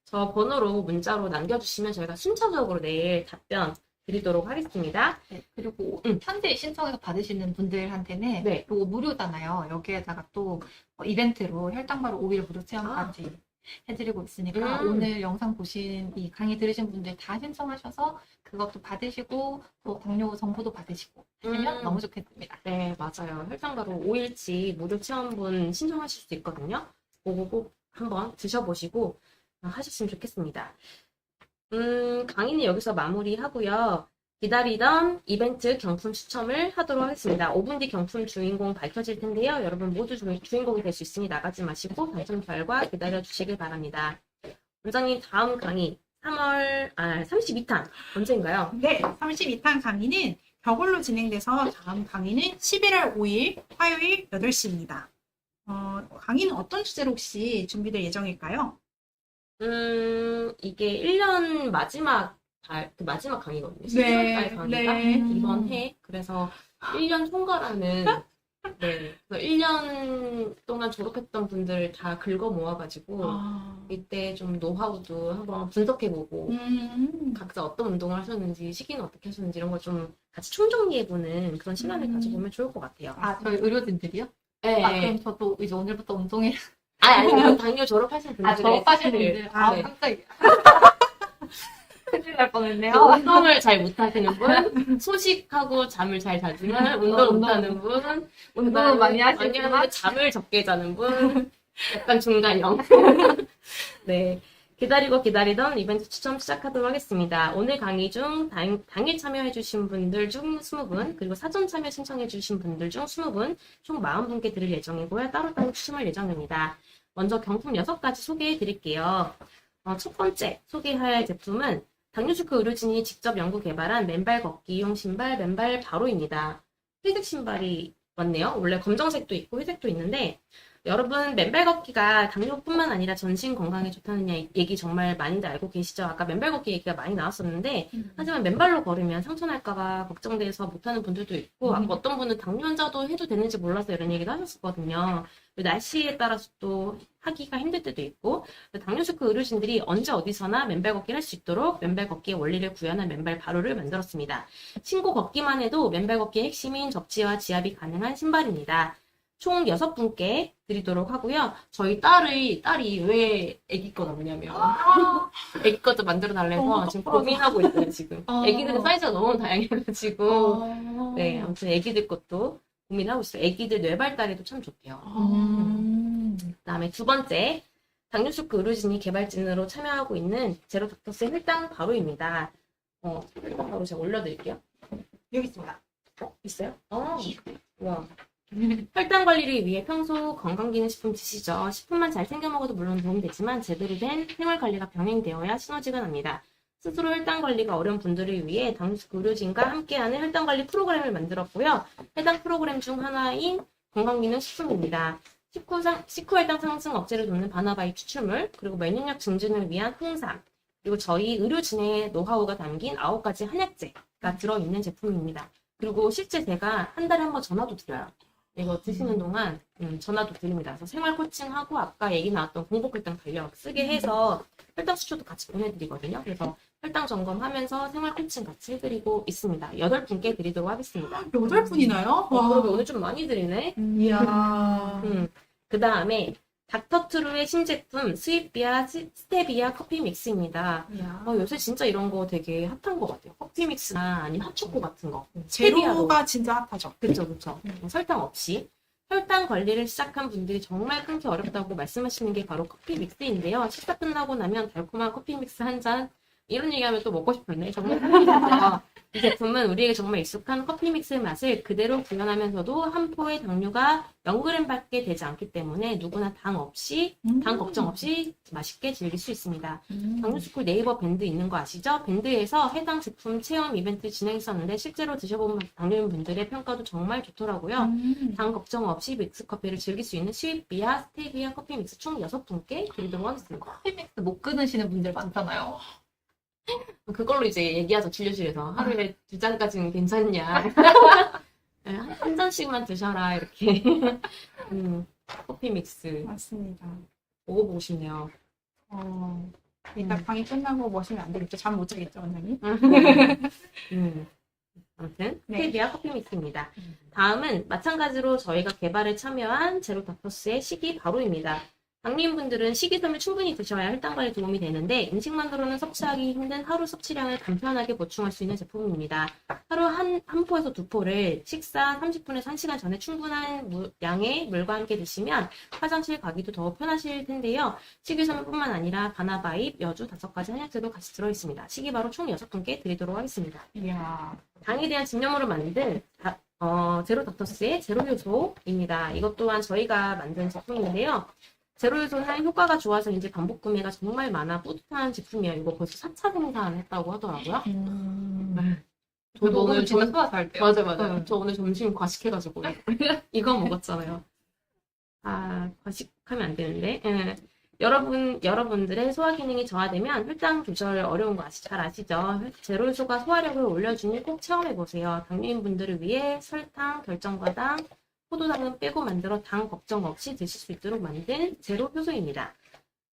저 번호로 문자로 남겨주시면 저희가 순차적으로 내일 답변 드리도록 하겠습니다. 네, 그리고 편지 신청해서 받으시는 분들한테는 네. 이거 무료잖아요. 여기에다가 또 이벤트로 혈당바로 5일 무료 체험까지 해드리고 있으니까 오늘 영상 보신 이 강의 들으신 분들 다 신청하셔서 그것도 받으시고 또 당뇨 정보도 받으시고 하시면 너무 좋겠습니다. 네, 맞아요. 혈당바로 5일치 무료 체험분 신청하실 수 있거든요. 그거 꼭 한번 드셔보시고 하셨으면 좋겠습니다. 강의는 여기서 마무리하고요. 기다리던 이벤트 경품 추첨을 하도록 하겠습니다. 5분 뒤 경품 주인공 밝혀질 텐데요. 여러분 모두 주인공이 될 수 있으니 나가지 마시고 당첨 결과 기다려주시길 바랍니다. 원장님 다음 강의 32탄 언제인가요? 네, 32탄 강의는 벽올로 진행돼서 다음 강의는 11월 5일 화요일 8시입니다. 강의는 어떤 주제로 혹시 준비될 예정일까요? 이게 1년 마지막 강의거든요. 11월달 강의가 이번 해. 그래서 1년 총괄하는, 네. 1년 동안 졸업했던 분들 다 긁어 모아가지고, 이때 좀 노하우도 한번 분석해보고, 각자 어떤 운동을 하셨는지, 시기는 어떻게 하셨는지 이런 걸 좀 같이 총정리해보는 그런 시간을 가져보면 좋을 것 같아요. 저희 의료진들이요? 네. 그럼 저도 이제 오늘부터 운동해. 아니, 당뇨 졸업하신 분들. 졸업하신 분들. 네. 깜짝이야. 큰일 날 뻔했네요. 운동을 잘 못하시는 분, 소식하고 잠을 잘 자지만 운동 못하는 분, 운동을 많이 하는데 하시지만 잠을 적게 자는 분, 약간 중간형. 네. 기다리고 기다리던 이벤트 추첨 시작하도록 하겠습니다. 오늘 강의 중 당일 참여해주신 분들 중 20분, 그리고 사전 참여 신청해주신 분들 중 20분, 총 40분께 드릴 예정이고요. 따로따로 추첨할 예정입니다. 먼저 경품 6가지 소개해 드릴게요. 첫 번째 소개할 제품은 당뇨주크 의료진이 직접 연구 개발한 맨발 걷기용 신발 맨발 바로입니다. 회색 신발이 맞네요. 원래 검정색도 있고 회색도 있는데 여러분 맨발 걷기가 당뇨뿐만 아니라 전신 건강에 좋다는 얘기 정말 많이들 알고 계시죠? 아까 맨발 걷기 얘기가 많이 나왔었는데 하지만 맨발로 걸으면 상처 날까봐 걱정돼서 못하는 분들도 있고 어떤 분은 당뇨 환자도 해도 되는지 몰라서 이런 얘기도 하셨었거든요. 날씨에 따라서 또 하기가 힘들 때도 있고 당뇨주크 의료진들이 언제 어디서나 맨발 걷기를 할 수 있도록 맨발 걷기의 원리를 구현한 맨발 바로를 만들었습니다. 신고 걷기만 해도 맨발 걷기의 핵심인 접지와 지압이 가능한 신발입니다. 총 6분께 드리도록 하고요. 저희 딸이 왜 애기 거 나오냐면 애기 것도 만들어 달래서 지금 고민하고 있어요, 지금. 애기들은 사이즈가 너무 다양해가지고 네, 아무튼 애기들 것도 고민하고 있어요. 애기들 뇌발달에도 참 좋대요. 그다음에 두 번째, 당뇨주크 의료진이 개발진으로 참여하고 있는 제로 닥터스의 혈당 바로입니다. 혈당 바로 제가 올려드릴게요. 여기 있습니다. 있어요? 와. 혈당 관리를 위해 평소 건강기능식품 드시죠. 식품만 잘 챙겨 먹어도 물론 도움되지만 제대로 된 생활관리가 병행되어야 시너지가 납니다. 스스로 혈당 관리가 어려운 분들을 위해 당뇨주크 의료진과 함께하는 혈당 관리 프로그램을 만들었고요. 해당 프로그램 중 하나인 건강기능식품입니다. 식후 혈당 상승 억제를 돕는 바나바이 추출물, 그리고 면역력 증진을 위한 홍삼, 그리고 저희 의료진의 노하우가 담긴 9가지 한약재가 들어있는 제품입니다. 그리고 실제 제가 한 달에 한 번 전화도 드려요. 이거 드시는 동안 전화도 드립니다. 그래서 생활 코칭하고 아까 얘기 나왔던 공복혈당 달력 쓰게 해서 혈당 수치도 같이 보내드리거든요. 그래서 혈당 점검하면서 생활 코칭 같이 해드리고 있습니다. 8분께 드리도록 하겠습니다. 8분이나요? 그러면 오늘 좀 많이 드리네. 이야. 그 다음에 닥터트루의 신제품 스윗비아 스테비아 커피 믹스입니다. 이야. 요새 진짜 이런 거 되게 핫한 것 같아요. 커피 믹스나 아니면 핫초코 같은 거. 제로가 진짜 핫하죠. 그쵸. 설탕 없이. 혈당 관리를 시작한 분들이 정말 끊기 어렵다고 말씀하시는 게 바로 커피 믹스인데요. 식사 끝나고 나면 달콤한 커피 믹스 한 잔. 이런 얘기하면 또 먹고 싶었네. 정말 커피인데요. 이 제품은 우리에게 정말 익숙한 커피 믹스의 맛을 그대로 구현하면서도 한 포의 당류가 0g밖에 되지 않기 때문에 누구나 당 걱정 없이 맛있게 즐길 수 있습니다. 당뇨스쿨 네이버 밴드 있는 거 아시죠? 밴드에서 해당 제품 체험 이벤트 진행했었는데 실제로 드셔본 당뇨인 분들의 평가도 정말 좋더라고요. 당 걱정 없이 믹스 커피를 즐길 수 있는 스윗비아 스테비아 커피 믹스 총 6분께 드리도록 하겠습니다. 커피 믹스 못 끊으시는 분들 많잖아요. 그걸로 이제 얘기하죠, 진료실에서. 하루에 2잔까지는 괜찮냐. 네, 한 잔씩만 드셔라, 이렇게. 커피 믹스. 맞습니다. 먹어보고 싶네요. 일단 강의 끝나고 마시면 안 되겠죠? 잠 못 자겠죠, 원장님? 아무튼 네. 스테비아 커피 믹스입니다. 다음은 마찬가지로 저희가 개발에 참여한 제로 닥터스의 식이 바로입니다. 당뇨인분들은 식이섬유 충분히 드셔야 혈당 관리에 도움이 되는데 음식만으로는 섭취하기 힘든 하루 섭취량을 간편하게 보충할 수 있는 제품입니다. 하루 한 포에서 2포를 식사 30분에서 1시간 전에 충분한 양의 물과 함께 드시면 화장실 가기도 더 편하실 텐데요. 식이섬유뿐만 아니라 바나바잎, 여주 5가지 한약재도 같이 들어있습니다. 식이 바로 총 6분께 드리도록 하겠습니다. 이야. 당에 대한 집념으로 만든 제로 닥터스의 제로 효소입니다. 이것 또한 저희가 만든 제품인데요. 제로 효소는 효과가 좋아서인지 반복 구매가 정말 많아 뿌듯한 제품이에요. 이거 벌써 4차 생산했다고 하더라고요. 저도 오늘 진짜 소화 잘 돼요. 맞아요. 저 오늘 점심 과식해가지고 이거 먹었잖아요. 과식하면 안 되는데. 예. 여러분들의 소화 기능이 저하되면 혈당 조절 어려운 거 잘 아시죠? 제로 효소가 소화력을 올려주니 꼭 체험해보세요. 당뇨인 분들을 위해 설탕, 결정과당, 포도당은 빼고 만들어 당 걱정 없이 드실 수 있도록 만든 제로 효소입니다.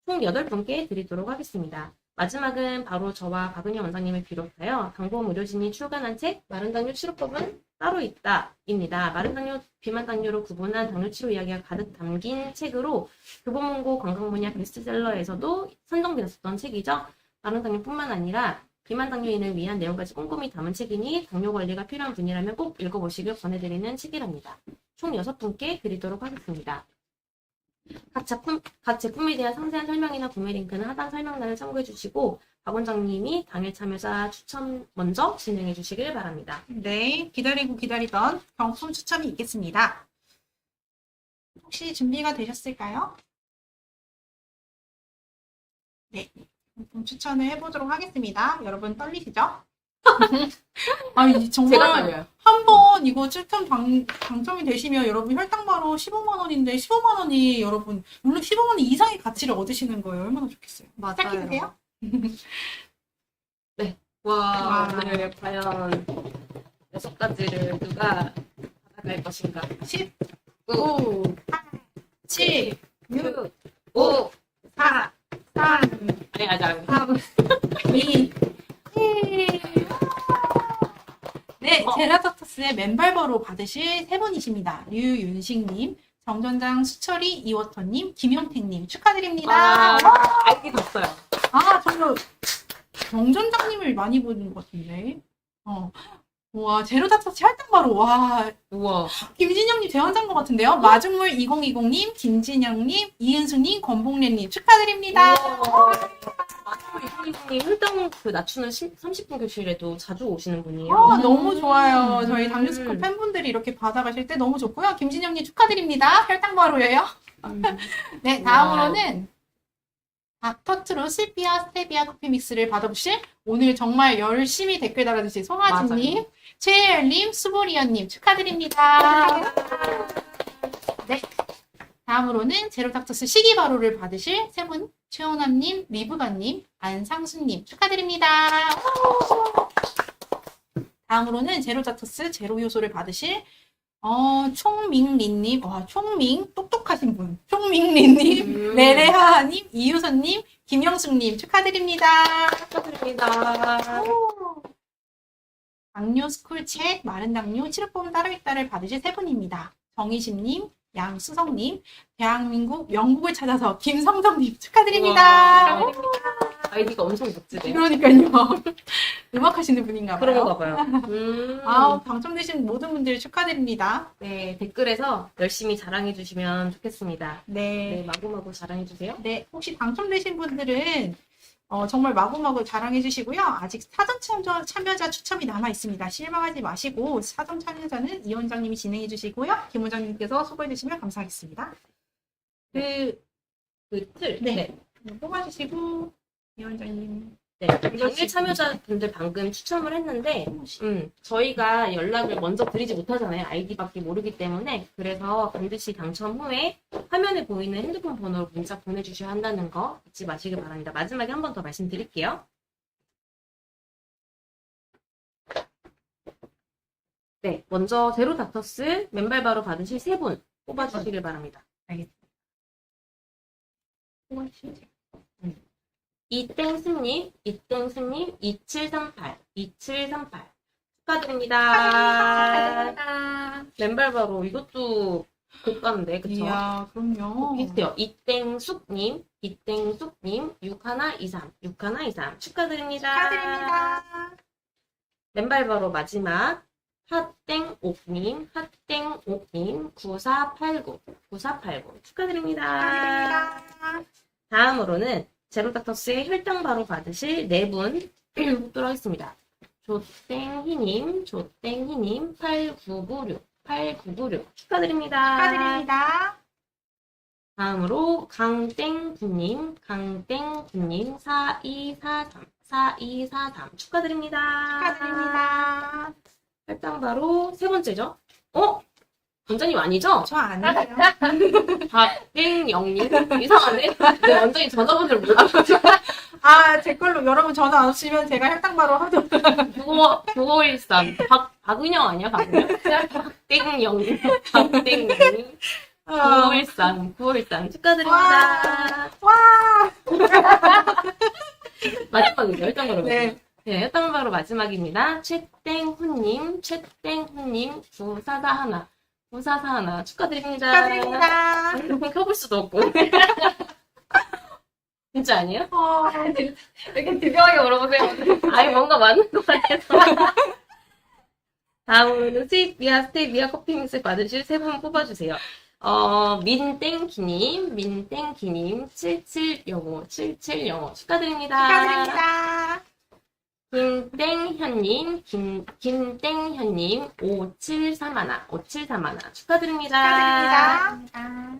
총 8분께 드리도록 하겠습니다. 마지막은 바로 저와 박은희 원장님을 비롯하여 당보험 의료진이 출간한 책 마른 당뇨 치료법은 따로 있다입니다. 마른 당뇨, 비만 당뇨로 구분한 당뇨 치료 이야기가 가득 담긴 책으로 교보문고 건강분야 베스트셀러에서도 선정되었었던 책이죠. 마른 당뇨뿐만 아니라 비만 당뇨인을 위한 내용까지 꼼꼼히 담은 책이니 당뇨 관리가 필요한 분이라면 꼭 읽어보시길 권해드리는 책이랍니다. 총 6분께 드리도록 하겠습니다. 각 제품에 대한 상세한 설명이나 구매 링크는 하단 설명란을 참고해 주시고 박 원장님이 당일 참여자 추천 먼저 진행해 주시길 바랍니다. 네, 기다리고 기다리던 경품 추첨이 있겠습니다. 혹시 준비가 되셨을까요? 네, 경품 추천을 해보도록 하겠습니다. 여러분 떨리시죠? 아니, 정말 떨려요. 한번 이거 추첨 당첨이 되시면 여러분 혈당바로 15만 원인데 15만 원이 여러분 물론 15만 원 이상의 가치를 얻으시는 거예요. 얼마나 좋겠어요. 맞아요. 생각해주세요. 와, 오늘 과연 6가지를 누가 받아갈 것인가? 10, 9, 8, 7, 6, 5, 4, 3, 아니, 아직 3, 2, 1. 네, 제라닥터스의 맨발버로 받으실 세 분이십니다. 류윤식님, 정전장 수철이 이워터님, 김용택님 축하드립니다. 와, 알기도 없어요. 아, 정말 정전장님을 많이 보는 것 같은데. 와, 제로닥터스 혈당바로 와, 우와. 김진영님 대환장 것 같은데요. 마중물 2020님, 김진영님, 이은수님, 권봉래님 축하드립니다. 이분님 혈당 그 낮추는 30분 교실에도 자주 오시는 분이에요. 너무 좋아요. 저희 음. 당뇨스쿨 팬분들이 이렇게 받아가실 때 너무 좋고요. 김진영님 축하드립니다. 혈당바로예요. 네, 다음으로는 닥터트로 실비아 스테비아 커피 믹스를 받아보실 오늘 정말 열심히 댓글 달아주신 송하진님, 맞아요. 최혜열님, 수보리언님 축하드립니다. 네, 다음으로는 제로닥터스 시기바로를 받으실 세 분, 최호남님, 리브가님, 안상수님 축하드립니다. 다음으로는 제로닥터스 제로효소를 받으실 총밍리님, 총밍 똑똑하신 분, 총밍리님, 레레하님, 이유선님, 김영숙님 축하드립니다. 축하드립니다. 당뇨 스쿨 책, 마른 당뇨, 치료법은 따르겠다를 받으실 세 분입니다. 정희심님, 양수성님, 대한민국 영국을 찾아서 김성정님 축하드립니다. 우와, 아이디가 엄청 멋지네요. 그러니까요. 음악하시는 분인가 봐요. 그런가 봐요. 당첨되신 모든 분들 축하드립니다. 네, 댓글에서 열심히 자랑해 주시면 좋겠습니다. 네, 네. 마구마구 자랑해 주세요. 네, 혹시 당첨되신 분들은 정말 마구마구 자랑해 주시고요. 아직 사전 참여자 추첨이 남아 있습니다. 실망하지 마시고 사전 참여자는 이 원장님이 진행해 주시고요. 김 원장님께서 소개해 주시면 감사하겠습니다. 그 틀. 네. 뽑아주시고 이 원장님. 네, 당일 참여자분들 방금 추첨을 했는데, 저희가 연락을 먼저 드리지 못하잖아요. 아이디밖에 모르기 때문에. 그래서 반드시 당첨 후에 화면에 보이는 핸드폰 번호로 문자 보내주셔야 한다는 거 잊지 마시길 바랍니다. 마지막에 한 번 더 말씀드릴게요. 네, 먼저 제로닥터스 맨발바로 받으실 세 분 뽑아주시길 바랍니다. 알겠습니다. 뽑아주시죠. 이땡스님, 2738 축하드립니다. 맨발바로 이것도 고가인데, 그쵸? 이야, 그럼요. 비슷해요. 이땡숙님, 6123 축하드립니다. 축하드립니다. 맨발바로 마지막 핫땡옥님 9489 축하드립니다. 축하드립니다. 다음으로는 제로닥터스의 혈당바로 받으실 네 분 뽑도록 하겠습니다. 조땡희님 8996 축하드립니다. 축하드립니다. 다음으로 강땡구님 4243 축하드립니다. 축하드립니다. 혈당바로 세 번째죠. 원장님 아니죠? 저 아니에요. 박땡영님 이상하네. 네, 원장님 전화번호를 몰라가지고 제 걸로 여러분 전화 안 오시면 제가 혈당바로 하도록. 9513 박은영 아니야? 박땡영님 9513 축하드립니다. 와! 마지막이죠. 혈당바로. 네. 네, 혈당바로 마지막입니다. 최땡훈님 9441 축하드립니다. 축하드립니다. 핸드폰 켜볼 수도 없고. 진짜 아니에요? 이렇게 집요하게 물어보세요. 아니, 뭔가 맞는 것 같아서. 다음으로는 스윗비아 스테비아 커피 믹스 받으실 세 분 뽑아주세요. 민땡기님, 7705 축하드립니다. 축하드립니다. 김땡현님, 5731 축하드립니다. 축하드립니다.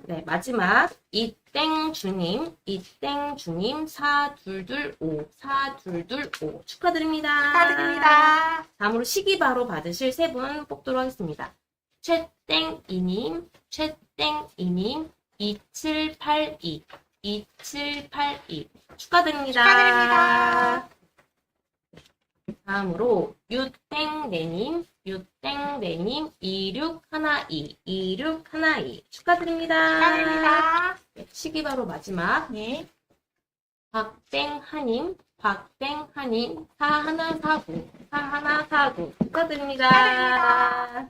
네, 마지막, 이땡주님, 4225 축하드립니다. 축하드립니다. 다음으로 시기 바로 받으실 세 분 뽑도록 하겠습니다. 최땡이님, 2782 축하드립니다. 축하드립니다. 다음으로 유땡네님 2612 축하드립니다. 축하드립니다. 네, 시기 바로 마지막 네. 박땡하님 4149 축하드립니다. 축하드립니다.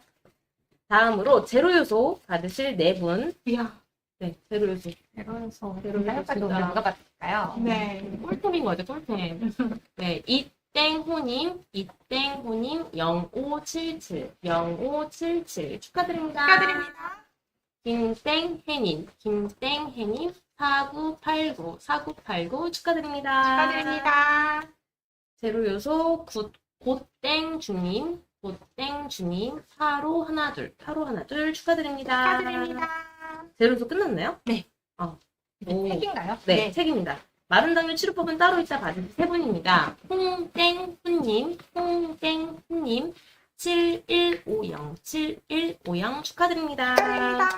다음으로 제로요소 받으실 네 분. 이야. 네, 제로요소. 제로에서 제로에서 오늘 진짜. 누가 받을까요? 네. 꿀템인 거죠, 꿀템. 네, 이땡호님 0577 축하드립니다. 축하드립니다. 김땡해님 4989 축하드립니다. 축하드립니다. 제로요소 곧땡주님 8512 축하드립니다. 축하드립니다. 제로요소 끝났나요? 네. 오. 책인가요? 네, 네. 책입니다. 마른 당뇨 치료법은 따로 있다 받은 세 분입니다. 홍땡훈님 7150 축하드립니다. 축하드립니다.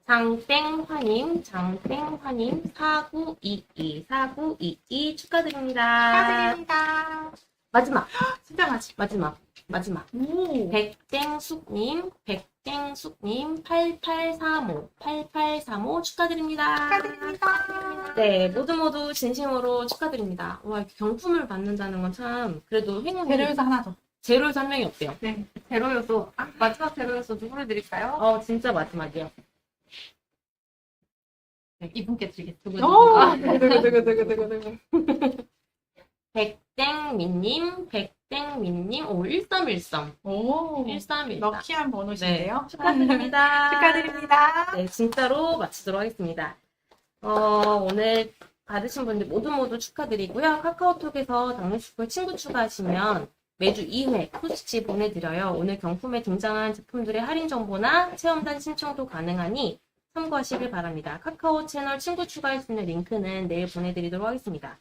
장땡화님 4922 축하드립니다. 축하드립니다. 마지막, 진짜 마지막. 오. 백땡숙님 8835 축하드립니다. 축하드립니다. 네, 모두 진심으로 축하드립니다. 와, 이렇게 경품을 받는다는 건 참, 그래도 행운이. 배려해서 하나 더. 제로에서 한 명이 없대요. 네. 제로요소. 마지막 제로요소 누구를 드릴까요? 진짜 마지막이요. 이분께 드리겠습니다. 두구두구두구두구두구. 백땡민님, 1313. 오. 1313. 럭키한 번호신데요. 네, 축하드립니다. 축하드립니다. 네, 진짜로 마치도록 하겠습니다. 오늘 받으신 분들 모두 축하드리고요. 카카오톡에서 당뇨슈퍼 친구 추가하시면 매주 2회 포스치 보내드려요. 오늘 경품에 등장한 제품들의 할인 정보나 체험단 신청도 가능하니 참고하시길 바랍니다. 카카오 채널 친구 추가할 수 있는 링크는 내일 보내드리도록 하겠습니다.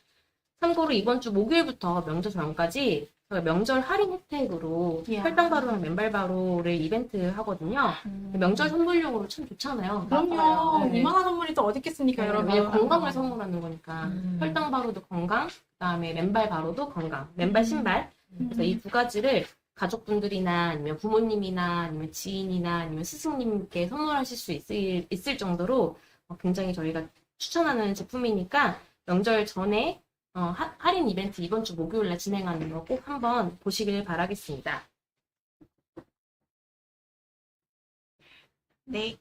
참고로 이번 주 목요일부터 명절 전까지 저희가 명절 할인 혜택으로 이야. 혈당바로랑 맨발바로를 이벤트 하거든요. 명절 선물용으로 참 좋잖아요. 그럼요. 네. 이만한 선물이 또 어디 있겠습니까, 여러분? 왜냐면 건강을 선물하는 거니까. 음. 혈당바로도 건강, 그다음에 맨발바로도 건강, 맨발 신발. 그래서 이 두 가지를 가족분들이나 아니면 부모님이나 아니면 지인이나 아니면 스승님께 선물하실 수 있을 정도로 굉장히 저희가 추천하는 제품이니까 명절 전에 할인 이벤트 이번 주 목요일날 진행하는 거 꼭 한번 보시길 바라겠습니다. 네.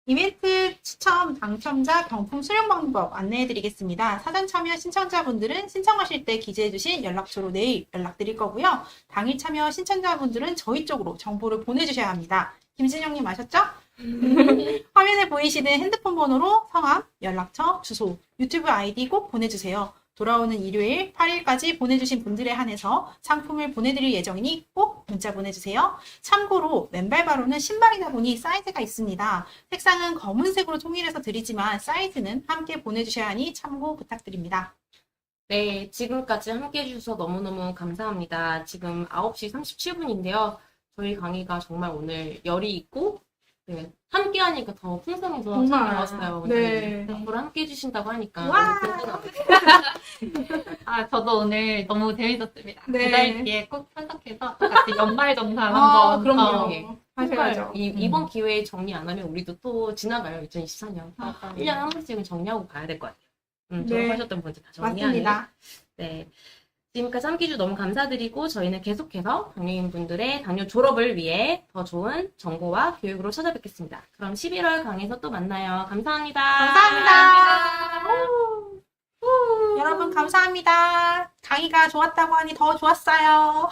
이벤트 추첨 당첨자 경품 수령 방법 안내해드리겠습니다. 사전 참여 신청자분들은 신청하실 때 기재해주신 연락처로 내일 연락드릴 거고요. 당일 참여 신청자분들은 저희 쪽으로 정보를 보내주셔야 합니다. 김진영님 아셨죠? 화면에 보이시는 핸드폰 번호로 성함, 연락처, 주소, 유튜브 아이디 꼭 보내주세요. 돌아오는 일요일 8일까지 보내주신 분들에 한해서 상품을 보내드릴 예정이니 꼭 문자 보내주세요. 참고로 맨발바로는 신발이다 보니 사이즈가 있습니다. 색상은 검은색으로 통일해서 드리지만 사이즈는 함께 보내주셔야 하니 참고 부탁드립니다. 네, 지금까지 함께 해주셔서 너무너무 감사합니다. 지금 9시 37분인데요. 저희 강의가 정말 오늘 열이 있고 네, 함께 하니까 더 풍성해서 참 정말. 좋았어요. 네. 앞으로 함께 해주신다고 하니까 와. 너무 든든합니다. 저도 오늘 너무 재밌었습니다. 네. 그 달기에 꼭 참석해서 같이 연말 정산 아, 한번. 그럼요. 예. 하셔야죠. 이번 기회에 정리 안 하면 우리도 또 지나가요. 2024년. 맞아요. 1년에 한 번씩은 정리하고 가야 될 것 같아요. 네. 졸업하셨던 분들 다 정리하는. 맞습니다. 네. 지금까지 함께해 주셔서 너무 감사드리고 저희는 계속해서 당뇨인분들의 당뇨 졸업을 위해 더 좋은 정보와 교육으로 찾아뵙겠습니다. 그럼 11월 강의에서 또 만나요. 감사합니다. 감사합니다. 여러분 감사합니다. 강의가 좋았다고 하니 더 좋았어요.